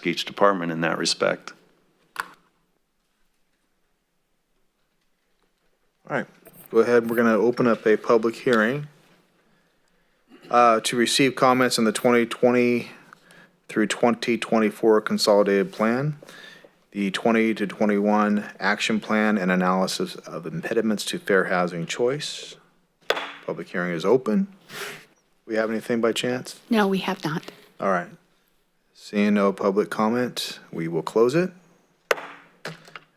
each department in that respect. All right, go ahead. We're going to open up a public hearing to receive comments on the 2020 through 2024 Consolidated Plan, the 20 to 21 Action Plan, and analysis of impediments to fair housing choice. Public hearing is open. We have anything by chance? No, we have not. All right. Seeing no public comment, we will close it.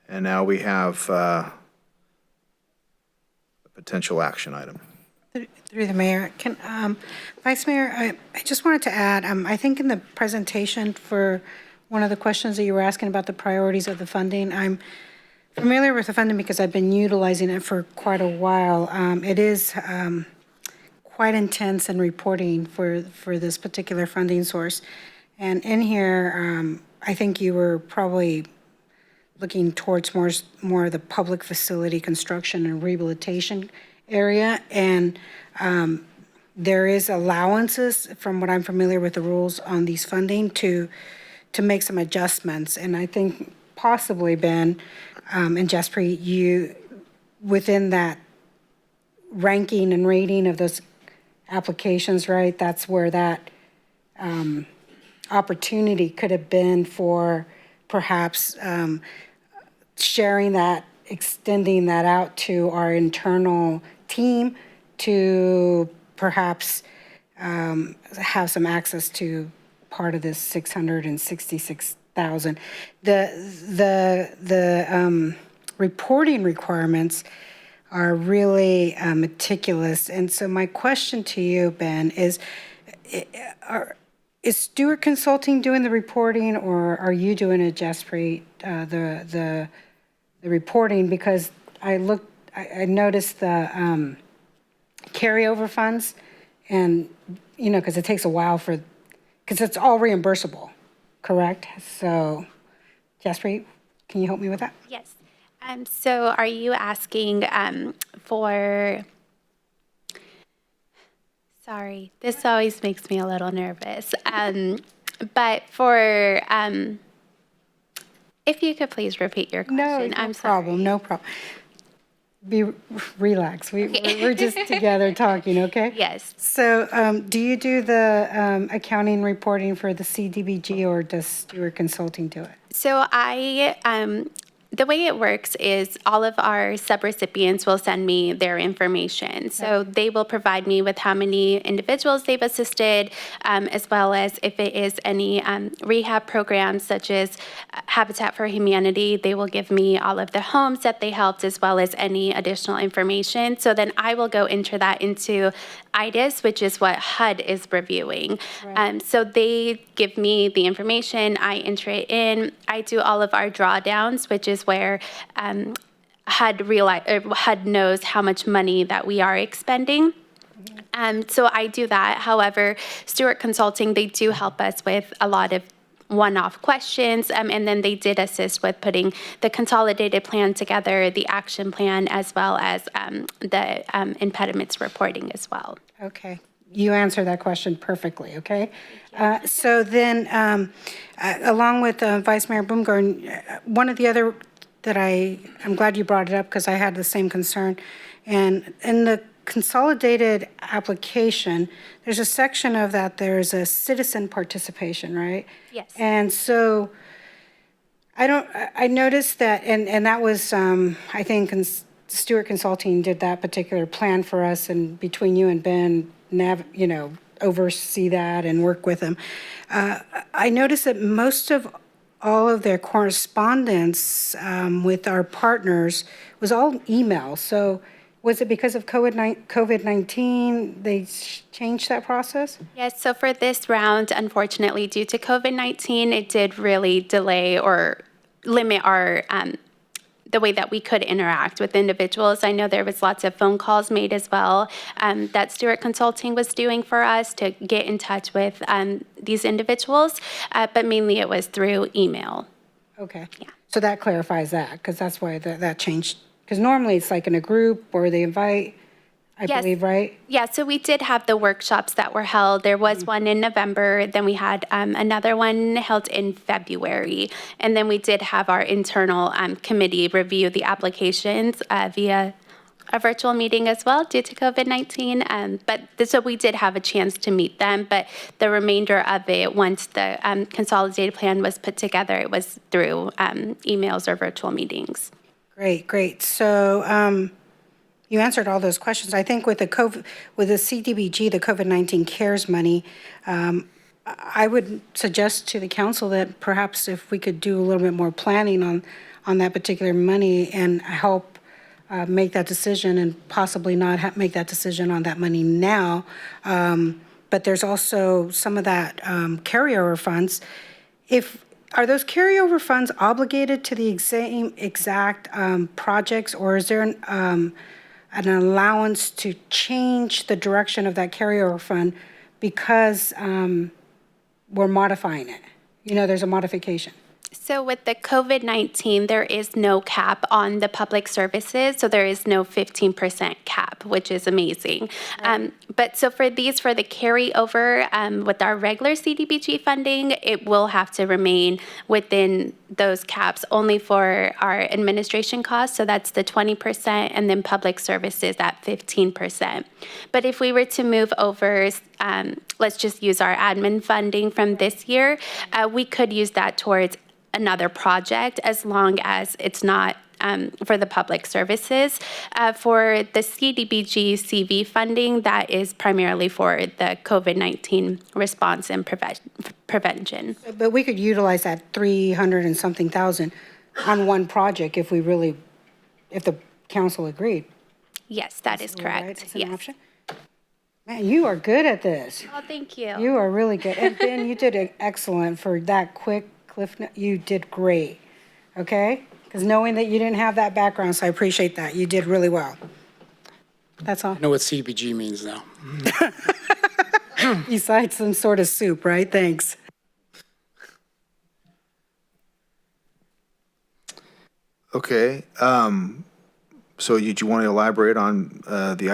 And now we have a potential action item. Through the mayor, Vice Mayor, I just wanted to add, I think in the presentation for one of the questions that you were asking about the priorities of the funding, I'm familiar with the funding because I've been utilizing it for quite a while. It is quite intense in reporting for this particular funding source. And in here, I think you were probably looking towards more of the public facility construction and rehabilitation area. And there is allowances, from what I'm familiar with the rules on these funding, to make some adjustments. And I think possibly, Ben and Jaspreet, you, within that ranking and rating of those applications, right, that's where that opportunity could have been for perhaps sharing that, extending that out to our internal team to perhaps have some access to part of this 666,000. The reporting requirements are really meticulous. And so my question to you, Ben, is Stewart Consulting doing the reporting, or are you doing it, Jaspreet, the reporting? Because I noticed the carryover funds, and, you know, because it takes a while because it's all reimbursable, correct? So, Jaspreet, can you help me with that? Yes. So are you asking for, sorry, this always makes me a little nervous, but for, if you could please repeat your question. No problem, no problem. Relax. We're just together talking, okay? Yes. So do you do the accounting reporting for the CDBG, or does Stewart Consulting do it? So the way it works is all of our subrecipients will send me their information. So they will provide me with how many individuals they've assisted, as well as if it is any rehab programs such as Habitat for Humanity, they will give me all of the homes that they helped, as well as any additional information. So then I will go enter that into IDIS, which is what HUD is reviewing. Right. So they give me the information, I enter it in, I do all of our drawdowns, which is where HUD knows how much money that we are expending. So I do that. However, Stewart Consulting, they do help us with a lot of one-off questions, and then they did assist with putting the consolidated plan together, the action plan, as well as the impediments reporting as well. Okay. You answered that question perfectly, okay? So then, along with Vice Mayor Baumgarten, one of the other that I'm glad you brought it up, because I had the same concern. And in the consolidated application, there's a section of that, there's a citizen participation, right? Yes. And so I noticed that, and that was, I think Stewart Consulting did that particular plan for us, and between you and Ben, oversee that and work with them. I noticed that most of all of their correspondence with our partners was all email. So was it because of COVID-19 they changed that process? Yes, so for this round, unfortunately, due to COVID-19, it did really delay or limit our the way that we could interact with individuals. I know there was lots of phone calls made as well that Stewart Consulting was doing for us to get in touch with these individuals, but mainly it was through email. Okay. Yeah. So that clarifies that, because that's why that changed. Because normally it's like in a group or they invite, I believe, right? Yeah, so we did have the workshops that were held. There was one in November, then we had another one held in February, and then we did have our internal committee review the applications via a virtual meeting as well due to COVID-19. So we did have a chance to meet them, but the remainder of it, once the consolidated plan was put together, it was through emails or virtual meetings. Great. So you answered all those questions. I think with the CDBG, the COVID-19 CARES money, I would suggest to the council that perhaps if we could do a little bit more planning on that particular money and help make that decision, and possibly not make that decision on that money now. But there's also some of that carryover funds. Are those carryover funds obligated to the same exact projects, or is there an allowance to change the direction of that carryover fund because we're modifying it? There's a modification. So with the COVID-19, there is no cap on the public services, so there is no 15% cap, which is amazing. But so for the carryover with our regular CDBG funding, it will have to remain within those caps only for our administration costs, so that's the 20%, and then public services at 15%. But if we were to move over, let's just use our admin funding from this year, we could use that towards another project as long as it's not for the public services. For the CDBG CV funding, that is primarily for the COVID-19 response and prevention. But we could utilize that 300 and something thousand on one project if the council agreed. Yes, that is correct. Right? It's an yes. option. Man, you are good at this. Oh, thank you. You are really good. And Ben, you did excellent for that quick cliff note. You did great. Okay? Because knowing that you didn't have that background, so I appreciate that. You did really well. That's all. I know what CDBG means now. Besides some sort of soup, right? Thanks. Okay. So do you want to elaborate on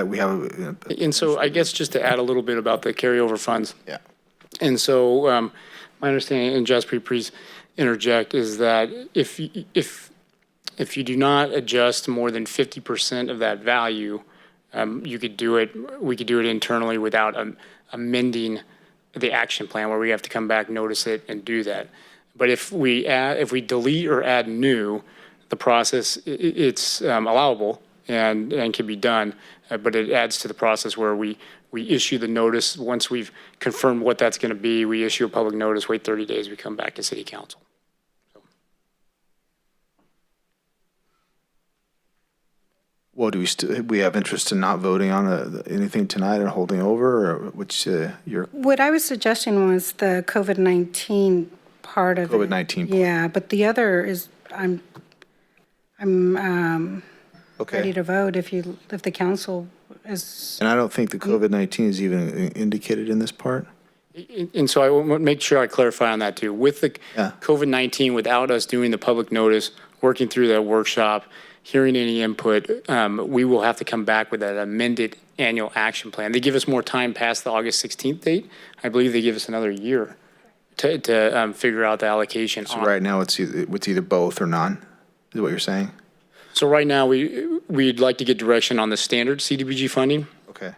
we have And so I guess just to add a little bit about the carryover funds. Yeah. And so my understanding, and Jaspreet, please interject, is that if you do not adjust more than 50% of that value, we could do it internally without amending the action plan where we have to come back, notice it, and do that. But if we delete or add new, the process, it's allowable and can be done, but it adds to the process where we issue the notice. Once we've confirmed what that's going to be, we issue a public notice, wait 30 days, we come back to City Council. Well, do we have interest in not voting on anything tonight and holding over, or which your What I was suggesting was the COVID-19 part of COVID-19 it. Yeah, but the other is I'm okay. ready to vote if the council is. And I don't think the COVID-19 is even indicated in this part. And so I want to make sure I clarify on that too. With the COVID-19, without us doing the public notice, working through that workshop, hearing any input, we will have to come back with an amended annual action plan. They give us more time past the August 16th date. I believe they give us another year to figure out the allocation. So right now it's either both or none, is what you're saying? So right now we'd like to get direction on the standard CDBG funding. Okay.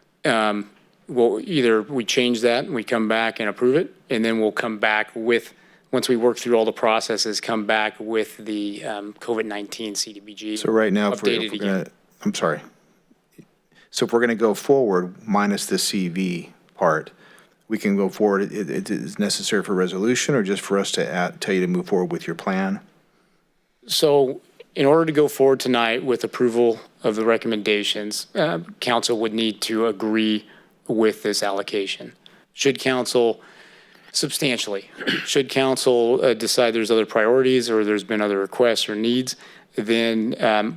Well, either we change that and we come back and approve it, and then we'll come back with, once we work through all the processes, come back with the COVID-19 CDBG. So right now, if we're going to, I'm sorry. So if we're going to go forward minus the CV part, we can go forward. It is necessary for resolution or just for us to tell you to move forward with your plan? So in order to go forward tonight with approval of the recommendations, council would need to agree with this allocation. Should council substantially, should council decide there's other priorities or there's been other requests or needs, then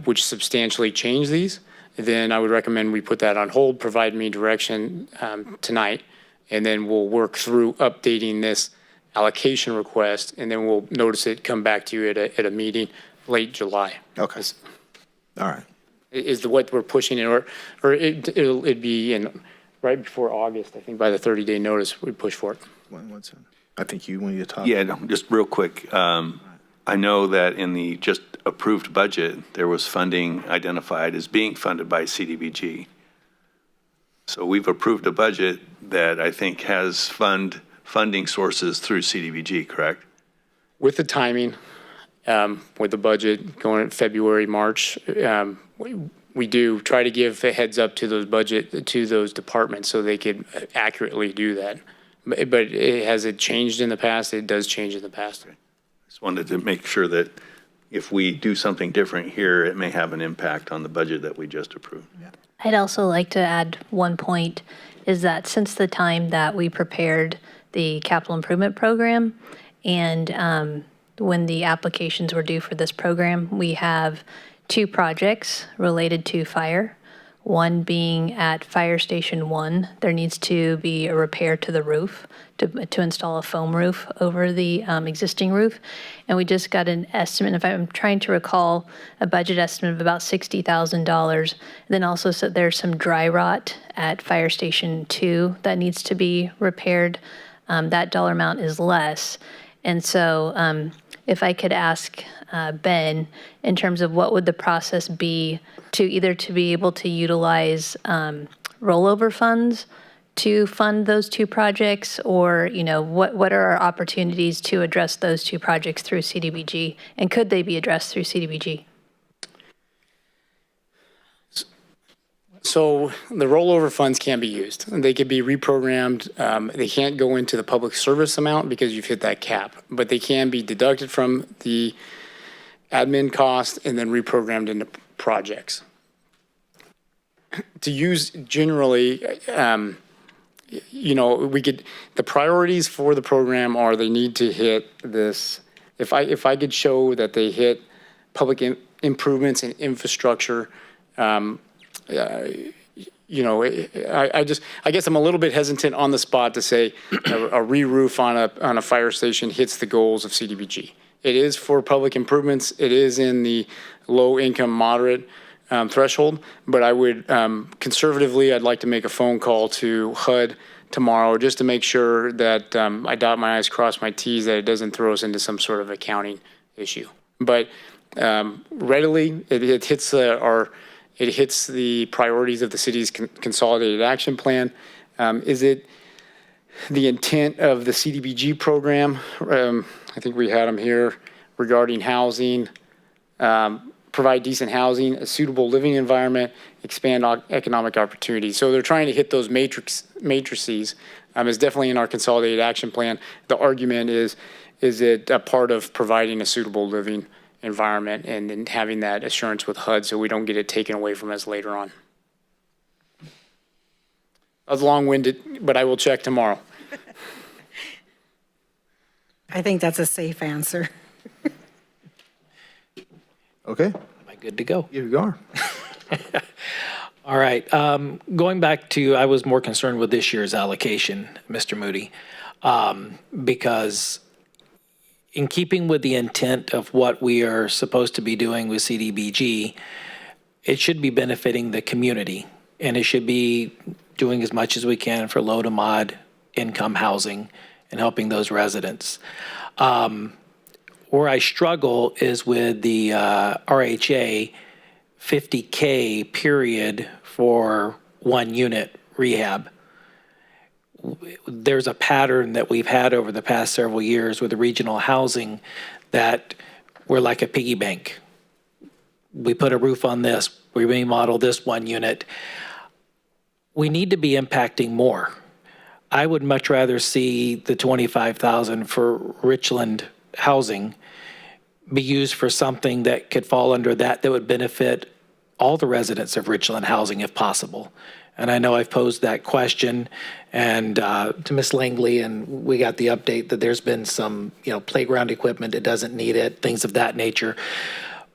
which substantially change these, then I would recommend we put that on hold, provide me direction tonight, and then we'll work through updating this allocation request, and then we'll notice it, come back to you at a meeting late July. Okay. All right. Is what we're pushing in, or it'd be in right before August, I think by the 30-day notice, we push for it. I think you wanted to talk. Yeah, no, just real quick. I know that in the just approved budget, there was funding identified as being funded by CDBG. So we've approved a budget that I think has funding sources through CDBG, correct? With the timing, with the budget going in February, March, we do try to give a heads up to those departments so they could accurately do that. But has it changed in the past? It does change in the past. Just wanted to make sure that if we do something different here, it may have an impact on the budget that we just approved. Yeah. I'd also like to add one point, is that since the time that we prepared the capital improvement program and when the applications were due for this program, we have 2 projects related to fire. One being at Fire Station 1, there needs to be a repair to the roof to install a foam roof over the existing roof. And we just got an estimate, if I'm trying to recall, a budget estimate of about $60,000. Then also so there's some dry rot at Fire Station 2 that needs to be repaired. That dollar amount is less. And so if I could ask Ben, in terms of what would the process be to be able to utilize rollover funds to fund those two projects, or what are our opportunities to address those two projects through CDBG, and could they be addressed through CDBG? So the rollover funds can be used. They could be reprogrammed. They can't go into the public service amount because you've hit that cap, but they can be deducted from the admin cost and then reprogrammed into projects. To use generally, the priorities for the program are they need to hit this. If I could show that they hit public improvements and infrastructure, I guess I'm a little bit hesitant on the spot to say a re-roof on a fire station hits the goals of CDBG. It is for public improvements. It is in the low income moderate threshold, but I would conservatively, I'd like to make a phone call to HUD tomorrow just to make sure that I dot my I's, cross my T's, that it doesn't throw us into some sort of accounting issue. But readily, it hits the priorities of the city's consolidated action plan. Is it the intent of the CDBG program? I think we had them here regarding housing, provide decent housing, a suitable living environment, expand economic opportunities. So they're trying to hit those matrices. Is definitely in our consolidated action plan. The argument is it a part of providing a suitable living environment and having that assurance with HUD so we don't get it taken away from us later on. I was long-winded, but I will check tomorrow. I think that's a safe answer. Okay. Am I good to go? You are. All right. Going back to, I was more concerned with this year's allocation, Mr. Moody, because in keeping with the intent of what we are supposed to be doing with CDBG, it should be benefiting the community, and it should be doing as much as we can for low to mod income housing and helping those residents. Where I struggle is with the RHA 50K period for one unit rehab. There's a pattern that we've had over the past several years with the regional housing that we're like a piggy bank. We put a roof on this, we remodel this one unit. We need to be impacting more. I would much rather see the $25,000 for Richland housing be used for something that could fall under that would benefit all the residents of Richland housing if possible. And I know I've posed that question and to Ms. Langley, and we got the update that there's been some, playground equipment that doesn't need it, things of that nature.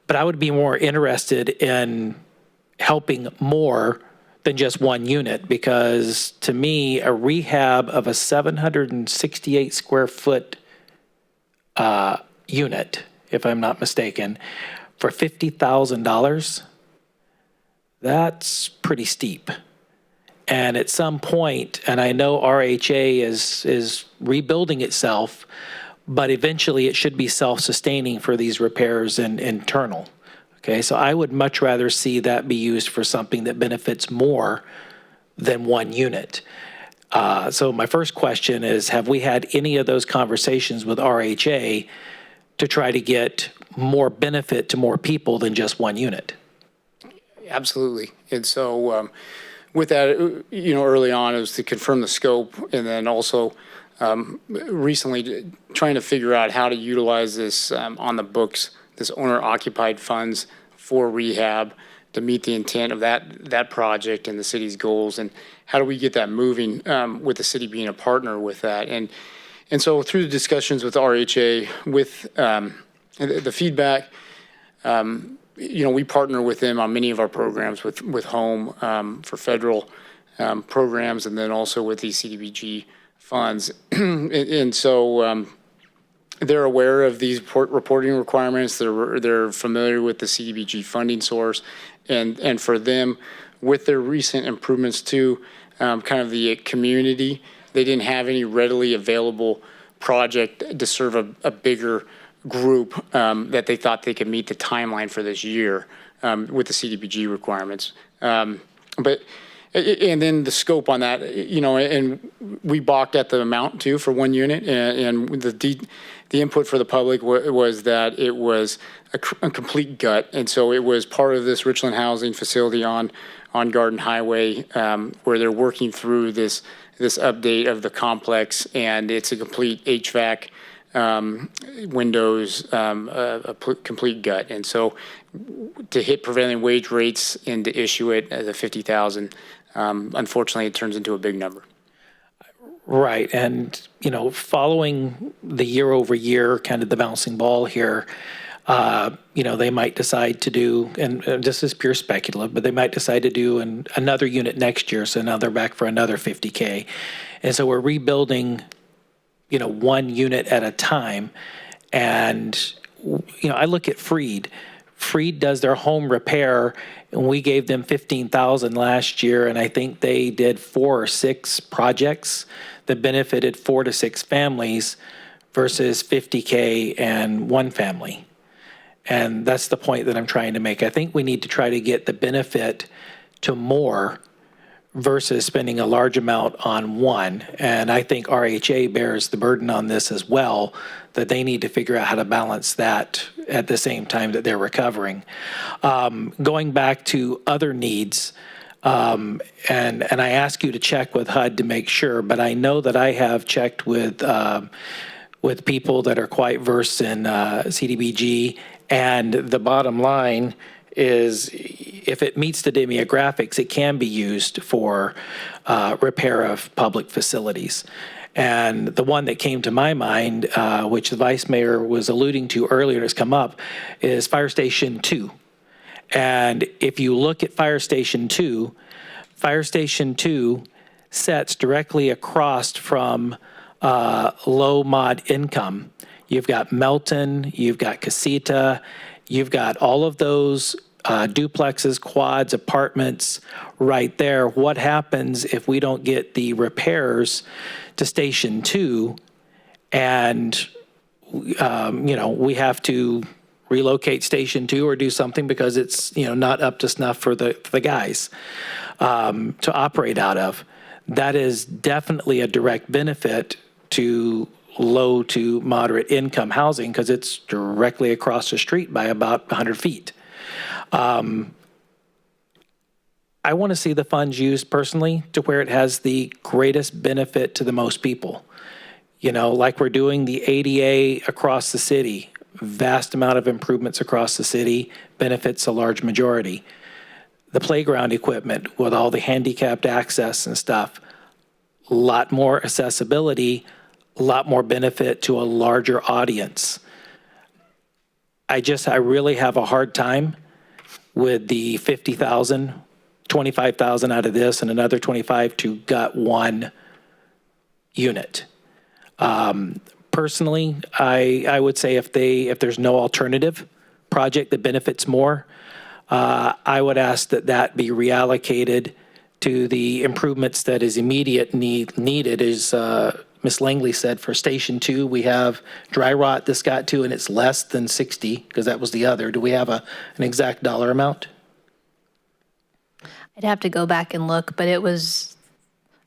But I would be more interested in helping more than just one unit, because to me, a rehab of a 768 square foot unit, if I'm not mistaken, for $50,000, that's pretty steep. And at some point, and I know RHA is rebuilding itself, but eventually it should be self-sustaining for these repairs and internal. Okay, so I would much rather see that be used for something that benefits more than one unit. So my first question is, have we had any of those conversations with RHA to try to get more benefit to more people than just one unit? Absolutely. And so with that, early on, it was to confirm the scope, and then also recently trying to figure out how to utilize this on the books, this owner-occupied funds for rehab to meet the intent of that project and the city's goals, and how do we get that moving with the city being a partner with that. And so through the discussions with RHA, with the feedback, we partner with them on many of our programs with Home for federal programs, and then also with these CDBG funds. and so they're aware of these reporting requirements. They're familiar with the CDBG funding source, and for them, with their recent improvements to kind of the community, they didn't have any readily available project to serve a bigger group that they thought they could meet the timeline for this year with the CDBG requirements. And then the scope on that, and we balked at the amount too for one unit, and the input for the public was that it was a complete gut, and so it was part of this Richland housing facility on Garden Highway where they're working through this update of the complex, and it's a complete HVAC, windows, a complete gut, and so to hit prevailing wage rates and to issue it as a $50,000. Unfortunately, it turns into a big number. Right. And, following the year over year, kind of the bouncing ball here, they might decide to do, and this is pure speculative, but they might decide to do another unit next year. So now they're back for another $50K. And so we're rebuilding, one unit at a time. And, I look at Freed. Freed does their home repair, and we gave them $15,000 last year, and I think they did 4 or 6 projects that benefited 4 to 6 families versus $50K and 1 family. And that's the point that I'm trying to make. I think we need to try to get the benefit to more versus spending a large amount on one. And I think RHA bears the burden on this as well, that they need to figure out how to balance that at the same time that they're recovering. Going back to other needs, and I ask you to check with HUD to make sure, but I know that I have checked with people that are quite versed in CDBG, and the bottom line is if it meets the demographics, it can be used for repair of public facilities. And the one that came to my mind, which the Vice Mayor was alluding to earlier, has come up, is Fire Station 2. And if you look at Fire Station 2 sets directly across from low mod income. You've got Melton, you've got Casita, you've got all of those duplexes, quads, apartments right there. What happens if we don't get the repairs to Station 2 and, we have to relocate Station 2 or do something because it's, not up to snuff for the guys to operate out of? That is definitely a direct benefit to low to moderate income housing because it's directly across the street by about 100 feet. I want to see the funds used personally to where it has the greatest benefit to the most people. Like we're doing the ADA across the city, vast amount of improvements across the city, benefits a large majority. The playground equipment with all the handicapped access and stuff, a lot more accessibility, a lot more benefit to a larger audience. I really have a hard time with the 50,000, 25,000 out of this and another 25 to gut one unit. Personally, I would say if there's no alternative project that benefits more, I would ask that be reallocated to the improvements that is immediate needed. As Ms. Langley said, for Station 2, we have dry rot this got to, and it's less than 60 because that was the other. Do we have an exact dollar amount? I'd have to go back and look, but it was,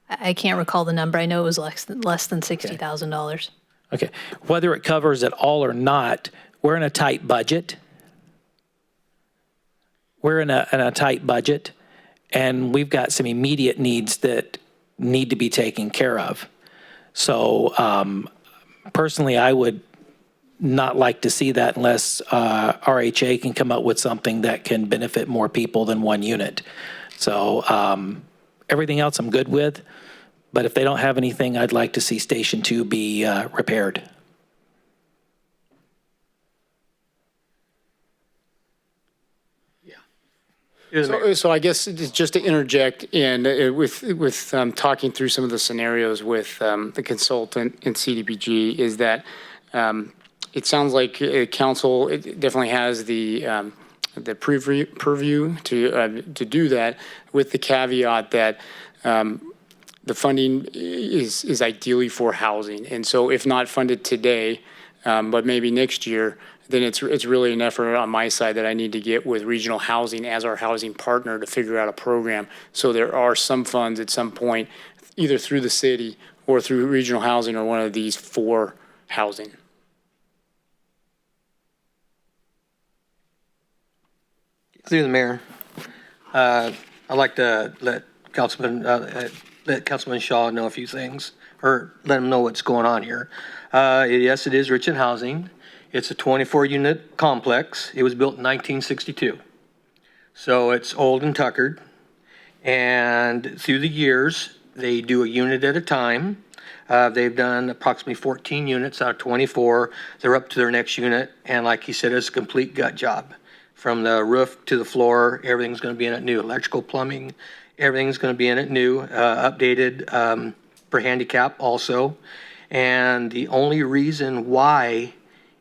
I can't recall the number. I know it was less than $60,000. Okay. Whether it covers it all or not, we're in a tight budget. We're in a tight budget, and we've got some immediate needs that need to be taken care of. So personally, I would not like to see that unless RHA can come up with something that can benefit more people than one unit. So everything else I'm good with, but if they don't have anything, I'd like to see Station 2 be repaired. So I guess just to interject in with talking through some of the scenarios with the consultant in CDBG is that it sounds like council definitely has the purview to do that, with the caveat that the funding is ideally for housing. And so if not funded today, but maybe next year, then it's really an effort on my side that I need to get with regional housing as our housing partner to figure out a program. So there are some funds at some point, either through the city or through regional housing or one of these for housing. Through the mayor, I'd like to let Councilman Shaw know a few things, or let him know what's going on here. Yes, it is rich in housing. It's a 24-unit complex. It was built in 1962. So it's old and tuckered. And through the years, they do a unit at a time. They've done approximately 14 units out of 24. They're up to their next unit. And like he said, it's a complete gut job. From the roof to the floor, everything's going to be in it new. Electrical, plumbing, everything's going to be in it new. Updated for handicap also. And the only reason why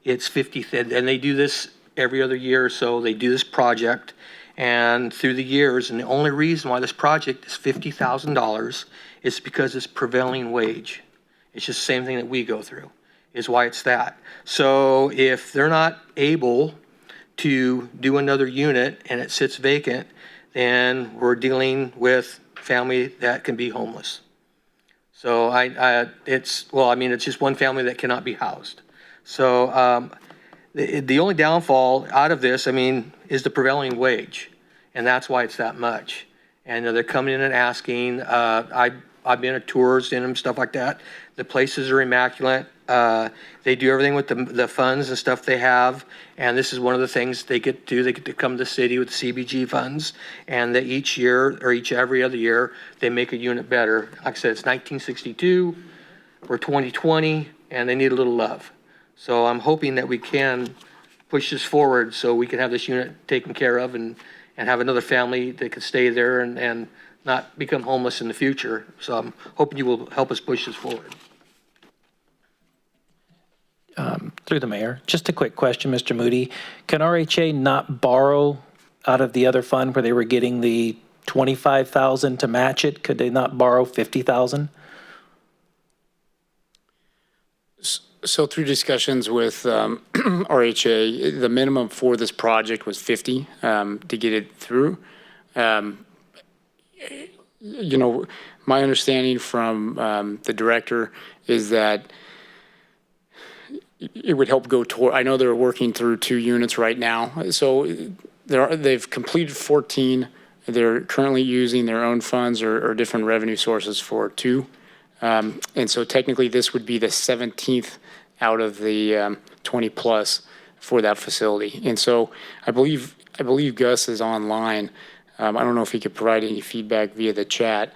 it's 50, and they do this every other year or so, they do this project, and through the years, and the only reason why this project is $50,000 is because it's prevailing wage. It's just the same thing that we go through, is why it's that. So if they're not able to do another unit and it sits vacant, then we're dealing with family that can be homeless. So it's just one family that cannot be housed. So the only downfall out of this, is the prevailing wage, and that's why it's that much. And they're coming in and asking. I've been at tours in them, stuff like that. The places are immaculate. They do everything with the funds and stuff they have, and this is one of the things they get to do. They get to come to the city with the CBG funds, and they each year or every other year they make a unit better. Like I said, it's 1962. We're 2020, and they need a little love. So I'm hoping that we can push this forward so we can have this unit taken care of and have another family that could stay there and not become homeless in the future. So I'm hoping you will help us push this forward. Through the mayor, just a quick question, Mr. Moody. Can RHA not borrow out of the other fund where they were getting the $25,000 to match it? Could they not borrow $50,000? So through discussions with RHA, the minimum for this project was 50 to get it through. My understanding from the director is that it would help go toward, I know they're working through 2 units right now. So they've completed 14. They're currently using their own funds or different revenue sources for 2. And so technically this would be the 17th out of the 20 plus for that facility. And so I believe Gus is online. I don't know if he could provide any feedback via the chat,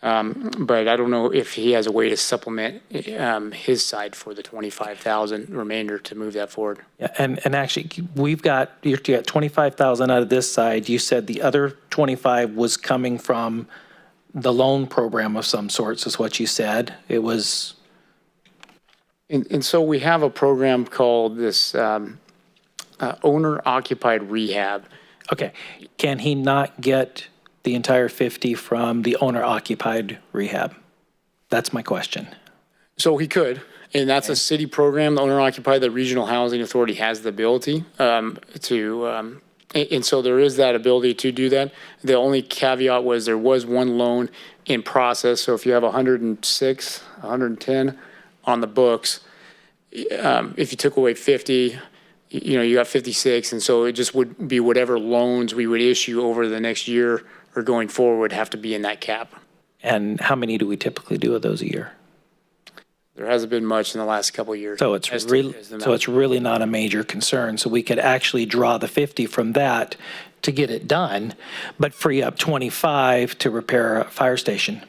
but I don't know if he has a way to supplement his side for the 25,000 remainder to move that forward. Yeah, and actually, you got 25,000 out of this side. You said the other 25 was coming from the loan program of some sorts, is what you said. It was. And so we have a program called this owner-occupied rehab. Okay. Can he not get the entire 50 from the owner-occupied rehab? That's my question. So he could, and that's a city program. The owner-occupied, the Regional Housing Authority has the ability to, and so there is that ability to do that. The only caveat was there was one loan in process. So if you have 106, 110 on the books, if you took away 50, you got 56. And so it just would be whatever loans we would issue over the next year or going forward would have to be in that cap. And how many do we typically do of those a year? There hasn't been much in the last couple of years. So it's really not a major concern. So we could actually draw the 50 from that to get it done, but free up 25 to repair a fire station.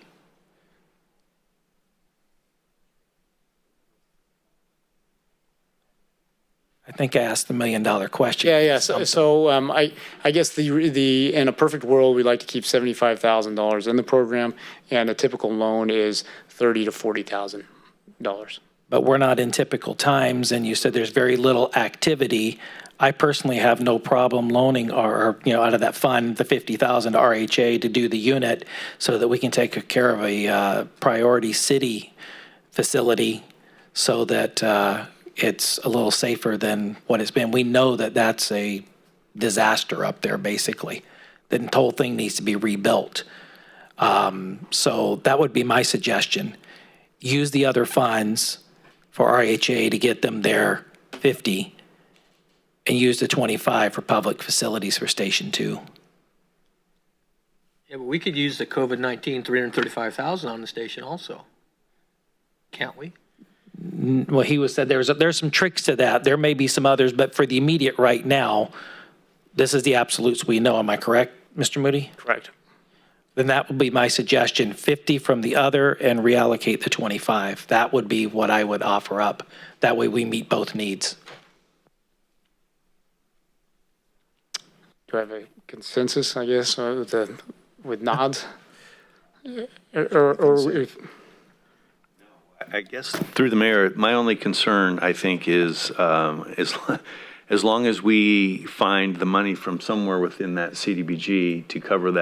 I think I asked the $1 million question. Yeah. So I guess the in a perfect world, we'd like to keep $75,000 in the program, and a typical loan is $30,000 to $40,000. But we're not in typical times, and you said there's very little activity. I personally have no problem loaning or out of that fund, the $50,000 to RHA to do the unit so that we can take care of a priority city facility so that it's a little safer than what it's been. We know that that's a disaster up there, basically. The whole thing needs to be rebuilt. So that would be my suggestion. Use the other funds for RHA to get them their 50 and use the 25 for public facilities for Station 2. Yeah, but we could use the COVID-19 $335,000 on the station also. Can't we? Well, he said there's some tricks to that. There may be some others, but for the immediate right now, this is the absolutes we know. Am I correct, Mr. Moody? Correct. Then that would be my suggestion, 50 from the other and reallocate the 25. That would be what I would offer up. That way we meet both needs. Do I have a consensus, I guess, with nods? Or I guess through the mayor, my only concern, I think, is as long as we find the money from somewhere within that CDBG to cover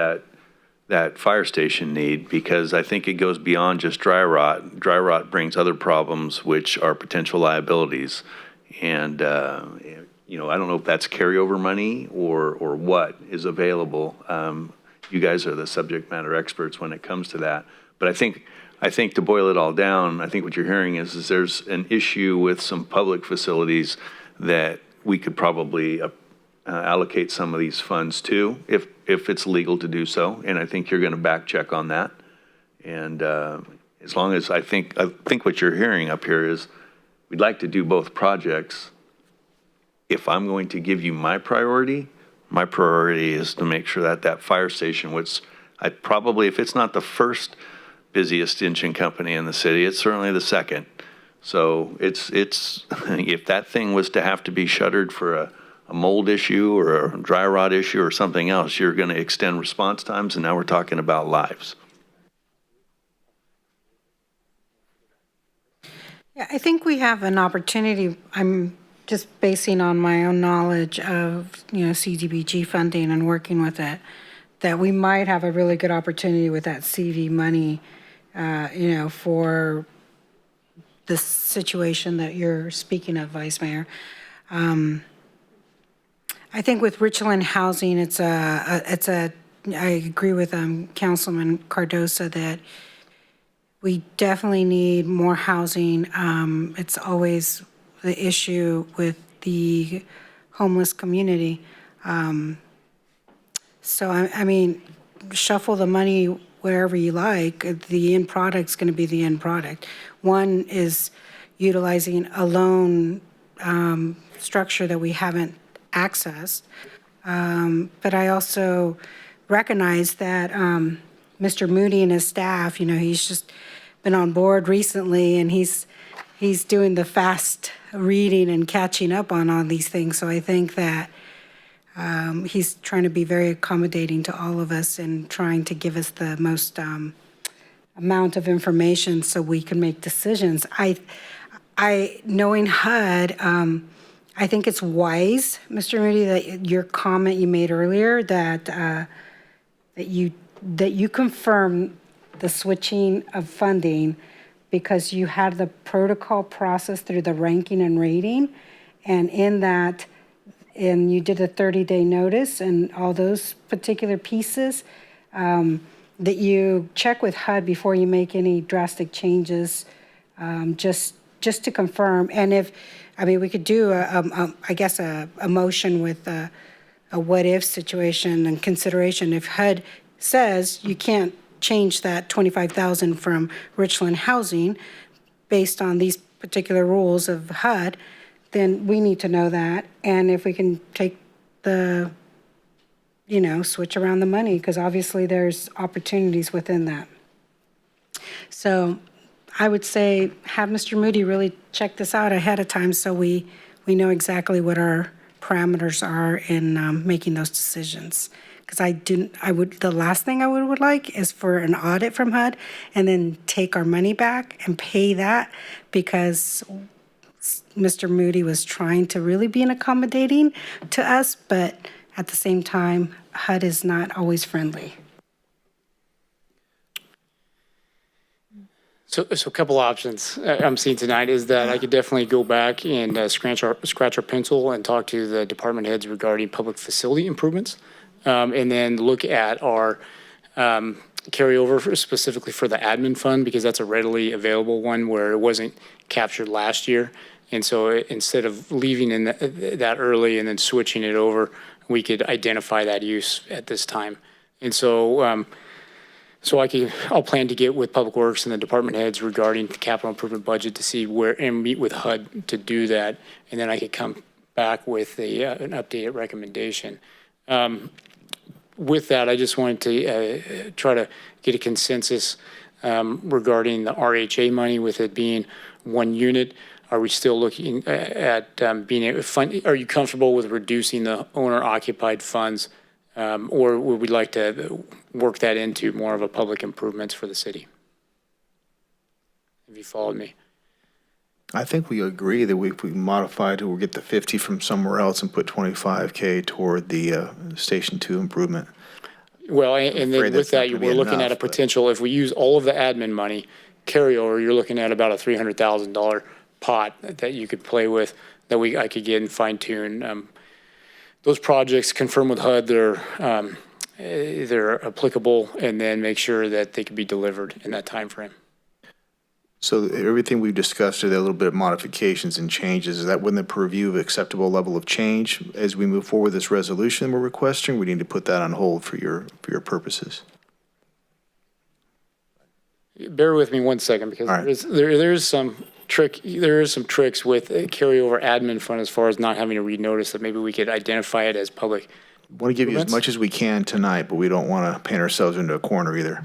that fire station need, because I think it goes beyond just dry rot. Dry rot brings other problems, which are potential liabilities. And, I don't know if that's carryover money or what is available. You guys are the subject matter experts when it comes to that. But I think to boil it all down, I think what you're hearing is there's an issue with some public facilities that we could probably allocate some of these funds to if it's legal to do so. And I think you're going to back check on that. And as long as I think what you're hearing up here is we'd like to do both projects. If I'm going to give you my priority is to make sure that fire station, which I probably, if it's not the first busiest engine company in the city, it's certainly the second. So it's if that thing was to have to be shuttered for a mold issue or a dry rot issue or something else, you're going to extend response times, and now we're talking about lives. Yeah, I think we have an opportunity. I'm just basing on my own knowledge of, CDBG funding and working with it, that we might have a really good opportunity with that CV money, for the situation that you're speaking of, Vice Mayor. I think with Richland Housing, I agree with Councilman Cardosa that we definitely need more housing. It's always the issue with the homeless community. So, I mean, shuffle the money wherever you like. The end product's going to be the end product. One is utilizing a loan structure that we haven't accessed. But I also recognize that Mr. Moody and his staff, he's just been on board recently, and he's doing the fast reading and catching up on all these things. So I think that he's trying to be very accommodating to all of us and trying to give us the most amount of information so we can make decisions. Knowing HUD, I think it's wise, Mr. Moody, that your comment you made earlier that you confirm the switching of funding because you had the protocol process through the ranking and rating, and in that, and you did a 30-day notice and all those particular pieces, that you check with HUD before you make any drastic changes, just to confirm. And we could do a motion with a what-if situation and consideration. If HUD says you can't change that $25,000 from Richland Housing based on these particular rules of HUD, then we need to know that. And if we can take the, switch around the money, because obviously there's opportunities within that. So I would say have Mr. Moody really check this out ahead of time so we we know exactly what our parameters are in making those decisions. Because the last thing I would like is for an audit from HUD and then take our money back and pay that, because Mr. Moody was trying to really be accommodating to us, but at the same time, HUD is not always friendly. So a couple options I'm seeing tonight is that I could definitely go back and scratch our pencil and talk to the department heads regarding public facility improvements, and then look at our carryover specifically for the admin fund, because that's a readily available one where it wasn't captured last year. And so instead of leaving in that early and then switching it over, we could identify that use at this time. And so I'll plan to get with Public Works and the department heads regarding the capital improvement budget to see where, and meet with HUD to do that. And then I could come back with an updated recommendation. With that, I just wanted to try to get a consensus regarding the RHA money, with it being one unit. Are we still looking at being able to fund? Are you comfortable with reducing the owner-occupied funds? Or would we like to work that into more of a public improvements for the city? Have you followed me? I think we agree that we modify to get the 50 from somewhere else and put 25K toward the Station 2 improvement. Well, and then with that, we're looking at a potential, if we use all of the admin money carryover, you're looking at about a $300,000 pot that you could play with, that I could get and fine tune. Those projects, confirm with HUD they're applicable, and then make sure that they can be delivered in that time frame. So everything we've discussed today, a little bit of modifications and changes, is that within the purview of acceptable level of change as we move forward with this resolution we're requesting? We need to put that on hold for your purposes. Bear with me 1 second, because there is some tricks with carryover admin fund as far as not having to read notice, that maybe we could identify it as public. I want to give you as much as we can tonight, but we don't want to paint ourselves into a corner either.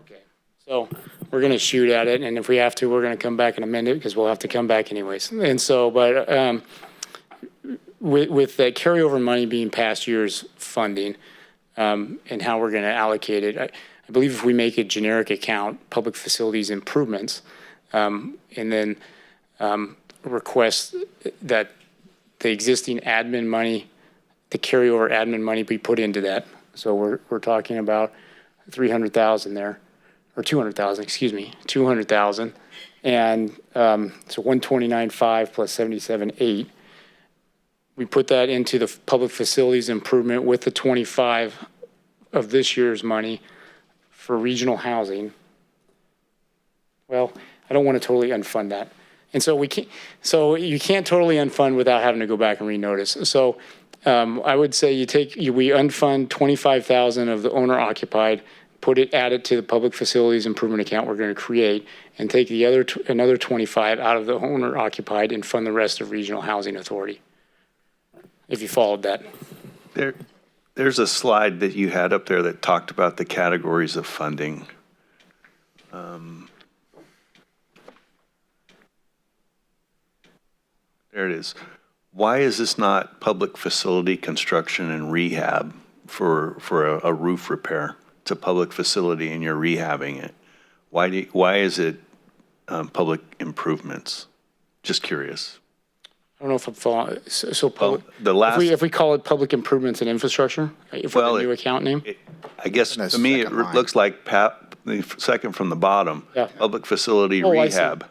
Okay, so we're going to shoot at it, and if we have to, we're going to come back and amend it, because we'll have to come back anyways. And so, but with the carryover money being past year's funding, and how we're going to allocate it, I believe if we make a generic account, public facilities improvements, and then request that the existing admin money, the carryover admin money, be put into that. So we're talking about 300,000 there, or 200,000, excuse me, 200,000. And so 129.5 plus 77.8. We put that into the public facilities improvement with the 25 of this year's money for regional housing. Well, I don't want to totally unfund that. And so you can't totally unfund without having to go back and renotice. So I would say we unfund 25,000 of the owner occupied, add it to the public facilities improvement account we're going to create, and take the another 25 out of the owner occupied and fund the rest of regional housing authority. If you followed that. There's a slide that you had up there that talked about the categories of funding. There it is. Why is this not public facility construction and rehab for a roof repair? It's a public facility and you're rehabbing it. Why is it public improvements? Just curious. I don't know if I'm following. So public, if we call it public improvements and infrastructure, if we're the new account name? I guess to me it looks like the second from the bottom, public facility rehab.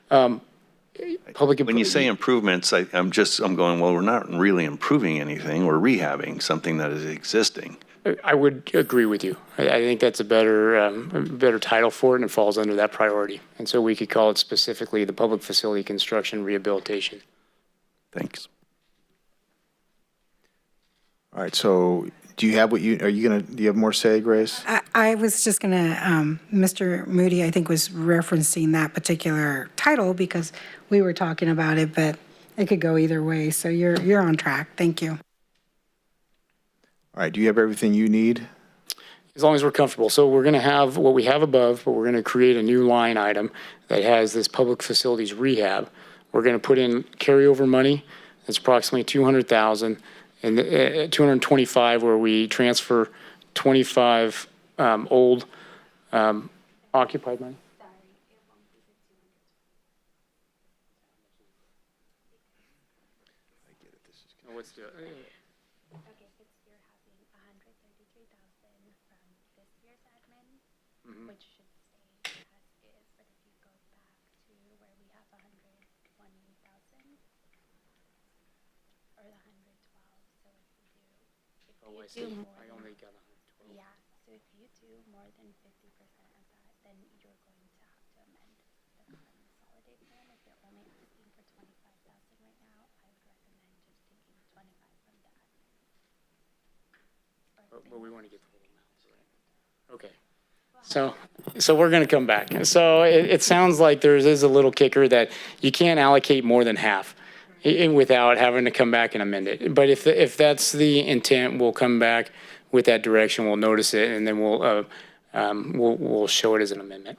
When you say improvements, I'm going, well, we're not really improving anything. We're rehabbing something that is existing. I would agree with you. I think that's a better title for it, and it falls under that priority. And so we could call it specifically the public facility construction rehabilitation. Thanks. All right, so do you have do you have more say, Grace? I was just gonna, Mr. Moody, I think, was referencing that particular title because we were talking about it, but it could go either way. So you're on track. Thank you. All right, do you have everything you need? As long as we're comfortable. So we're going to have what we have above, but we're going to create a new line item that has this public facilities rehab. We're going to put in carryover money. That's approximately 200,000 and 225 where we transfer 25 old occupied money. What's the, which should stay as is, but if you go back to where we have 120,000 or the 112, so if you do more, I only got 112. yeah, so if you do more than 50% of that, then you're going to have to amend the consolidated plan. If you're only asking for 25,000 right now, I would recommend just taking 25 from that. But we want to get the whole amounts, right? Okay. So we're going to come back. So it sounds like there is a little kicker that you can't allocate more than half without having to come back and amend it. But if that's the intent, we'll come back with that direction. We'll notice it, and then we'll show it as an amendment.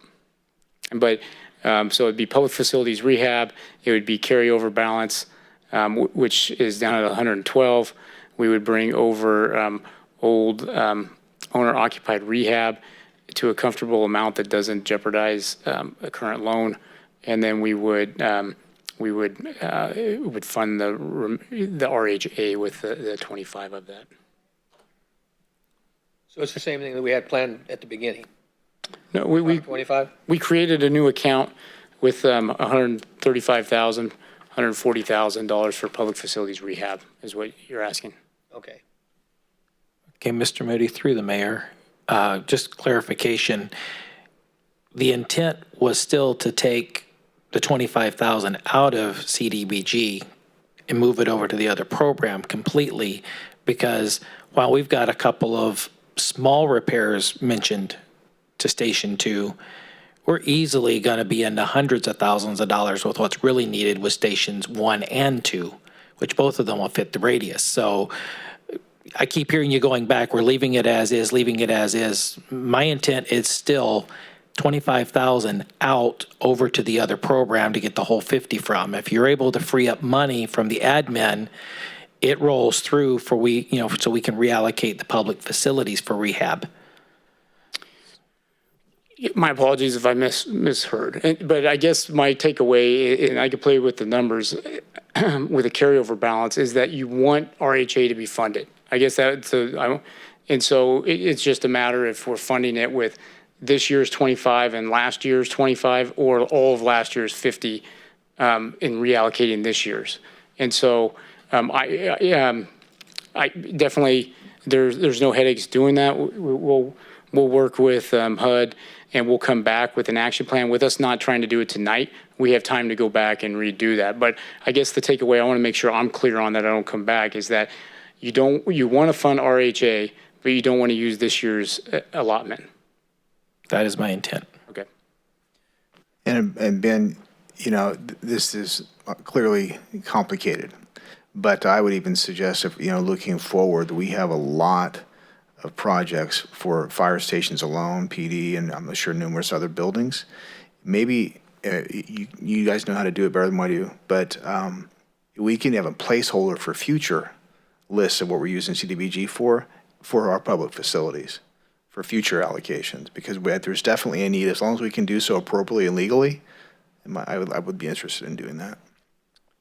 But so it'd be public facilities rehab. It would be carryover balance, which is down at 112. We would bring over old owner-occupied rehab to a comfortable amount that doesn't jeopardize a current loan, and then we would fund the RHA with the 25 of that. So it's the same thing that we had planned at the beginning? No, we 25? We created a new account with $135,000, $140,000 for public facilities rehab is what you're asking. Okay. Okay, Mr. Moody, through the mayor, just clarification. The intent was still to take the 25,000 out of CDBG and move it over to the other program completely, because while we've got a couple of small repairs mentioned to Station 2, we're easily going to be into hundreds of thousands of dollars with what's really needed with Stations 1 and 2, which both of them will fit the radius. So I keep hearing you going back, we're leaving it as is, leaving it as is. My intent is still 25,000 out over to the other program to get the whole 50 from. If you're able to free up money from the admin, it rolls through so we can reallocate the public facilities for rehab. My apologies if I misheard, but I guess my takeaway, and I could play with the numbers with a carryover balance, is that you want RHA to be funded. I guess and so it's just a matter if we're funding it with this year's 25 and last year's 25, or all of last year's 50 in reallocating this year's. And so I definitely, there's no headaches doing that. We'll work with HUD, and we'll come back with an action plan. With us not trying to do it tonight, we have time to go back and redo that. But I guess the takeaway, I want to make sure I'm clear on that I don't come back, is that you want to fund RHA, but you don't want to use this year's allotment. That is my intent. Okay. And Ben, this is clearly complicated, but I would even suggest, if looking forward, we have a lot of projects for fire stations alone, PD, and I'm sure numerous other buildings. Maybe you guys know how to do it better than I do, but we can have a placeholder for future lists of what we're using CDBG for our public facilities, for future allocations, because there's definitely a need. As long as we can do so appropriately and legally, I would be interested in doing that.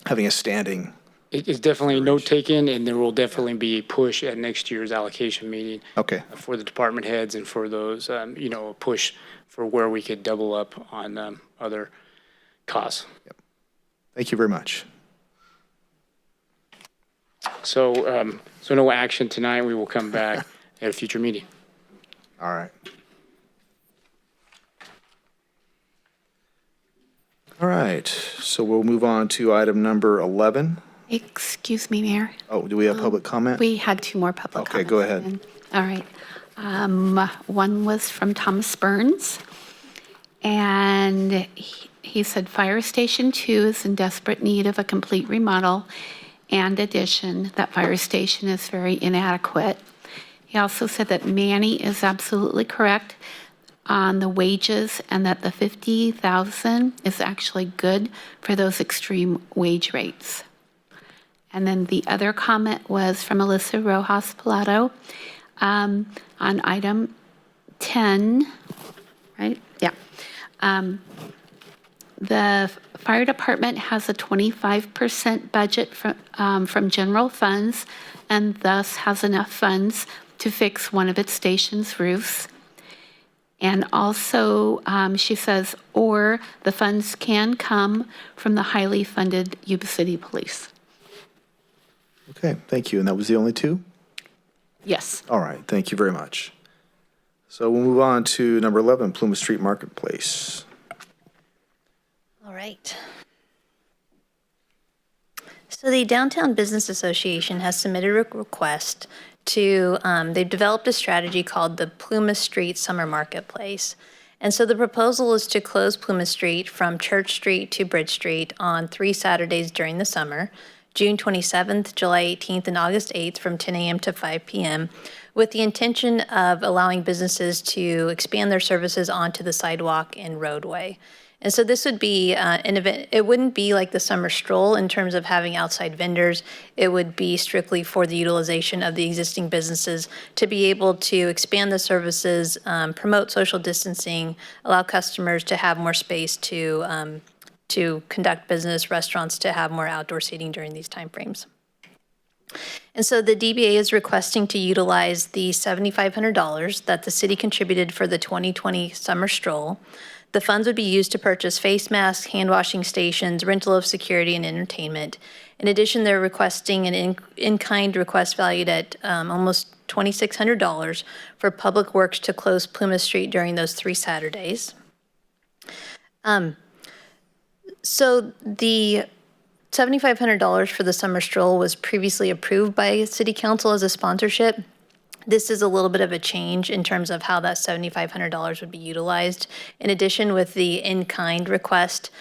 Having a standing. It's definitely note taken, and there will definitely be a push at next year's allocation meeting. Okay. For the department heads and for those, a push for where we could double up on other costs. Yep. Thank you very much. So no action tonight. We will come back at a future meeting. All right. All right. So we'll move on to item number 11. Excuse me, Mayor. Oh, do we have public comment? We had two more public Okay, comments. go ahead. in. All right. One was from Thomas Burns, and he said Fire Station 2 is in desperate need of a complete remodel and addition. That fire station is very inadequate. He also said that Manny is absolutely correct on the wages and that the $50,000 is actually good for those extreme wage rates. And then the other comment was from Alyssa Rojas Pilato on item 10, right? Yeah. The fire department has a 25% budget from general funds and thus has enough funds to fix one of its station's roofs. And also, she says, or the funds can come from the highly funded Yuba City Police. Okay, thank you. And that was the only two? Yes. All right, thank you very much. So we'll move on to number 11, Plymouth Street Marketplace. All right. So the Downtown Business Association has submitted a request to, they've developed a strategy called the Plymouth Street Summer Marketplace. And so the proposal is to close Plymouth Street from Church Street to Bridge Street on 3 Saturdays during the summer, June 27th, July 18th, and August 8th from 10 a.m. to 5 p.m., with the intention of allowing businesses to expand their services onto the sidewalk and roadway. And so this would be an event, it wouldn't be like the summer stroll in terms of having outside vendors. It would be strictly for the utilization of the existing businesses to be able to expand the services, promote social distancing, allow customers to have more space to conduct business, restaurants to have more outdoor seating during these timeframes. And so the DBA is requesting to utilize the $7,500 that the city contributed for the 2020 summer stroll. The funds would be used to purchase face masks, hand washing stations, rental of security, and entertainment. In addition, they're requesting an in-kind request valued at almost $2,600 for Public Works to close Plymouth Street during those 3 Saturdays. So the $7,500 for the summer stroll was previously approved by City Council as a sponsorship. This is a little bit of a change in terms of how that $7,500 would be utilized. In addition, with the in-kind request,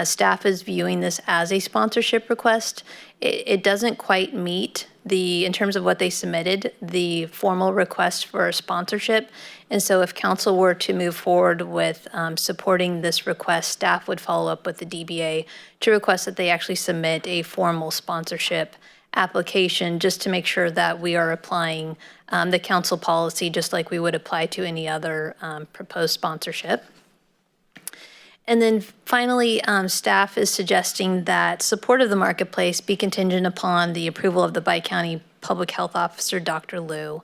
staff is viewing this as a sponsorship request. It doesn't quite meet in terms of what they submitted, the formal request for a sponsorship. And so if council were to move forward with supporting this request, staff would follow up with the DBA to request that they actually submit a formal sponsorship application just to make sure that we are applying the council policy just like we would apply to any other proposed sponsorship. And then finally, staff is suggesting that support of the marketplace be contingent upon the approval of the Bi-County Public Health Officer, Dr. Liu.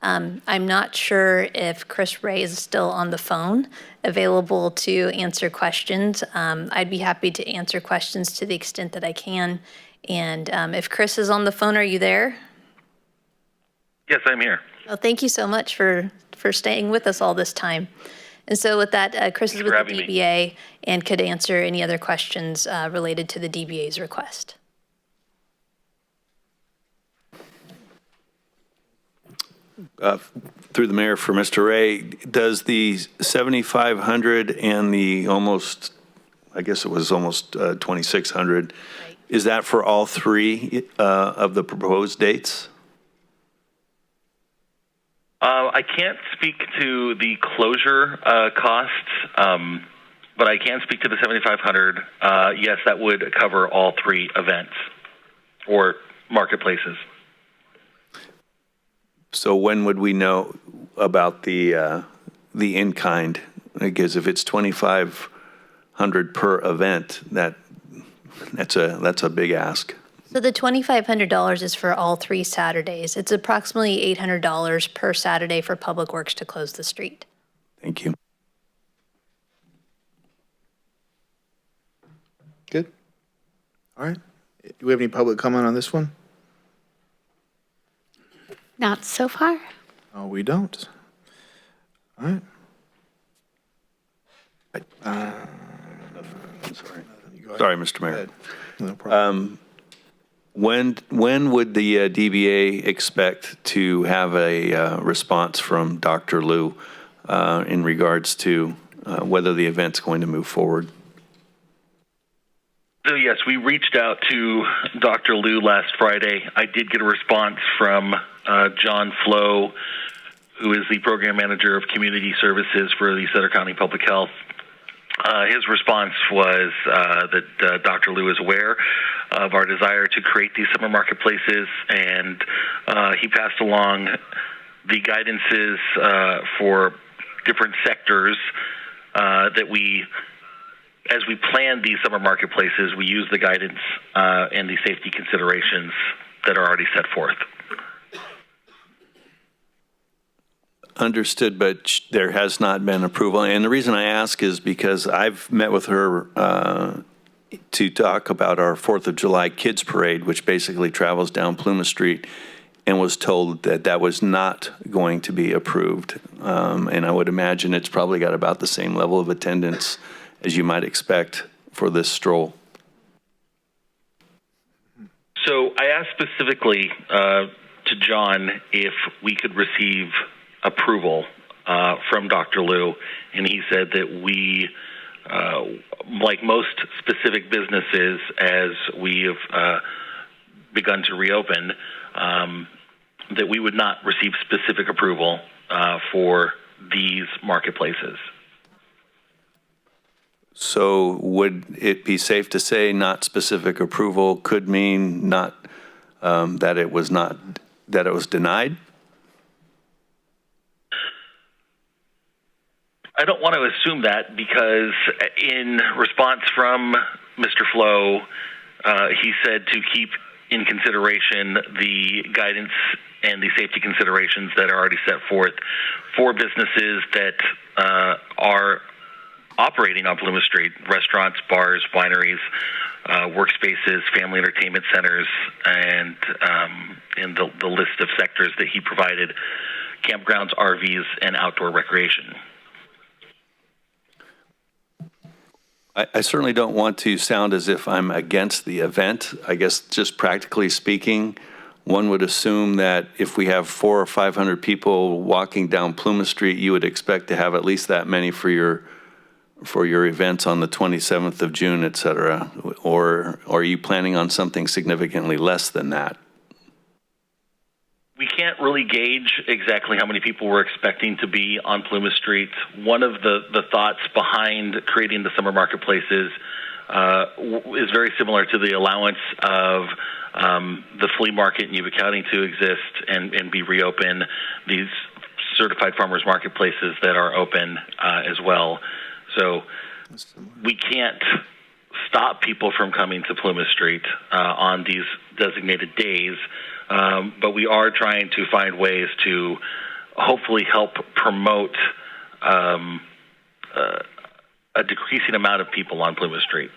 I'm not sure if Chris Ray is still on the phone, available to answer questions. I'd be happy to answer questions to the extent that I can. And if Chris is on the phone, are you there? Yes, I'm here. Well, thank you so much for staying with us all this time. And so with that, Chris is with the DBA and could answer any other questions related to the DBA's request. Through the mayor for Mr. Ray, does the 7,500 and the almost, I guess it was almost 2,600, right, is that for all 3 of the proposed dates? I can't speak to the closure costs, but I can speak to the 7,500. Yes, that would cover all 3 events or marketplaces. So when would we know about the in-kind? Because if it's 2,500 per event, that's a big ask. So the $2,500 is for all 3 Saturdays. It's approximately $800 per Saturday for Public Works to close the street. Thank you. Good. All right. Do we have any public comment on this one? Not so far. Oh, we don't. All right. Sorry, Mr. Mayor. No problem. When would the DBA expect to have a response from Dr. Liu in regards to whether the event's going to move forward? So yes, we reached out to Dr. Liu last Friday. I did get a response from John Flo, who is the program manager of community services for the Sutter County Public Health. His response was that Dr. Liu is aware of our desire to create these summer marketplaces, and he passed along the guidances for different sectors that we, as we plan these summer marketplaces, we use the guidance and the safety considerations that are already set forth. Understood, but there has not been approval. And the reason I ask is because I've met with her to talk about our 4th of July Kids Parade, which basically travels down Plymouth Street, and was told that that was not going to be approved. And I would imagine it's probably got about the same level of attendance as you might expect for this stroll. So I asked specifically to John if we could receive approval from Dr. Liu, and he said that we, like most specific businesses, as we have begun to reopen, that we would not receive specific approval for these marketplaces. So would it be safe to say not specific approval could mean not that it was denied? I don't want to assume that, because in response from Mr. Flo, he said to keep in consideration the guidance and the safety considerations that are already set forth for businesses that are operating on Plymouth Street: restaurants, bars, wineries, workspaces, family entertainment centers, and in the list of sectors that he provided: campgrounds, RVs, and outdoor recreation. I certainly don't want to sound as if I'm against the event. I guess just practically speaking, one would assume that if we have 400 or 500 people walking down Plymouth Street, you would expect to have at least that many for your events on the 27th of June, et cetera. Or are you planning on something significantly less than that? We can't really gauge exactly how many people we're expecting to be on Plymouth Street. One of the thoughts behind creating the summer marketplaces is very similar to the allowance of the flea market in Yuba County to exist and be reopened, these certified farmers marketplaces that are open as well. So we can't stop people from coming to Plymouth Street on these designated days, but we are trying to find ways to hopefully help promote a decreasing amount of people on Plymouth Street.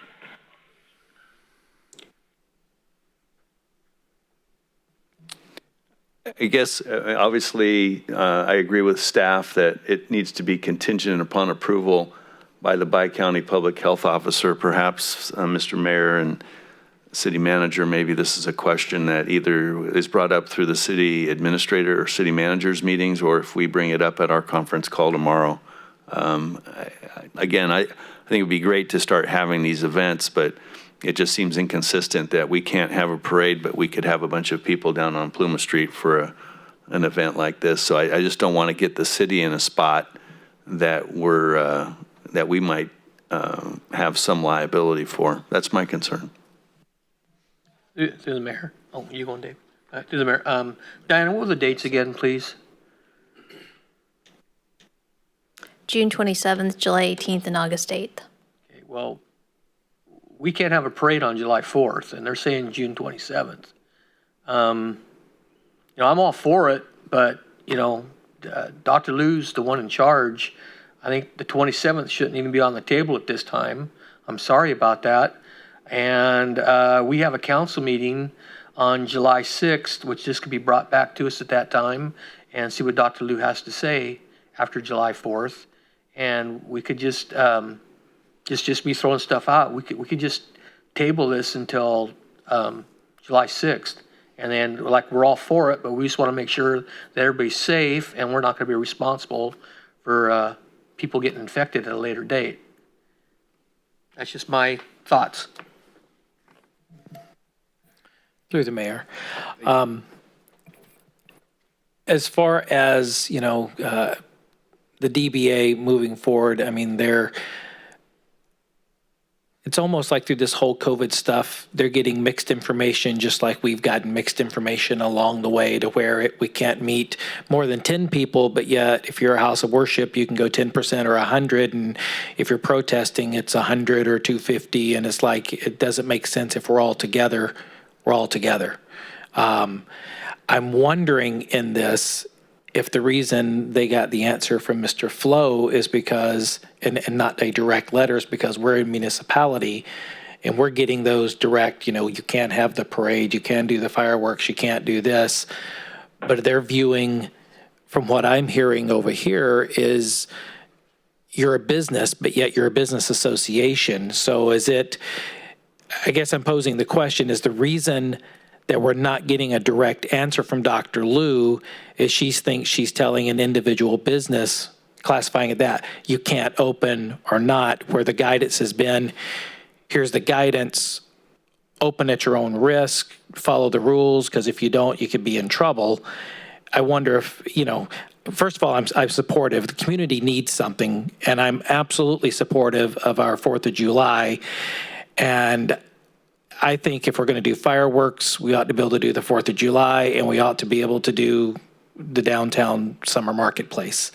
I guess, obviously, I agree with staff that it needs to be contingent upon approval by the Bi-County Public Health Officer. Perhaps, Mr. Mayor and City Manager, maybe this is a question that either is brought up through the City Administrator or City Manager's meetings, or if we bring it up at our conference call tomorrow. Again, I think it would be great to start having these events, but it just seems inconsistent that we can't have a parade, but we could have a bunch of people down on Plymouth Street for an event like this. So I just don't want to get the city in a spot that that we might have some liability for. That's my concern. Through the mayor. Oh, you going, Dave? Through the mayor. Diana, what were the dates again, please? June 27th, July 18th, and August 8th. Okay, well, we can't have a parade on July 4th, and they're saying June 27th. I'm all for it, but, Dr. Liu's the one in charge. I think the 27th shouldn't even be on the table at this time. I'm sorry about that. And we have a council meeting on July 6th, which this could be brought back to us at that time and see what Dr. Liu has to say after July 4th. And we could just me throwing stuff out. We could just table this until July 6th. And then, like, we're all for it, but we just want to make sure that everybody's safe and we're not going to be responsible for people getting infected at a later date. That's just my thoughts. Through the mayor. As far as, you know, the DBA moving forward, I mean, it's almost like through this whole COVID stuff, they're getting mixed information, just like we've gotten mixed information along the way to where we can't meet more than 10 people, but yet if you're a house of worship, you can go 10% or 100, and if you're protesting, it's 100 or 250, and it's like, it doesn't make sense if we're all together, we're all together. I'm wondering in this, if the reason they got the answer from Mr. Flo is because, and not a direct letter, is because we're a municipality and we're getting those direct, you know, you can't have the parade, you can't do the fireworks, you can't do this. But they're viewing, from what I'm hearing over here, is you're a business, but yet you're a business association. So is it, I guess I'm posing the question, is the reason that we're not getting a direct answer from Dr. Liu is she thinks she's telling an individual business, classifying it that you can't open or not, where the guidance has been, here's the guidance, open at your own risk, follow the rules, because if you don't, you could be in trouble. I wonder if, you know, first of all, I'm supportive. The community needs something, and I'm absolutely supportive of our 4th of July. And I think if we're going to do fireworks, we ought to be able to do the 4th of July, and we ought to be able to do the downtown summer marketplace.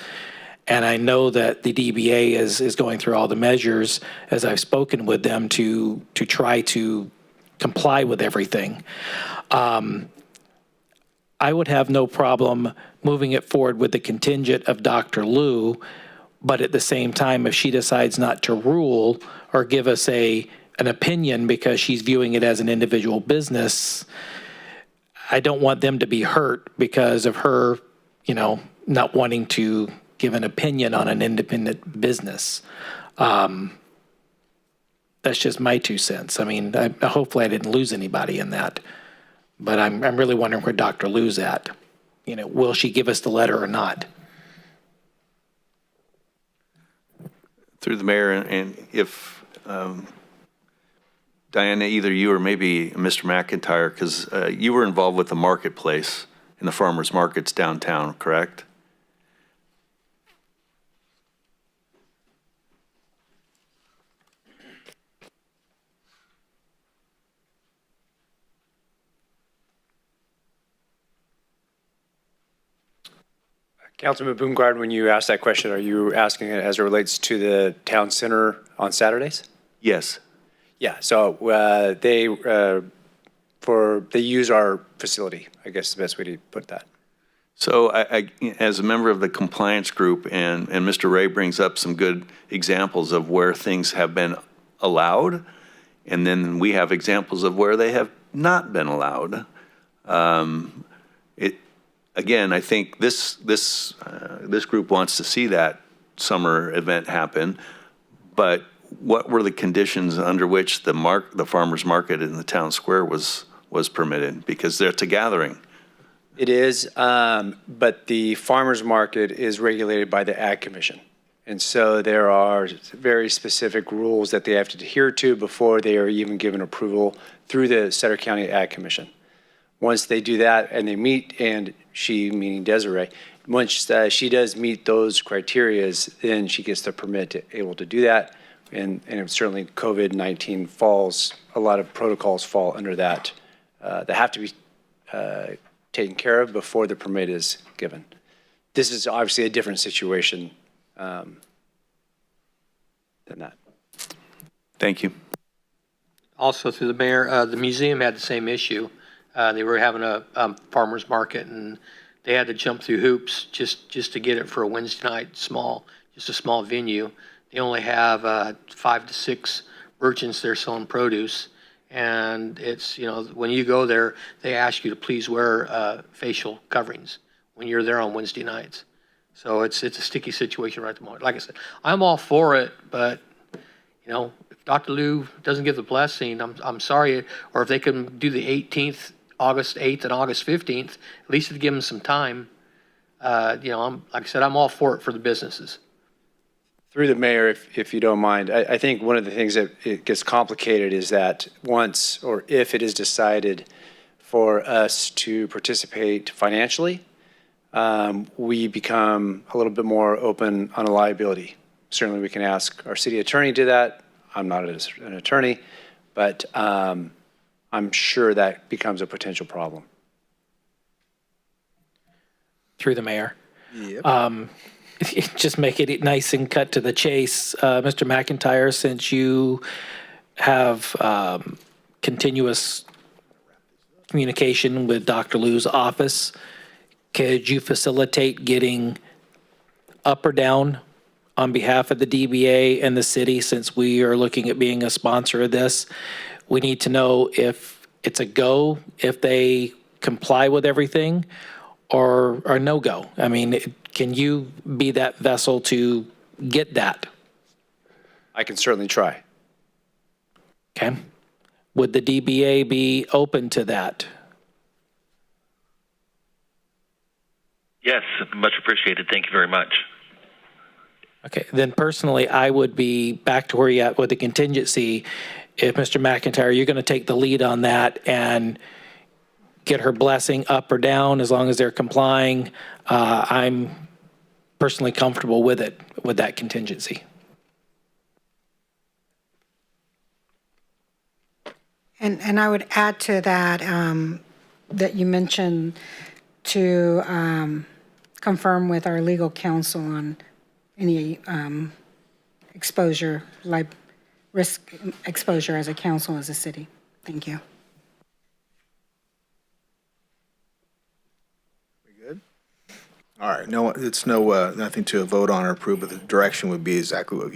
And I know that the DBA is going through all the measures, as I've spoken with them, to try to comply with everything. I would have no problem moving it forward with the contingent of Dr. Liu, but at the same time, if she decides not to rule or give us an opinion because she's viewing it as an individual business, I don't want them to be hurt because of her, you know, not wanting to give an opinion on an independent business. That's just my 2 cents. I mean, hopefully I didn't lose anybody in that, but I'm really wondering where Dr. Liu's at. You know, will she give us the letter or not? Through the mayor, and if Diana, either you or maybe Mr. McIntyre, because you were involved with the marketplace in the farmers markets downtown, correct? Councilman Boomgarden, when you asked that question, are you asking it as it relates to the town center on Saturdays? Yes. Yeah, so they use our facility, I guess is the best way to put that. So I as a member of the compliance group, and Mr. Ray brings up some good examples of where things have been allowed, and then we have examples of where they have not been allowed. Again, I think this group wants to see that summer event happen, but what were the conditions under which the farmers market in the town square was permitted? Because it's a gathering. It is, but the farmers market is regulated by the Ag Commission. And so there are very specific rules that they have to adhere to before they are even given approval through the Sutter County Ag Commission. Once they do that and they meet, and she, meaning Desiree, once she does meet those criterias, then she gets the permit to able to do that. And certainly COVID-19 falls, a lot of protocols fall under that that have to be taken care of before the permit is given. This is obviously a different situation than that. Thank you. Also through the mayor, the museum had the same issue. They were having a farmer's market, and they had to jump through hoops just to get it for a Wednesday night, just a small venue. They only have 5 to 6 merchants there selling produce, and it's, you know, when you go there, they ask you to please wear facial coverings when you're there on Wednesday nights. So it's a sticky situation right at the moment. Like I said, I'm all for it, but, you know, if Dr. Lou doesn't give the blessing, I'm sorry, or if they can do the 18th, August 8th and August 15th, at least to give them some time. Like I said, I'm all for it for the businesses. Through the mayor, if you don't mind, I think one of the things that it gets complicated is that once or if it is decided for us to participate financially, we become a little bit more open on a liability. Certainly, we can ask our city attorney to do that. I'm not an attorney, but I'm sure that becomes a potential problem. Through the mayor. Yep. Just make it nice and cut to the chase. Mr. McIntyre, since you have continuous communication with Dr. Lou's office, could you facilitate getting up or down on behalf of the DBA and the city, since we are looking at being a sponsor of this? We need to know if it's a go, if they comply with everything, or no go. I mean, can you be that vessel to get that? I can certainly try. Okay. Would the DBA be open to that? Yes, much appreciated. Thank you very much. Okay, then personally, I would be back to where you're at with the contingency. If Mr. McIntyre, you're going to take the lead on that and get her blessing up or down, as long as they're complying, I'm personally comfortable with it, with that contingency. And I would add to that, that you mentioned to confirm with our legal counsel on any exposure, like risk exposure as a council, as a city. Thank you. We good? All right, no, it's nothing to vote on or approve, but the direction would be exactly what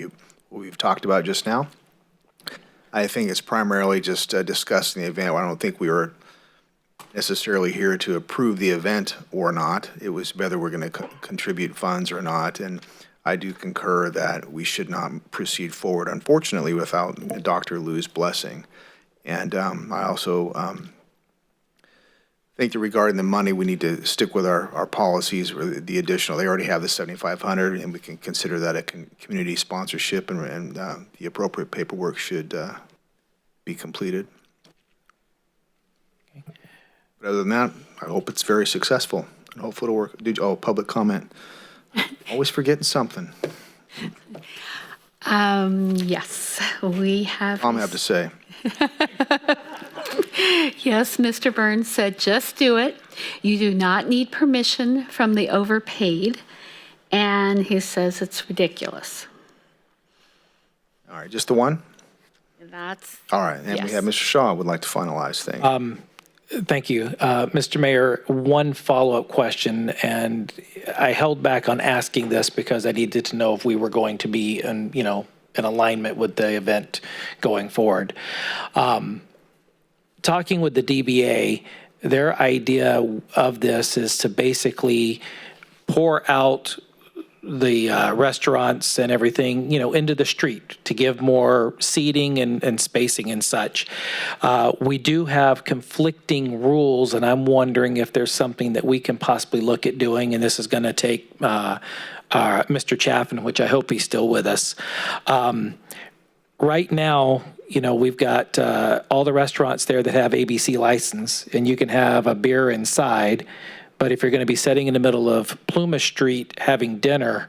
we've talked about just now. I think it's primarily just discussing the event. I don't think we were necessarily here to approve the event or not. It was whether we're going to contribute funds or not. And I do concur that we should not proceed forward, unfortunately, without Dr. Lou's blessing. And I also think that regarding the money, we need to stick with our policies. The additional, they already have the $7,500, and we can consider that a community sponsorship, and the appropriate paperwork should be completed. Okay. But other than that, I hope it's very successful, and hopefully it'll work. Public comment. Always forgetting something. Yes, we have. Mom, I have to say. Yes, Mr. Burns said, just do it. You do not need permission from the overpaid. And he says it's ridiculous. All right, just the one? That's. All right, and yes. we have Mr. Shaw would like to finalize things. Thank you. Mr. Mayor, one follow-up question, and I held back on asking this because I needed to know if we were going to be in alignment with the event going forward. Talking with the DBA, their idea of this is to basically pour out the restaurants and everything, into the street to give more seating and spacing and such. We do have conflicting rules, and I'm wondering if there's something that we can possibly look at doing, and this is going to take Mr. Chaffin, which I hope he's still with us. Right now, we've got all the restaurants there that have ABC license, and you can have a beer inside. But if you're going to be sitting in the middle of Plumas Street having dinner,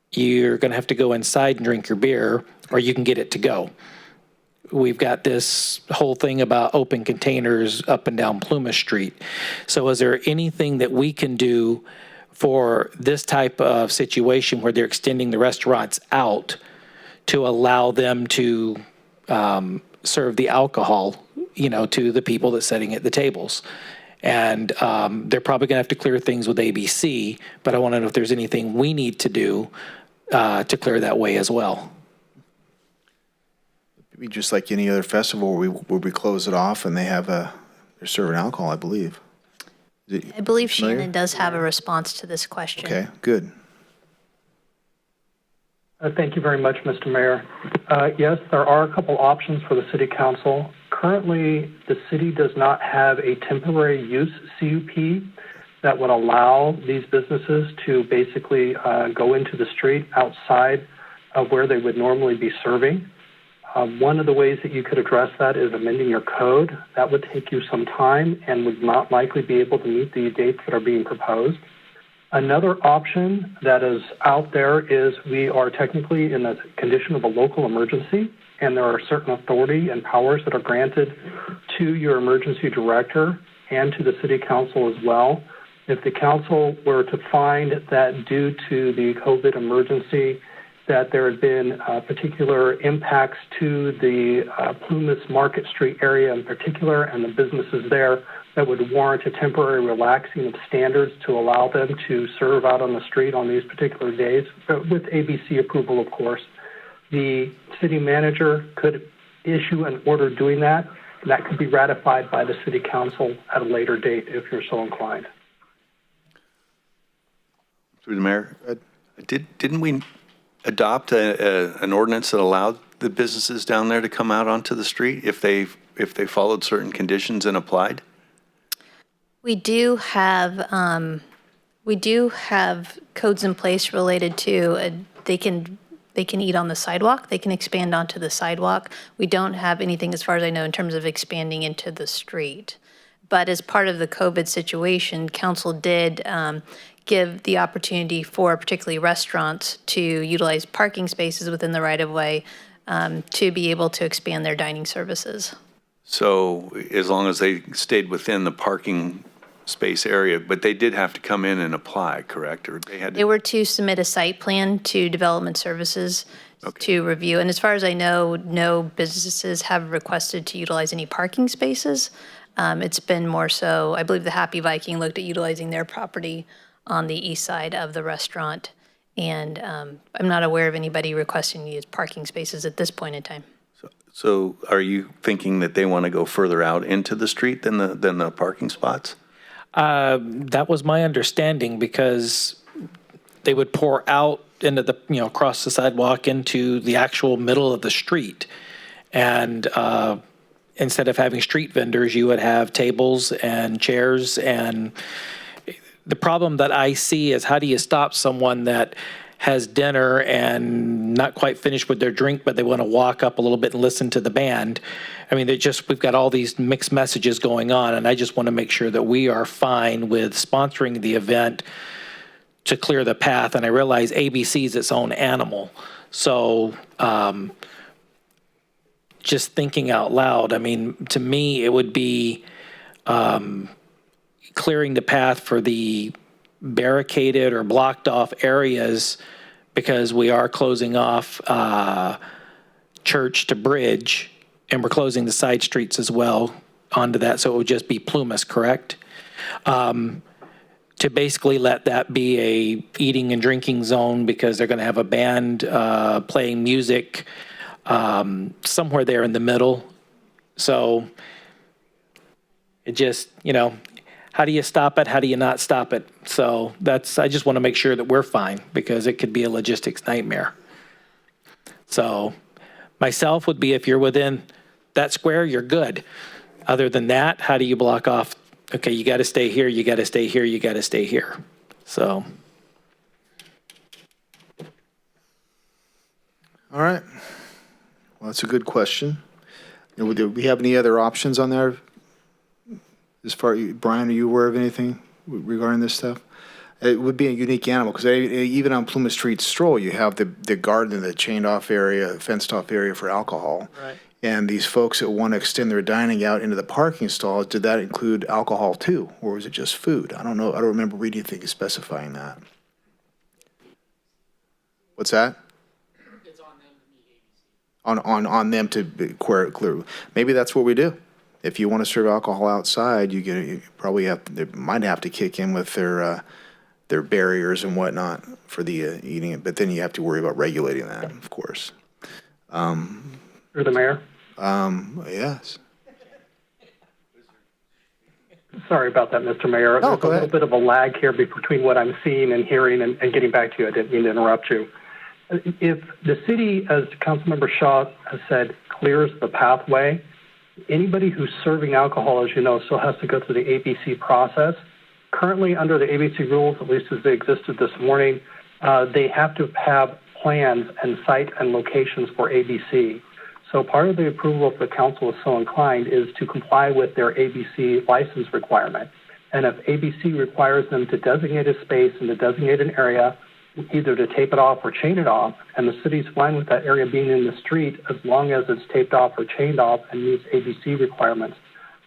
you're going to have to go inside and drink your beer, or you can get it to go. We've got this whole thing about open containers up and down Plumas Street. So is there anything that we can do for this type of situation where they're extending the restaurants out to allow them to serve the alcohol, to the people that's sitting at the tables? And they're probably going to have to clear things with ABC, but I want to know if there's anything we need to do to clear that way as well. It'd be just like any other festival where we close it off and they're serving alcohol, I believe. I believe Shannon does have a response to this question. Okay, good. Thank you very much, Mr. Mayor. Yes, there are a couple options for the City Council. Currently, the city does not have a temporary use CUP that would allow these businesses to basically go into the street outside of where they would normally be serving. One of the ways that you could address that is amending your code. That would take you some time and would not likely be able to meet the dates that are being proposed. Another option that is out there is we are technically in the condition of a local emergency, and there are certain authority and powers that are granted to your emergency director and to the City Council as well. If the council were to find that due to the COVID emergency that there had been particular impacts to the Plumas Market Street area in particular and the businesses there that would warrant a temporary relaxing of standards to allow them to serve out on the street on these particular days, with ABC approval, of course. The city manager could issue an order doing that, and that could be ratified by the city council at a later date if you're so inclined. Through the mayor, didn't we adopt an ordinance that allowed the businesses down there to come out onto the street if they followed certain conditions and applied? We do have codes in place related to they can eat on the sidewalk. They can expand onto the sidewalk. We don't have anything, as far as I know, in terms of expanding into the street. But as part of the COVID situation, council did give the opportunity for particularly restaurants to utilize parking spaces within the right-of-way to be able to expand their dining services. So as long as they stayed within the parking space area, but they did have to come in and apply, correct? Or they were to submit a site plan to Development Services to review. And as far as I know, no businesses have requested to utilize any parking spaces. It's been more so, I believe the Happy Viking looked at utilizing their property on the east side of the restaurant. And I'm not aware of anybody requesting to use parking spaces at this point in time. So are you thinking that they want to go further out into the street than the parking spots? That was my understanding, because they would pour out into the, across the sidewalk into the actual middle of the street. And instead of having street vendors, you would have tables and chairs. And the problem that I see is, how do you stop someone that has dinner and not quite finished with their drink, but they want to walk up a little bit and listen to the band? I mean, we've got all these mixed messages going on, and I just want to make sure that we are fine with sponsoring the event to clear the path. And I realize ABC is its own animal. So just thinking out loud, I mean, to me, it would be clearing the path for the barricaded or blocked off areas, because we are closing off Church to Bridge, and we're closing the side streets as well onto that. So it would just be Plumas, correct? To basically let that be a eating and drinking zone, because they're going to have a band playing music somewhere there in the middle. So it just, how do you stop it? How do you not stop it? So I just want to make sure that we're fine, because it could be a logistics nightmare. So myself would be, if you're within that square, you're good. Other than that, how do you block off? Okay, you got to stay here, you got to stay here, you got to stay here. So. All right. Well, that's a good question. Do we have any other options on there? As far, Brian, are you aware of anything regarding this stuff? It would be a unique animal, because even on Plumas Street Stroll, you have the garden, the chained off area, fenced off area for alcohol. Right. And these folks that want to extend their dining out into the parking stalls, did that include alcohol too, or was it just food? I don't know. I don't remember reading anything specifying that. What's that? It's on them to meet ABC. On them to be clear. Maybe that's what we do. If you want to serve alcohol outside, you probably they might have to kick in with their barriers and whatnot for the eating it. But then you have to worry about regulating that, of course. Through the mayor? Yes. Sorry about that, Mr. Mayor. No, There's a little bit of a lag here between what I'm seeing and hearing and getting back to you. I didn't mean to interrupt you. If the city, as Councilmember Shaw has said, clears the pathway, anybody who's serving alcohol, as you know, still has to go through the ABC process. Currently, under the ABC rules, at least as they existed this morning, they have to have plans and site and locations for ABC. So part of the approval, if the council is so inclined, is to comply with their ABC license requirement. And if ABC requires them to designate a space and to designate an area, either to tape it off or chain it off, and the city's fine with that area being in the street as long as it's taped off or chained off and meets ABC requirements,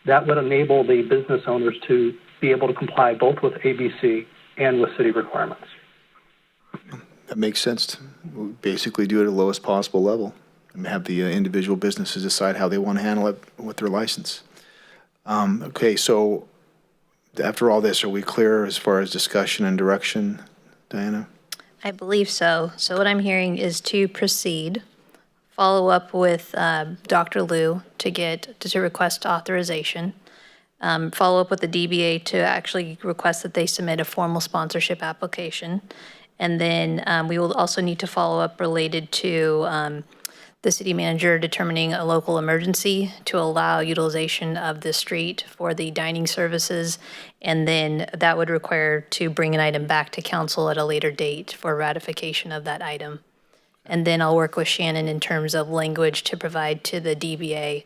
that would enable the business owners to be able to comply both with ABC and with city requirements. That makes sense. We'll basically do it at the lowest possible level and have the individual businesses decide how they want to handle it with their license. Okay, so after all this, are we clear as far as discussion and direction, Diana? I believe so. So what I'm hearing is to proceed, follow up with Dr. Liu to request authorization, follow up with the DBA to actually request that they submit a formal sponsorship application. And then we will also need to follow up related to the city manager determining a local emergency to allow utilization of the street for the dining services. And then that would require to bring an item back to council at a later date for ratification of that item. And then I'll work with Shannon in terms of language to provide to the DBA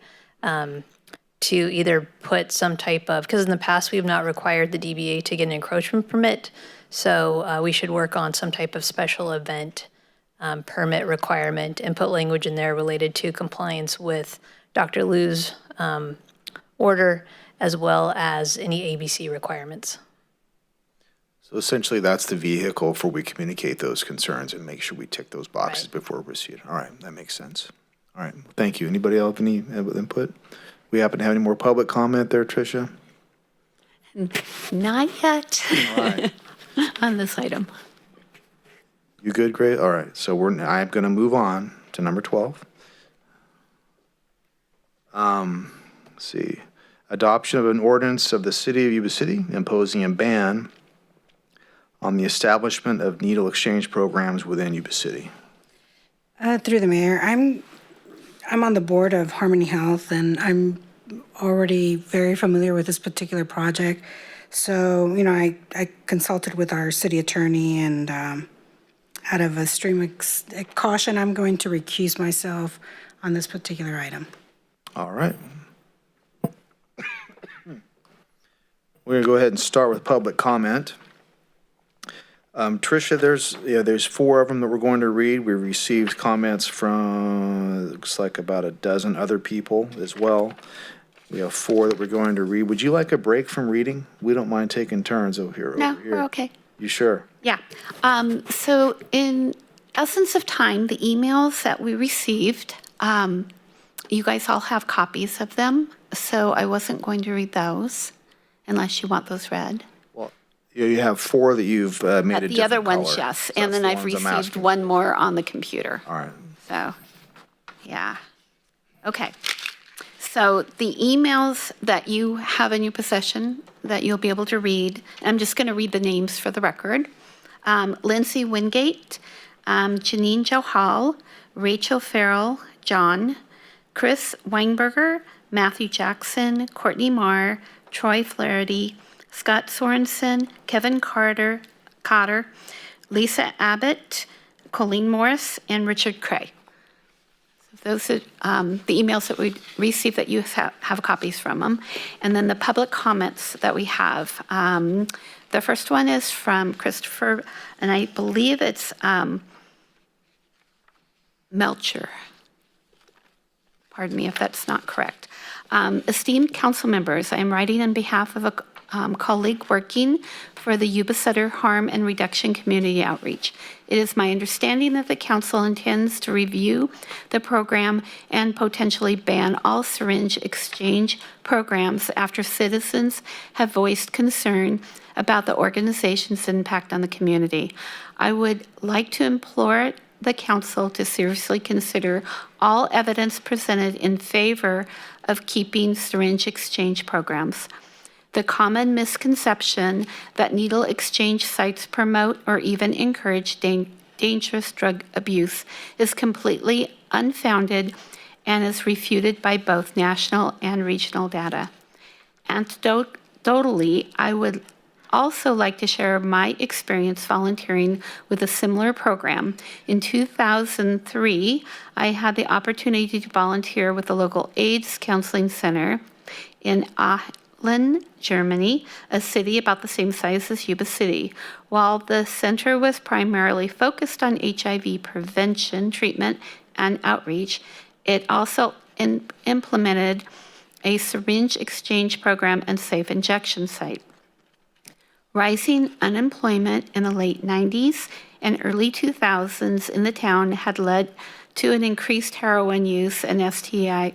to either put some type of, because in the past we've not required the DBA to get an encroachment permit. So we should work on some type of special event permit requirement and put language in there related to compliance with Dr. Liu's order as well as any ABC requirements. So essentially, that's the vehicle for we communicate those concerns and make sure we tick those boxes before we proceed. All right, that makes sense. All right, thank you. Anybody else have any input? We happen to have any more public comment there, Tricia? Not yet. All right. On this item. You good, Grace? All right, so I'm going to move on to number 12. Let's see. Adoption of an ordinance of the City of Yuba City imposing a ban on the establishment of needle exchange programs within Yuba City. Through the mayor, I'm on the board of Harmony Health, and I'm already very familiar with this particular project. So, you know, I consulted with our city attorney, and out of a stream of caution, I'm going to recuse myself on this particular item. All right. We're going to go ahead and start with public comment. Tricia, there's 4 of them that we're going to read. We received comments from, looks like about a dozen other people as well. We have 4 that we're going to read. Would you like a break from reading? We don't mind taking turns over here. No, we're okay. You sure? Yeah. So in essence of time, the emails that we received, you guys all have copies of them. So I wasn't going to read those unless you want those read. Well, you have 4 that you've made a different color. The other ones, yes. So And then that's I've the ones I'm received asking. one more on the computer. All right. So, yeah. Okay. So the emails that you have in your possession that you'll be able to read, I'm just going to read the names for the record. Lindsay Wingate, Janine Johal, Rachel Farrell, John, Chris Weinberger, Matthew Jackson, Courtney Marr, Troy Flaherty, Scott Sorensen, Kevin Cotter, Lisa Abbott, Colleen Morris, and Richard Cray. Those are the emails that we received that you have copies from them. And then the public comments that we have. The first one is from Christopher, and I believe it's Melcher. Pardon me if that's not correct. Esteemed council members, I am writing on behalf of a colleague working for the Yuba City Harm and Reduction Community Outreach. It is my understanding that the council intends to review the program and potentially ban all syringe exchange programs after citizens have voiced concern about the organization's impact on the community. I would like to implore the council to seriously consider all evidence presented in favor of keeping syringe exchange programs. The common misconception that needle exchange sites promote or even encourage dangerous drug abuse is completely unfounded and is refuted by both national and regional data. Anecdotally, I would also like to share my experience volunteering with a similar program. In 2003, I had the opportunity to volunteer with the local AIDS counseling center in Aachen, Germany, a city about the same size as Yuba City. While the center was primarily focused on HIV prevention, treatment, and outreach, it also implemented a syringe exchange program and safe injection site. Rising unemployment in the late 90s and early 2000s in the town had led to an increased heroin use and STI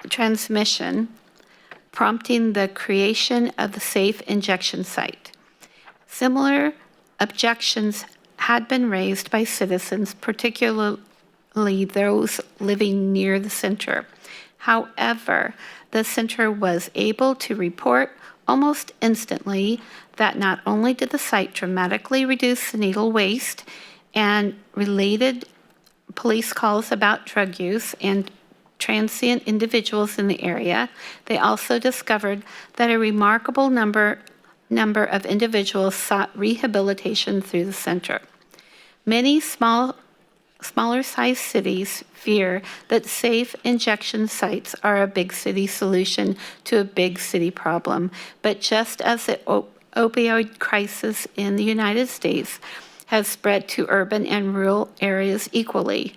transmission, prompting the creation of the safe injection site. Similar objections had been raised by citizens, particularly those living near the center. However, the center was able to report almost instantly that not only did the site dramatically reduce the needle waste and related police calls about drug use and transient individuals in the area, they also discovered that a remarkable number of individuals sought rehabilitation through the center. Many smaller-sized cities fear that safe injection sites are a big city solution to a big city problem. But just as the opioid crisis in the United States has spread to urban and rural areas equally,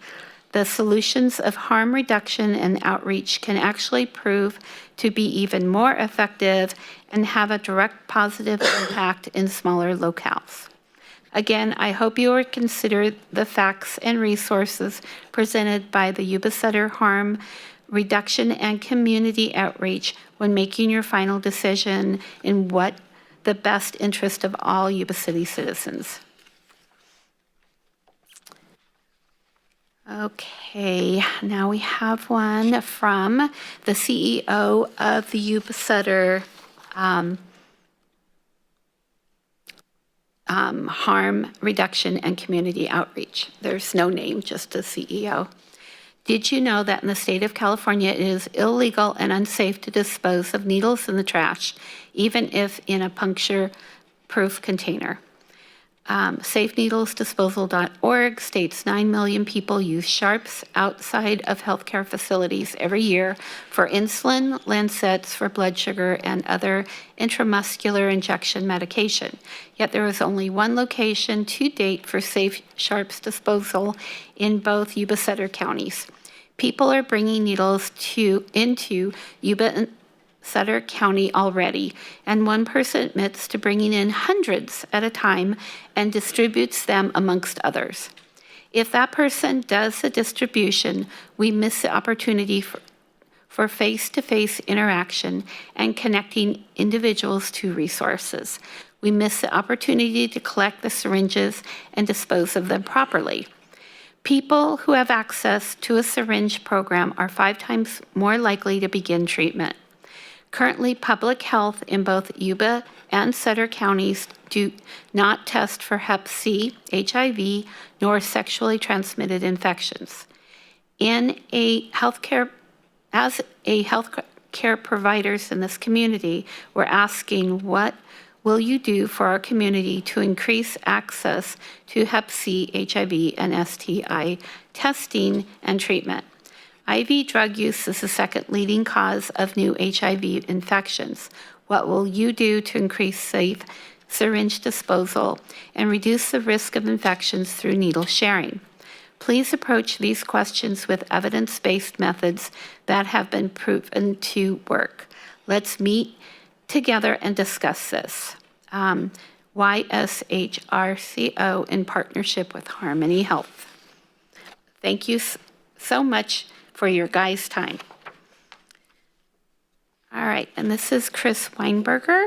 the solutions of harm reduction and outreach can actually prove to be even more effective and have a direct positive impact in smaller locales. Again, I hope you will consider the facts and resources presented by the Yuba Center Harm Reduction and Community Outreach when making your final decision in what the best interest of all Yuba City citizens. Okay, now we have one from the CEO of the Yuba Center Harm Reduction and Community Outreach. There's no name, just the CEO. Did you know that in the state of California, it is illegal and unsafe to dispose of needles in the trash, even if in a puncture-proof container? SafeNeedlesDisposal.org states 9 million people use sharps outside of healthcare facilities every year for insulin, lancets for blood sugar, and other intramuscular injection medication. Yet there is only one location to date for safe sharps disposal in both Yuba Center counties. People are bringing needles into Yuba Center County already, and one person admits to bringing in hundreds at a time and distributes them amongst others. If that person does the distribution, we miss the opportunity for face-to-face interaction and connecting individuals to resources. We miss the opportunity to collect the syringes and dispose of them properly. People who have access to a syringe program are 5 times more likely to begin treatment. Currently, public health in both Yuba and Sutter counties do not test for Hep C, HIV, nor sexually transmitted infections. As healthcare providers in this community, we're asking, what will you do for our community to increase access to Hep C, HIV, and STI testing and treatment? IV drug use is the second leading cause of new HIV infections. What will you do to increase safe syringe disposal and reduce the risk of infections through needle sharing? Please approach these questions with evidence-based methods that have been proven to work. Let's meet together and discuss this. YSHRCO in partnership with Harmony Health. Thank you so much for your guys' time. All right, and this is Chris Weinberger.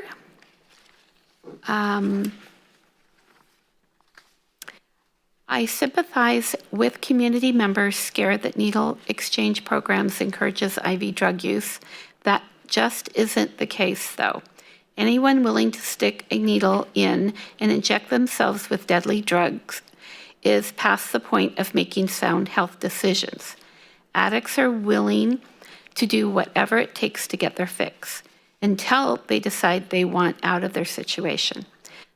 I sympathize with community members scared that needle exchange programs encourages IV drug use. That just isn't the case, though. Anyone willing to stick a needle in and inject themselves with deadly drugs is past the point of making sound health decisions. Addicts are willing to do whatever it takes to get their fix until they decide they want out of their situation.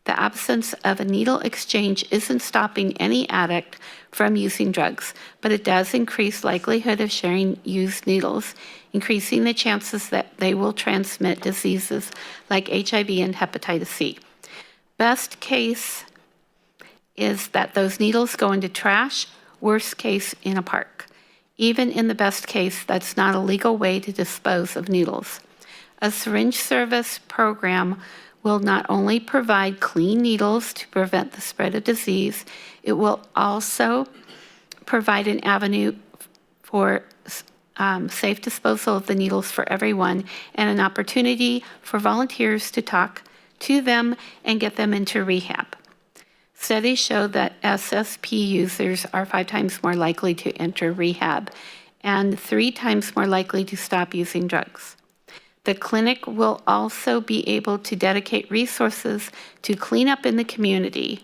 The absence of a needle exchange isn't stopping any addict from using drugs, but it does increase likelihood of sharing used needles, increasing the chances that they will transmit diseases like HIV and hepatitis C. Best case is that those needles go into trash, worst case in a park. Even in the best case, that's not a legal way to dispose of needles. A syringe service program will not only provide clean needles to prevent the spread of disease, it will also provide an avenue for safe disposal of the needles for everyone and an opportunity for volunteers to talk to them and get them into rehab. Studies show that SSP users are 5 times more likely to enter rehab and 3 times more likely to stop using drugs. The clinic will also be able to dedicate resources to clean up in the community.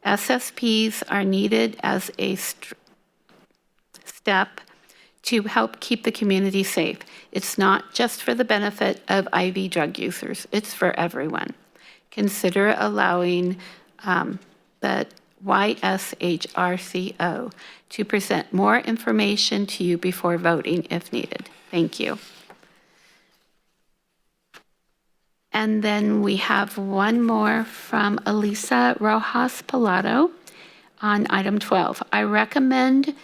SSPs are needed as a step to help keep the community safe. It's not just for the benefit of IV drug users, it's for everyone. Consider allowing the YSHRCO to present more information to you before voting if needed. Thank you. And then we have one more from Elisa Rojas Pilato on item 12. I recommend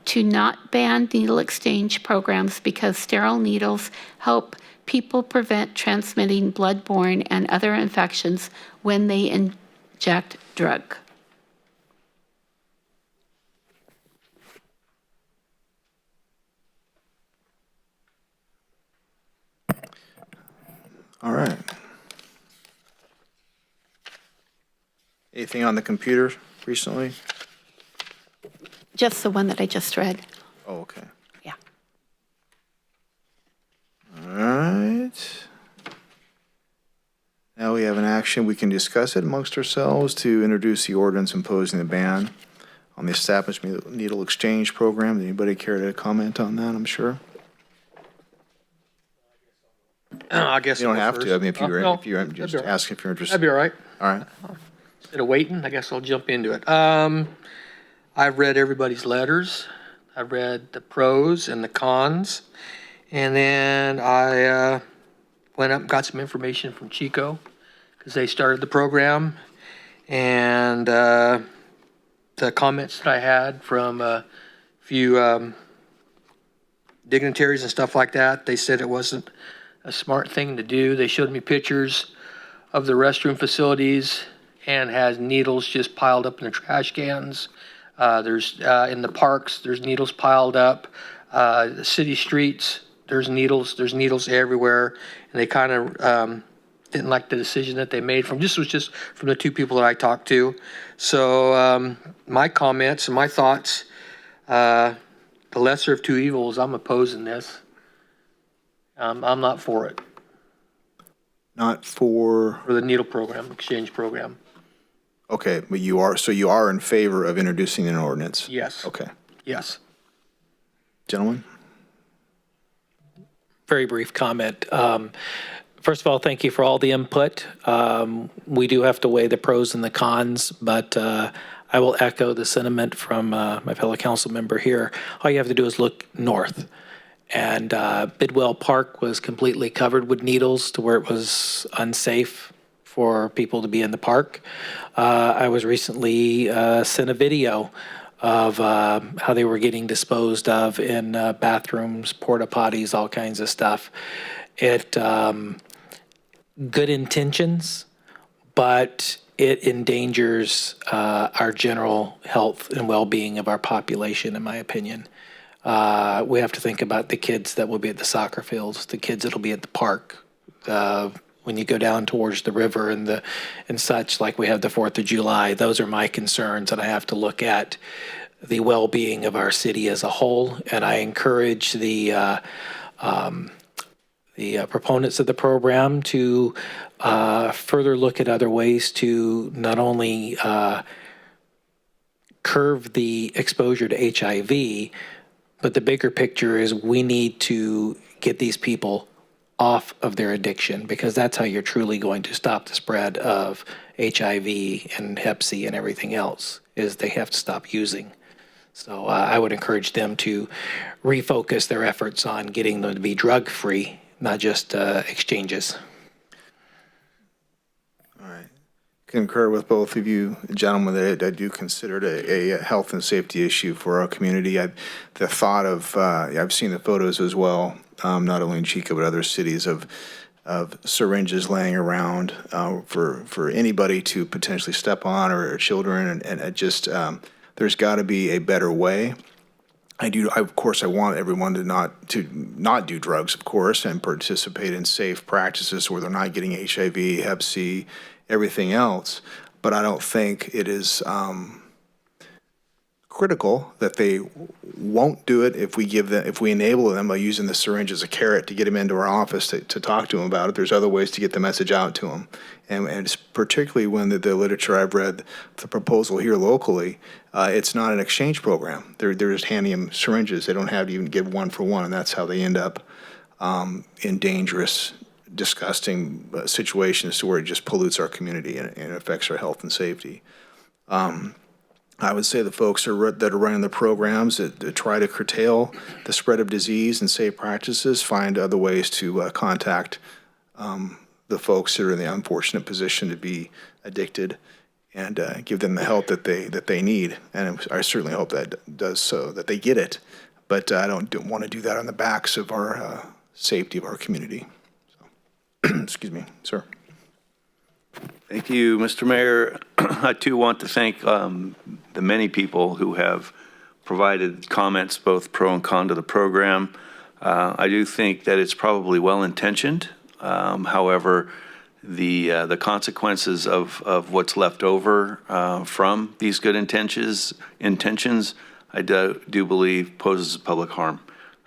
to not ban needle exchange programs because sterile needles help people prevent transmitting bloodborne and other infections when they inject drug. All right. Anything on the computer recently? Just the one that I just read. Oh, okay. Yeah. All right. Now we have an action. We can discuss it amongst ourselves to introduce the ordinance imposing the ban on the established needle exchange program. Anybody care to comment on that? I'm sure. I guess You don't I'll have first. to. I mean, if you're No, just that'd be all right. asking if you're interested. That'd be all right. All right. Instead of waiting, I guess I'll jump into it. I've read everybody's letters. I've read the pros and the cons. And then I went up and got some information from Chico because they started the program. And the comments that I had from a few dignitaries and stuff like that, they said it wasn't a smart thing to do. They showed me pictures of the restroom facilities and has needles just piled up in the trash cans. There's in the parks, there's needles piled up. The city streets, there's needles everywhere. And they kind of didn't like the decision that they made from just from the 2 people that I talked to. So my comments and my thoughts, the lesser of 2 evils, I'm opposing this. I'm not for it. Not for the needle program, exchange program. Okay, but you are in favor of introducing an ordinance? Yes. Okay. Yes. Gentlemen? Very brief comment. First of all, thank you for all the input. We do have to weigh the pros and the cons, but I will echo the sentiment from my fellow council member here. All you have to do is look north. And Bidwell Park was completely covered with needles to where it was unsafe for people to be in the park. I was recently sent a video of how they were getting disposed of in bathrooms, porta potties, all kinds of stuff. Good intentions, but it endangers our general health and well-being of our population, in my opinion. We have to think about the kids that will be at the soccer fields, the kids that will be at the park. When you go down towards the river and such, like we have the 4th of July, those are my concerns, and I have to look at the well-being of our city as a whole. And I encourage the proponents of the program to further look at other ways to not only curb the exposure to HIV, but the bigger picture is we need to get these people off of their addiction, because that's how you're truly going to stop the spread of HIV and Hep C and everything else, is they have to stop using. So I would encourage them to refocus their efforts on getting them to be drug-free, not just exchanges. All right. Concur with both of you gentlemen that I do consider it a health and safety issue for our community. The thought of, I've seen the photos as well, not only in Chico but other cities, of syringes laying around for anybody to potentially step on, or children, and it just, there's got to be a better way. Of course, I want everyone to not do drugs, of course, and participate in safe practices where they're not getting HIV, Hep C, everything else. But I don't think it is critical that they won't do it if we enable them by using the syringe as a carrot to get them into our office to talk to them about it. There's other ways to get the message out to them. And it's particularly when the literature I've read, the proposal here locally, it's not an exchange program. They're just handing them syringes. They don't have to even give one for one, and that's how they end up in dangerous, disgusting situations to where it just pollutes our community and affects our health and safety. I would say the folks that are running the programs that try to curtail the spread of disease and safe practices find other ways to contact the folks that are in the unfortunate position to be addicted, and give them the help that they need. And I certainly hope that does so, that they get it. But I don't want to do that on the backs of our safety of our community. So, excuse me, sir. Thank you, Mr. Mayor. I too want to thank the many people who have provided comments, both pro and con, to the program. I do think that it's probably well-intentioned. However, the consequences of what's left over from these good intentions, I do believe poses public harm.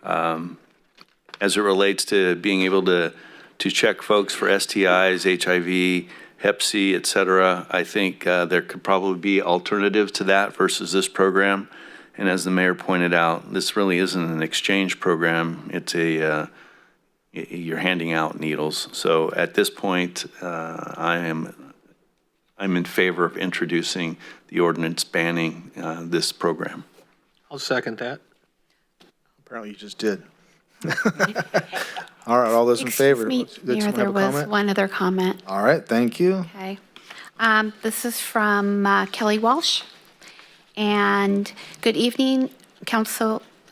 As it relates to being able to check folks for STIs, HIV, Hep C, et cetera, I think there could probably be alternatives to that versus this program. And as the mayor pointed out, this really isn't an exchange program. It's you're handing out needles. So at this point, I'm in favor of introducing the ordinance banning this program. I'll second that. Apparently you just did. All right, all those in favor? Mayor, there was one other comment. All right, thank you. Okay. This is from Kelly Walsh. And good evening,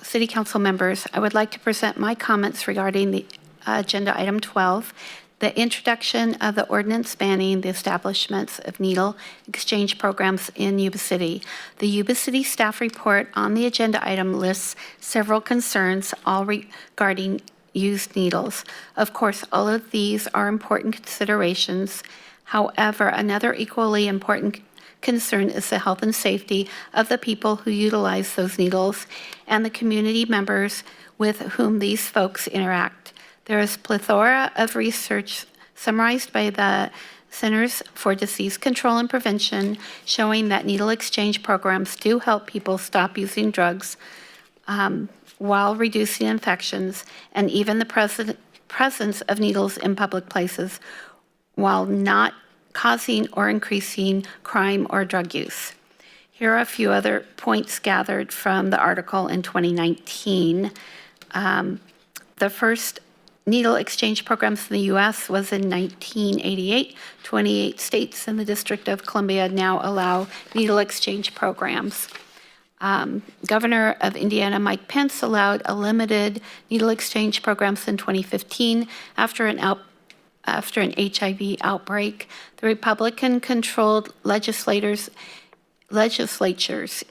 City Council members. I would like to present my comments regarding the agenda item 12, the introduction of the ordinance banning the establishments of needle exchange programs in Yuba City. The Yuba City staff report on the agenda item lists several concerns, all regarding used needles. Of course, all of these are important considerations. However, another equally important concern is the health and safety of the people who utilize those needles and the community members with whom these folks interact. There is a plethora of research summarized by the Centers for Disease Control and Prevention showing that needle exchange programs do help people stop using drugs while reducing infections and even the presence of needles in public places while not causing or increasing crime or drug use. Here are a few other points gathered from the article in 2019. The first needle exchange programs in the U.S. was in 1988. 28 states and the District of Columbia now allow needle exchange programs. Governor of Indiana, Mike Pence, allowed a limited needle exchange programs in 2015 after an HIV outbreak. The Republican-controlled legislatures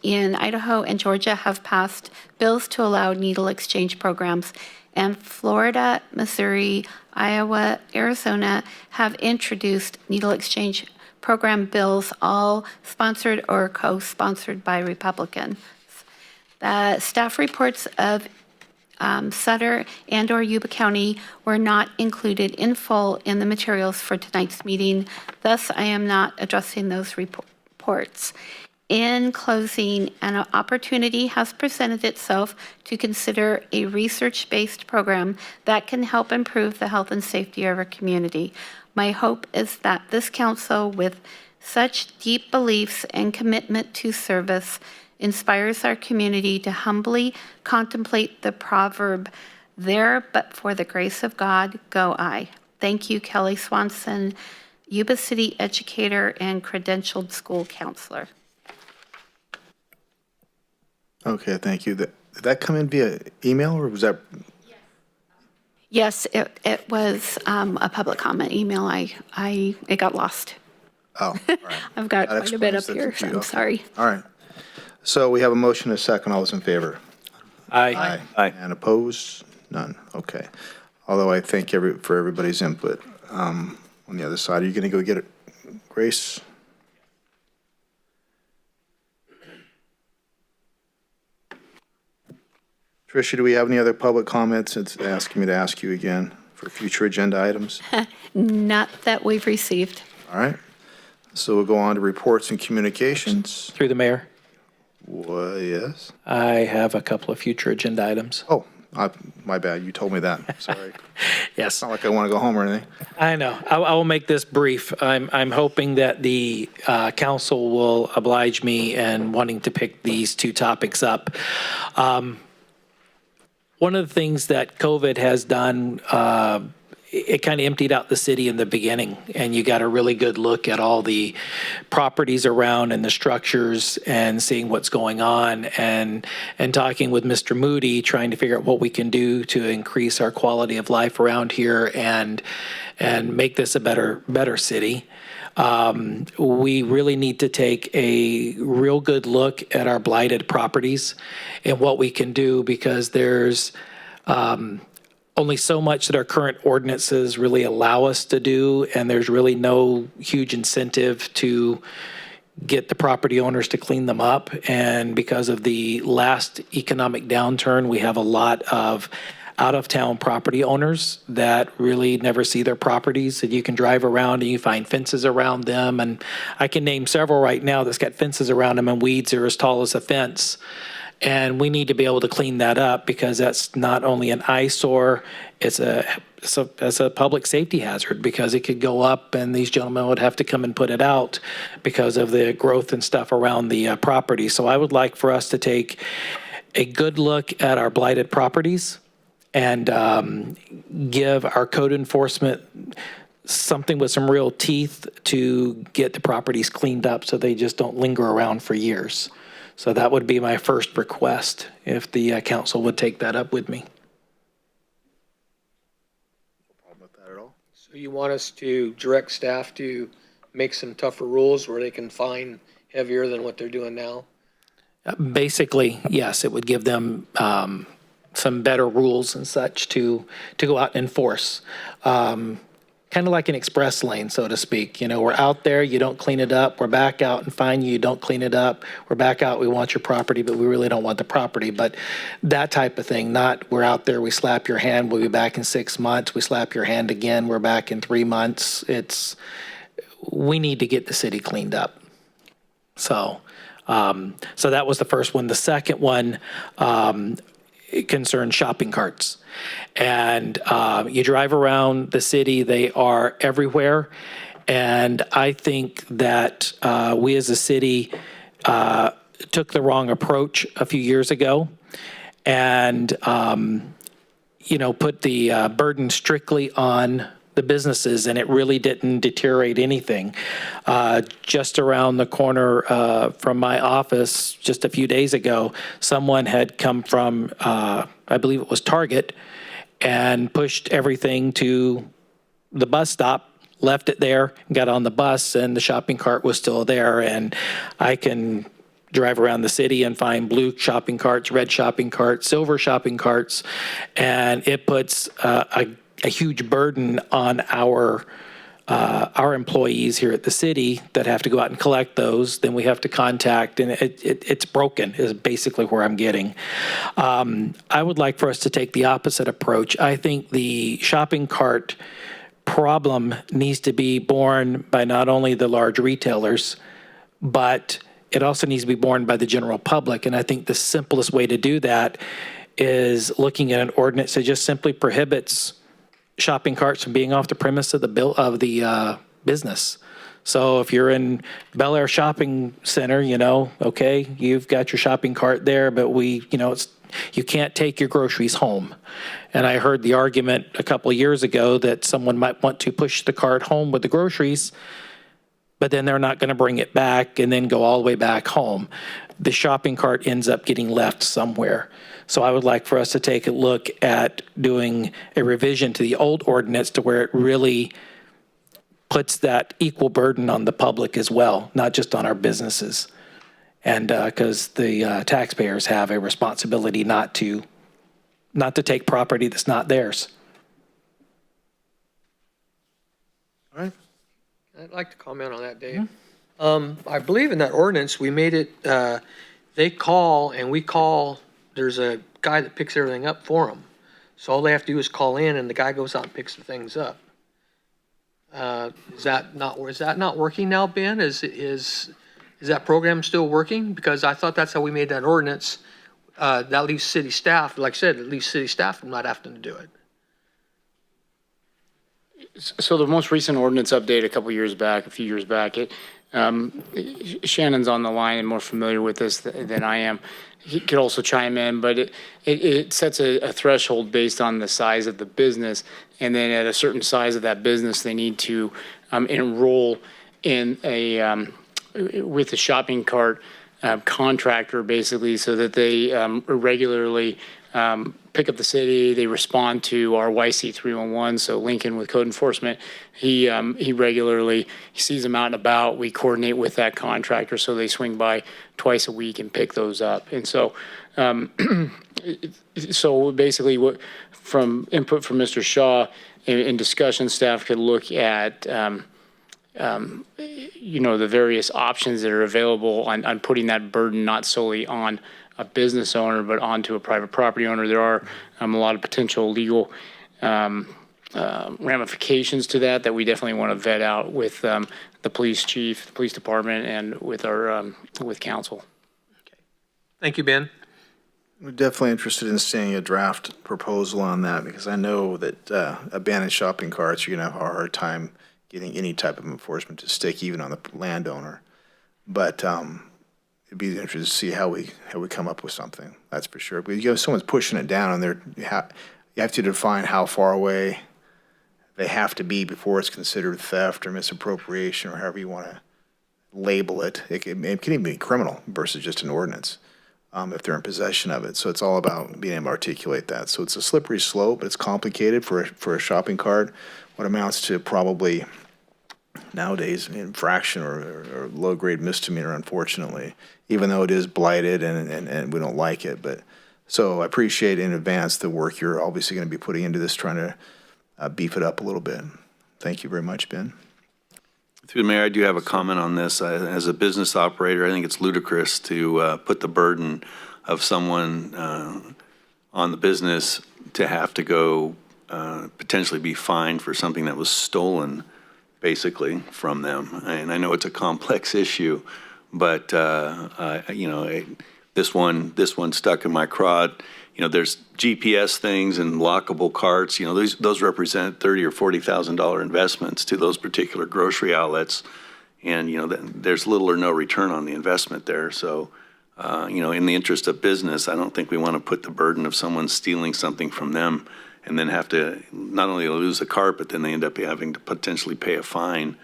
in Idaho and Georgia have passed bills to allow needle exchange programs, and Florida, Missouri, Iowa, Arizona have introduced needle exchange program bills, all sponsored or co-sponsored by Republicans. The staff reports of Sutter and/or Yuba County were not included in full in the materials for tonight's meeting. Thus, I am not addressing those reports. In closing, an opportunity has presented itself to consider a research-based program that can help improve the health and safety of our community. My hope is that this council, with such deep beliefs and commitment to service, inspires our community to humbly contemplate the proverb, "There, but for the grace of God, go I." Thank you, Kelly Swanson, Yuba City educator and credentialed school counselor. Okay, thank you. Did that come in via email or was that? Yes, it was a public comment email. It got lost. Oh, all right. I've got That quite a bit up explains the here, so I'm confusion. sorry. All right. So we have a motion and a second. All those in favor? Aye. Aye. And opposed? None. Okay. Although I thank for everybody's input. On the other side, are you going to go get it, Grace? Tricia, do we have any other public comments? It's asking me to ask you again for future agenda items. Not that we've received. All right. So we'll go on to reports and communications. Through the mayor, Well, yes. I have a couple of future agenda items. Oh, my bad. You told me that. Sorry. Yes. It's not like I want to go home or anything. I know. I will make this brief. I'm hoping that the council will oblige me in wanting to pick these two topics up. One of the things that COVID has done, it kind of emptied out the city in the beginning, and you got a really good look at all the properties around and the structures and seeing what's going on and talking with Mr. Moody, trying to figure out what we can do to increase our quality of life around here and make this a better city. We really need to take a real good look at our blighted properties and what we can do, because there's only so much that our current ordinances really allow us to do, and there's really no huge incentive to get the property owners to clean them up. And because of the last economic downturn, we have a lot of out-of-town property owners that really never see their properties, and you can drive around and you find fences around them. And I can name several right now that's got fences around them and weeds are as tall as a fence. And we need to be able to clean that up, because that's not only an eyesore, it's a public safety hazard, because it could go up and these gentlemen would have to come and put it out because of the growth and stuff around the property. So I would like for us to take a good look at our blighted properties and give our code enforcement something with some real teeth to get the properties cleaned up so they just don't linger around for years. So that would be my first request, if the council would take that up with me. No problem with that at all. So you want us to direct staff to make some tougher rules where they can fine heavier than what they're doing now? Basically, yes, it would give them some better rules and such to go out and enforce. Kind of like an express lane, so to speak. You know, we're out there, you don't clean it up, we're back out and fine you, you don't clean it up, we're back out, we want your property, but we really don't want the property. But that type of thing, not we're out there, we slap your hand, we'll be back in 6 months, we slap your hand again, we're back in 3 months. We need to get the city cleaned up. So that was the first one. The second one, it concerns shopping carts. And you drive around the city, they are everywhere. And I think that we as a city took the wrong approach a few years ago and, put the burden strictly on the businesses, and it really didn't deteriorate anything. Just around the corner from my office just a few days ago, someone had come from, I believe it was Target, and pushed everything to the bus stop, left it there, got on the bus, and the shopping cart was still there. And I can drive around the city and find blue shopping carts, red shopping carts, silver shopping carts, and it puts a huge burden on our our employees here at the city that have to go out and collect those, then we have to contact, and it's broken is basically where I'm getting. I would like for us to take the opposite approach. I think the shopping cart problem needs to be borne by not only the large retailers, but it also needs to be borne by the general public. And I think the simplest way to do that is looking at an ordinance that just simply prohibits shopping carts from being off the premise of the business. So if you're in Bel Air Shopping Center, okay, you've got your shopping cart there, but you can't take your groceries home. And I heard the argument a couple of years ago that someone might want to push the cart home with the groceries, but then they're not going to bring it back and then go all the way back home. The shopping cart ends up getting left somewhere. So I would like for us to take a look at doing a revision to the old ordinance to where it really puts that equal burden on the public as well, not just on our businesses. And because the taxpayers have a responsibility not to take property that's not theirs. All right. I'd like to comment on that, Dave. I believe in that ordinance, we made it, they call and we call, there's a guy that picks everything up for them. So all they have to do is call in and the guy goes out and picks the things up. Is that not working now, Ben? Is that program still working? Because I thought that's how we made that ordinance. That leaves city staff, like I said, it leaves city staff from not having to do it. So the most recent ordinance update a few years back, Shannon's on the line and more familiar with this than I am. He could also chime in, but it sets a threshold based on the size of the business. And then at a certain size of that business, they need to enroll in with a shopping cart contractor, basically, so that they regularly pick up the city. They respond to our YC 311. So Lincoln with code enforcement, he regularly sees them out and about. We coordinate with that contractor, so they swing by twice a week and pick those up. And so, so basically, from input from Mr. Shaw in discussion, staff could look at the various options that are available on putting that burden not solely on a business owner, but onto a private property owner. There are a lot of potential legal ramifications to that we definitely want to vet out with the police chief, the police department, and with our with council. Okay. Thank you, Ben. We're definitely interested in seeing a draft proposal on that because I know that abandoned shopping carts, you're going to have a hard time getting any type of enforcement to stick even on the landowner. But it'd be interesting to see how we come up with something. That's for sure. But someone's pushing it down, and you have to define how far away they have to be before it's considered theft or misappropriation or however you want to label it. It can even be criminal versus just an ordinance if they're in possession of it. So it's all about being able to articulate that. So it's a slippery slope, but it's complicated for a shopping cart. What amounts to probably nowadays infraction or low-grade misdemeanor, unfortunately, even though it is blighted and we don't like it. But so I appreciate in advance the work you're obviously going to be putting into this, trying to beef it up a little bit. Thank you very much, Ben. Through the mayor, I do have a comment on this. As a business operator, I think it's ludicrous to put the burden of someone on the business to have to go potentially be fined for something that was stolen, basically, from them. And I know it's a complex issue, but this one stuck in my craw. There's GPS things and lockable carts. Those represent $30,000 or $40,000 investments to those particular grocery outlets, and there's little or no return on the investment there. So, in the interest of business, I don't think we want to put the burden of someone stealing something from them and then have to not only lose a cart, but then they end up having to potentially pay a fine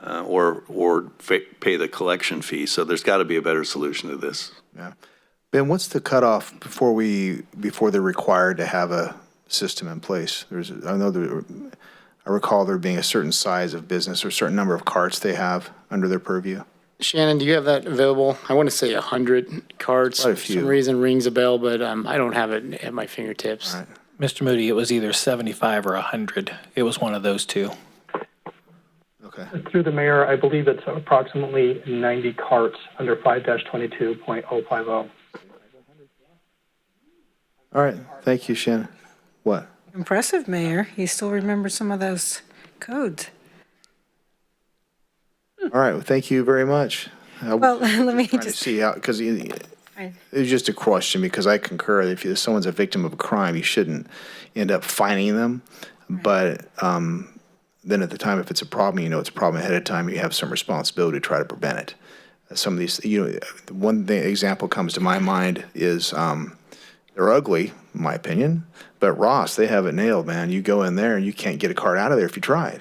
or pay the collection fee. So there's got to be a better solution to this. Yeah. Ben, what's the cutoff before they're required to have a system in place? I recall there being a certain size of business or a certain number of carts they have under their purview. Shannon, do you have that available? I want to say 100 carts. For some reason rings a bell, but I don't have it at my fingertips. All right. Mr. Moody, it was either 75 or 100. It was one of those two. Okay. Through the mayor, I believe it's approximately 90 carts under 5-22.050. All right. Thank you, Shannon. What? Impressive, Mayor. You still remember some of those codes. All right. Well, thank you very much. Well, let me Trying to just, see how, because it was just a question, because I concur, if someone's a victim of a crime, you shouldn't end up fining them. But then at the time, if it's a problem, you know it's a problem ahead of time, you have some responsibility to try to prevent it. Some of these, one example comes to my mind is they're ugly, in my opinion, but Ross, they have it nailed, man. You go in there and you can't get a cart out of there if you tried.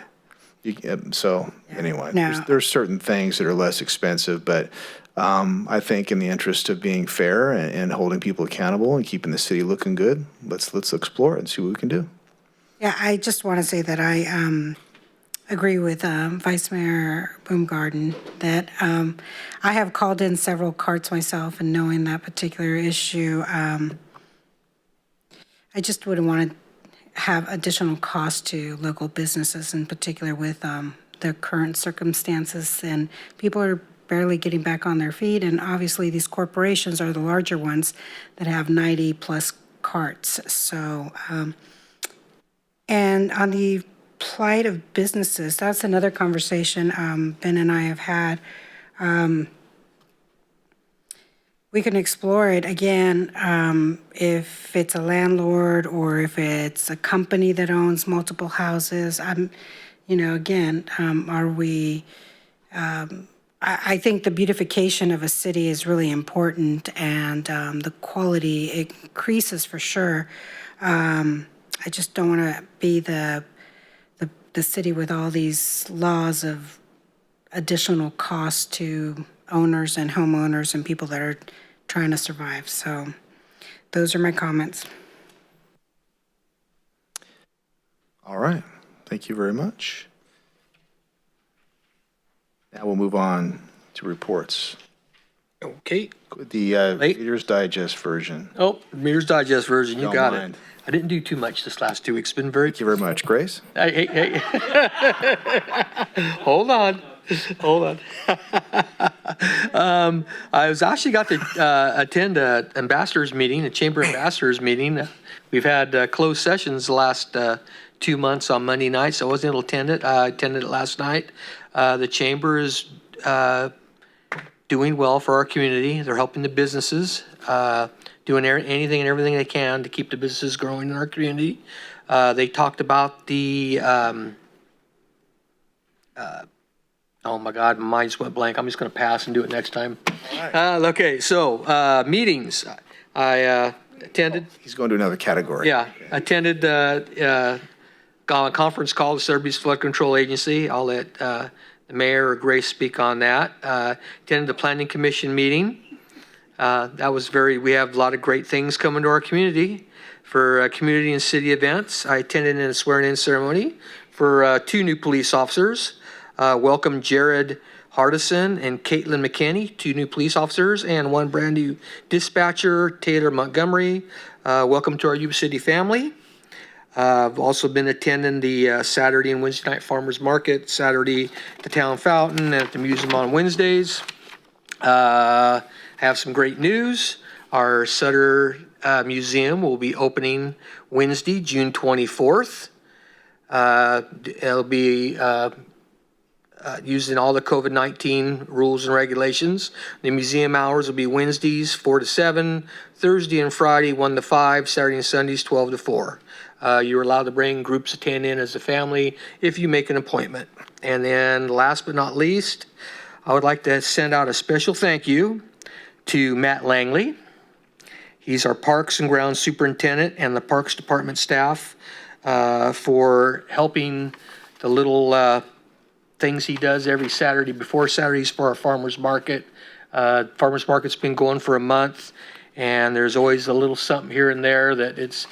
Anyway, there's certain things that are less expensive, but I think in the interest of being fair and holding people accountable and keeping the city looking good, let's explore it and see what we can do. yeah, I just want to say that I agree with Vice Mayor Baumgarten that I have called in several carts myself, and knowing that particular issue, I just wouldn't want to have additional costs to local businesses, in particular with the current circumstances, and people are barely getting back on their feet, and obviously these corporations are the larger ones that have 90 plus carts. So, and on the plight of businesses, that's another conversation Ben and I have had. We can explore it again if it's a landlord or if it's a company that owns multiple houses. Again, are we? I think the beautification of a city is really important, and the quality increases for sure. I just don't want to be the city with all these laws of additional costs to owners and homeowners and people that are trying to survive. So those are my comments. All right. Thank you very much. Now we'll move on to reports. Okay. The Reader's Digest version. Oh, Reader's Digest version, you Don't got mind. it. I didn't do too much this last 2 weeks. Been very. Thank you very much. Grace? Hey. Hold on. I was actually got to attend a ambassadors meeting, a chamber ambassadors meeting. We've had closed sessions the last 2 months on Monday nights. I wasn't able to attend it. I attended it last night. The chamber is doing well for our community. They're helping the businesses, doing anything and everything they can to keep the businesses growing in our community. They talked about the, oh my God, my mind just went blank. I'm just going to pass and do it next time. Okay, so meetings. I attended. He's going to another category. Yeah, attended a conference call to Serbia's Flood Control Agency. I'll let the mayor or Grace speak on that. Attended the Planning Commission meeting. That was we have a lot of great things coming to our community for community and city events. I attended in a swearing-in ceremony for 2 new police officers. Welcome Jared Hardison and Caitlin McKinney, 2 new police officers, and 1 brand new dispatcher, Taylor Montgomery. Welcome to our Yuba City family. I've also been attending the Saturday and Wednesday night farmers market, Saturday at the town fountain and at the museum on Wednesdays. Have some great news. Our Sutter Museum will be opening Wednesday, June 24th. It'll be using all the COVID-19 rules and regulations. The museum hours will be Wednesdays 4 to 7, Thursday and Friday 1 to 5, Saturday and Sundays 12 to 4. You're allowed to bring groups of 10 in as a family if you make an appointment. And then last but not least, I would like to send out a special thank you to Matt Langley. He's our Parks and Grounds Superintendent and the Parks Department staff for helping the little things he does every Saturday before Saturdays for our farmers market. Farmers market's been going for a month, and there's always a little something here and there that it's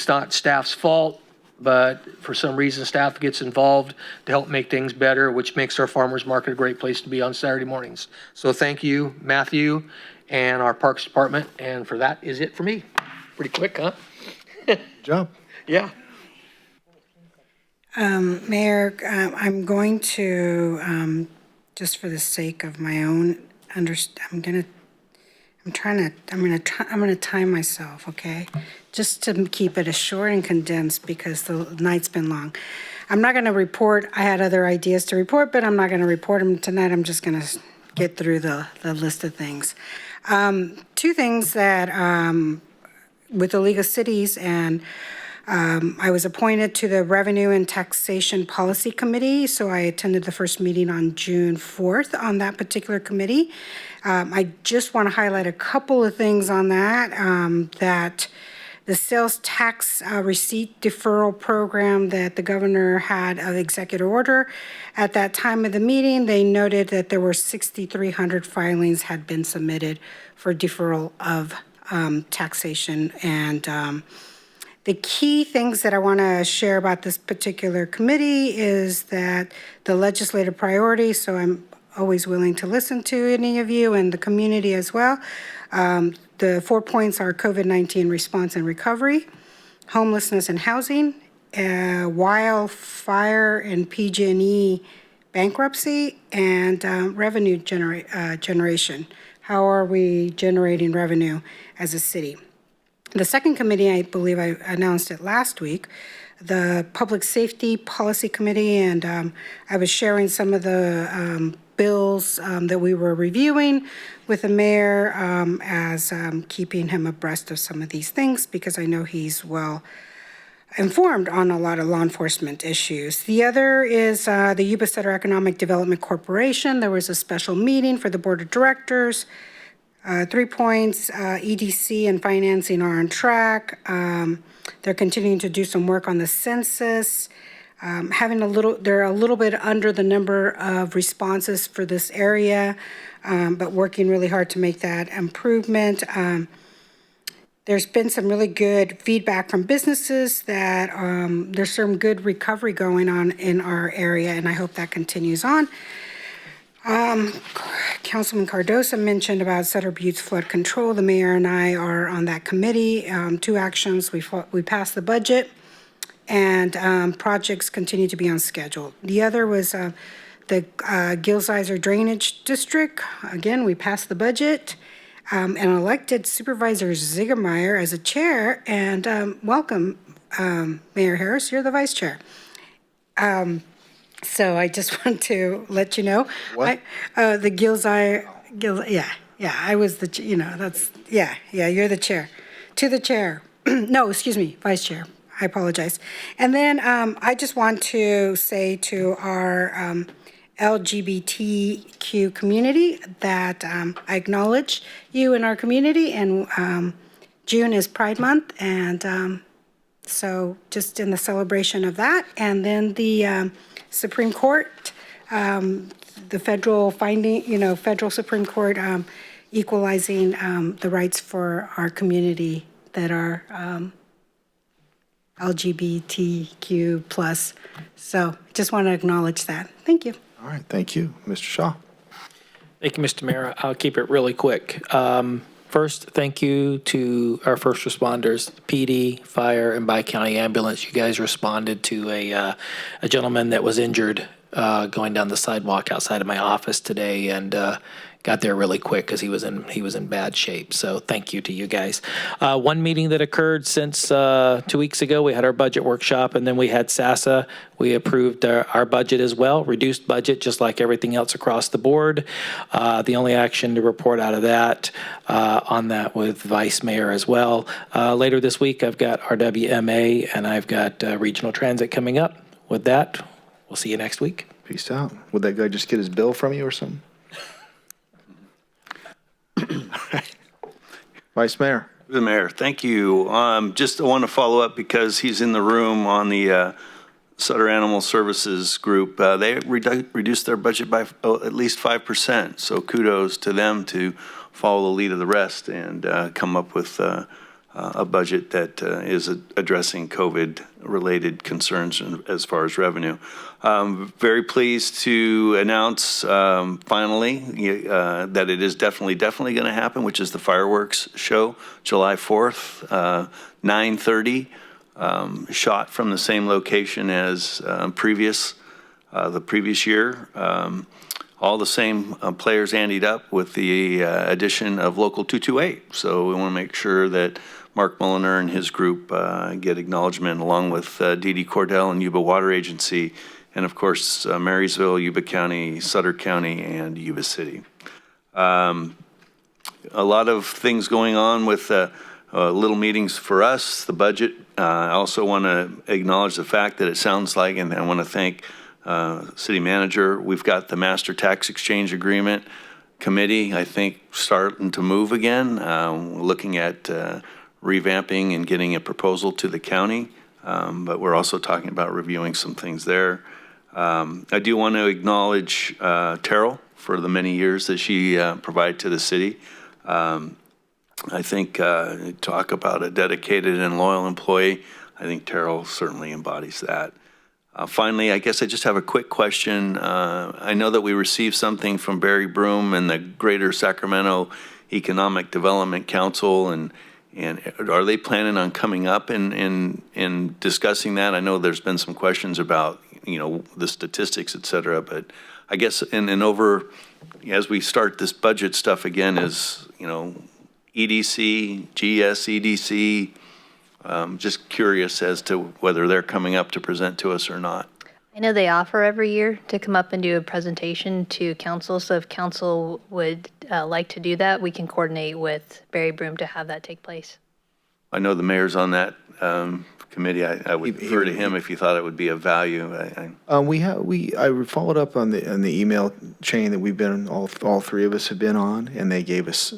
not staff's fault, but for some reason staff gets involved to help make things better, which makes our farmers market a great place to be on Saturday mornings. So thank you, Matthew, and our Parks Department, and for that is it for me. Pretty quick, huh? Good job. Yeah. Mayor, I'm going to, just for the sake of my own I'm going to time myself, okay? Just to keep it as short and condensed because the night's been long. I'm not going to report. I had other ideas to report, but I'm not going to report them tonight. I'm just going to get through the list of things. Two things that, with the League of Cities, and I was appointed to the Revenue and Taxation Policy Committee, so I attended the first meeting on June 4th on that particular committee. I just want to highlight a couple of things on that, that the sales tax receipt deferral program that the governor had of executive order. At that time of the meeting, they noted that there were 6,300 filings had been submitted for deferral of taxation. And the key things that I want to share about this particular committee is that the legislative priorities, so I'm always willing to listen to any of you and the community as well. The 4 points are COVID-19 response and recovery, homelessness and housing, wildfire and PG&E bankruptcy, and revenue generation. How are we generating revenue as a city? The second committee, I believe I announced it last week, the Public Safety Policy Committee, and I was sharing some of the bills that we were reviewing with the mayor as keeping him abreast of some of these things because I know he's well informed on a lot of law enforcement issues. The other is the Yuba City Economic Development Corporation. There was a special meeting for the board of directors. 3 points, EDC and financing are on track. They're continuing to do some work on the census. They're a little bit under the number of responses for this area, but working really hard to make that improvement. There's been some really good feedback from businesses that there's some good recovery going on in our area, and I hope that continues on. Councilman Cardosa mentioned about Sutter Butte's flood control. The mayor and I are on that committee. 2 actions, we passed the budget, and projects continue to be on schedule. The other was the Gilsizer Drainage District. Again, we passed the budget and elected Supervisor Ziegermeyer as a chair, and welcome, Mayor Harris, you're the vice chair. So I just want to let you know. What? The I was the, you're the chair. To the chair. No, excuse me, vice chair. I apologize. And then I just want to say to our LGBTQ community that I acknowledge you in our community, and June is Pride Month, and so just in the celebration of that. And then the Supreme Court, the federal federal Supreme Court equalizing the rights for our community that are LGBTQ plus. So just want to acknowledge that. Thank you. All right, thank you. Mr. Shaw. Thank you, Mr. Mayor. I'll keep it really quick. First, thank you to our first responders, PD, fire, and Bi-County Ambulance. You guys responded to a gentleman that was injured going down the sidewalk outside of my office today, and got there really quick because he was in bad shape. So thank you to you guys. One meeting that occurred since 2 weeks ago, we had our budget workshop, and then we had SASA. We approved our budget as well, reduced budget just like everything else across the board. The only action to report out of that on that with Vice Mayor as well. Later this week, I've got RWMA and I've got Regional Transit coming up. With that, we'll see you next week. Peace out. Would that guy just get his bill from you or something? Vice Mayor. The Mayor, thank you. Just want to follow up because he's in the room on the Sutter Animal Services Group. They reduced their budget by at least 5%. So kudos to them to follow the lead of the rest and come up with a budget that is addressing COVID-related concerns as far as revenue. Very pleased to announce finally that it is definitely going to happen, which is the fireworks show, July 4th, 9:30. shot from the same location as the previous year. All the same players andied up with the addition of Local 228. So we want to make sure that Mark Mulliner and his group get acknowledgement, along with Dee Dee Cordell and Yuba Water Agency, and of course Marysville, Yuba County, Sutter County, and Yuba City. A lot of things going on with little meetings for us, the budget. I also want to acknowledge the fact that it sounds like, and I want to thank City Manager, we've got the Master Tax Exchange Agreement Committee, I think, starting to move again, looking at revamping and getting a proposal to the county, but we're also talking about reviewing some things there. I do want to acknowledge Terrell for the many years that she provided to the city. I think talk about a dedicated and loyal employee. I think Terrell certainly embodies that. Finally, I guess I just have a quick question. I know that we received something from Barry Broom and the Greater Sacramento Economic Development Council, and are they planning on coming up and discussing that? I know there's been some questions about, the statistics, et cetera, but I guess as we start this budget stuff again is, EDC, GS, EDC, just curious as to whether they're coming up to present to us or not. I know they offer every year to come up and do a presentation to council. So if council would like to do that, we can coordinate with Barry Broom to have that take place. I know the mayor's on that committee. I would refer to him if you thought it would be of value. I followed up on the email chain that we've been, all three of us have been on, and they gave us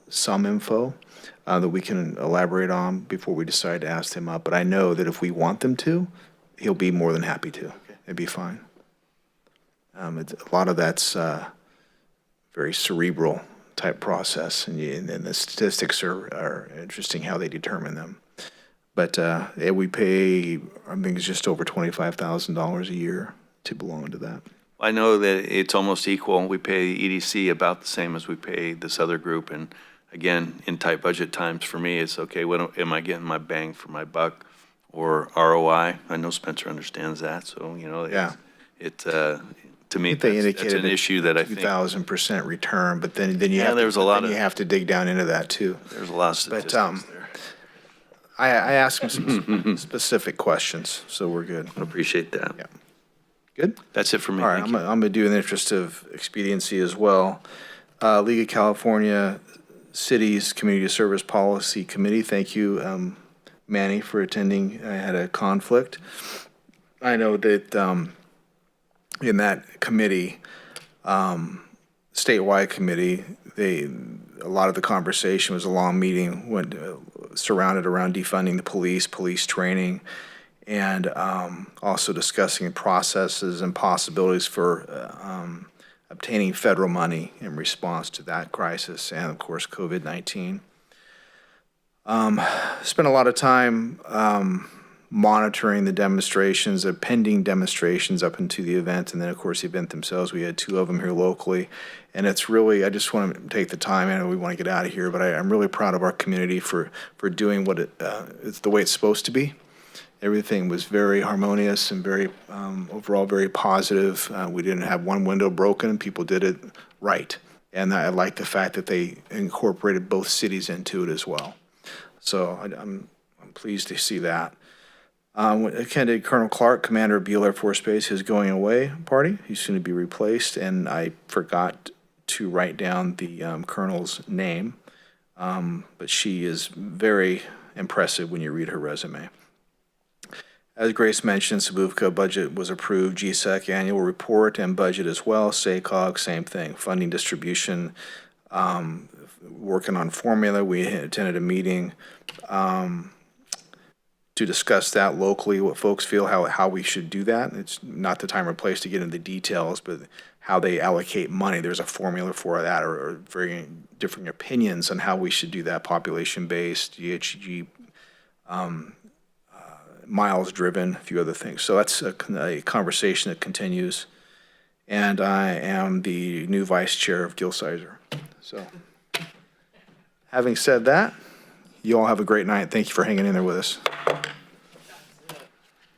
some info that we can elaborate on before we decide to ask him up. But I know that if we want them to, he'll be more than happy to. It'd be fine. A lot of that's very cerebral type process, and the statistics are interesting how they determine them. But we pay, I think it's just over $25,000 a year to belong to that. I know that it's almost equal. We pay EDC about the same as we pay this other group, and again, in tight budget times for me, it's okay, what am I getting my bang for my buck, or ROI? I know Spencer understands that, so, to me, that's an issue that I think. 2,000% return, but then you have to dig down into that too. There's a lot of statistics there. I asked him some specific questions, so we're good. I appreciate that. Yeah. Good? That's it for me. All right, I'm going to do in the interest of expediency as well. League of California Cities Community Service Policy Committee. Thank you, Manny, for attending. I had a conflict. I know that in that committee, statewide committee, a lot of the conversation was a long meeting surrounded around defunding the police training, and also discussing processes and possibilities for obtaining federal money in response to that crisis and, of course, COVID-19. Spent a lot of time monitoring the demonstrations, the pending demonstrations up into the event, and then, of course, the event themselves. We had 2 of them here locally, and it's really, I just want to take the time, I know we want to get out of here, but I'm really proud of our community for doing what it's the way it's supposed to be. Everything was very harmonious and very, overall, very positive. We didn't have one window broken. People did it right. And I like the fact that they incorporated both cities into it as well. So I'm pleased to see that. Attended Colonel Clark, commander of Beale Air Force Base, his going away party. He's soon to be replaced. And I forgot to write down the colonel's name. But she is very impressive when you read her resume. As Grace mentioned, Sabufka budget was approved, GSEC annual report and budget as well, SACOG, same thing, funding distribution, working on formula. We attended a meeting to discuss that locally, what folks feel, how we should do that. It's not the time or place to get into the details, but how they allocate money. There's a formula for that, or very different opinions on how we should do that, population-based, GHG, miles driven, a few other things. So that's a conversation that continues. And I am the new vice chair of Gil Sizer. So having said that, you all have a great night. Thank you for hanging in there with us.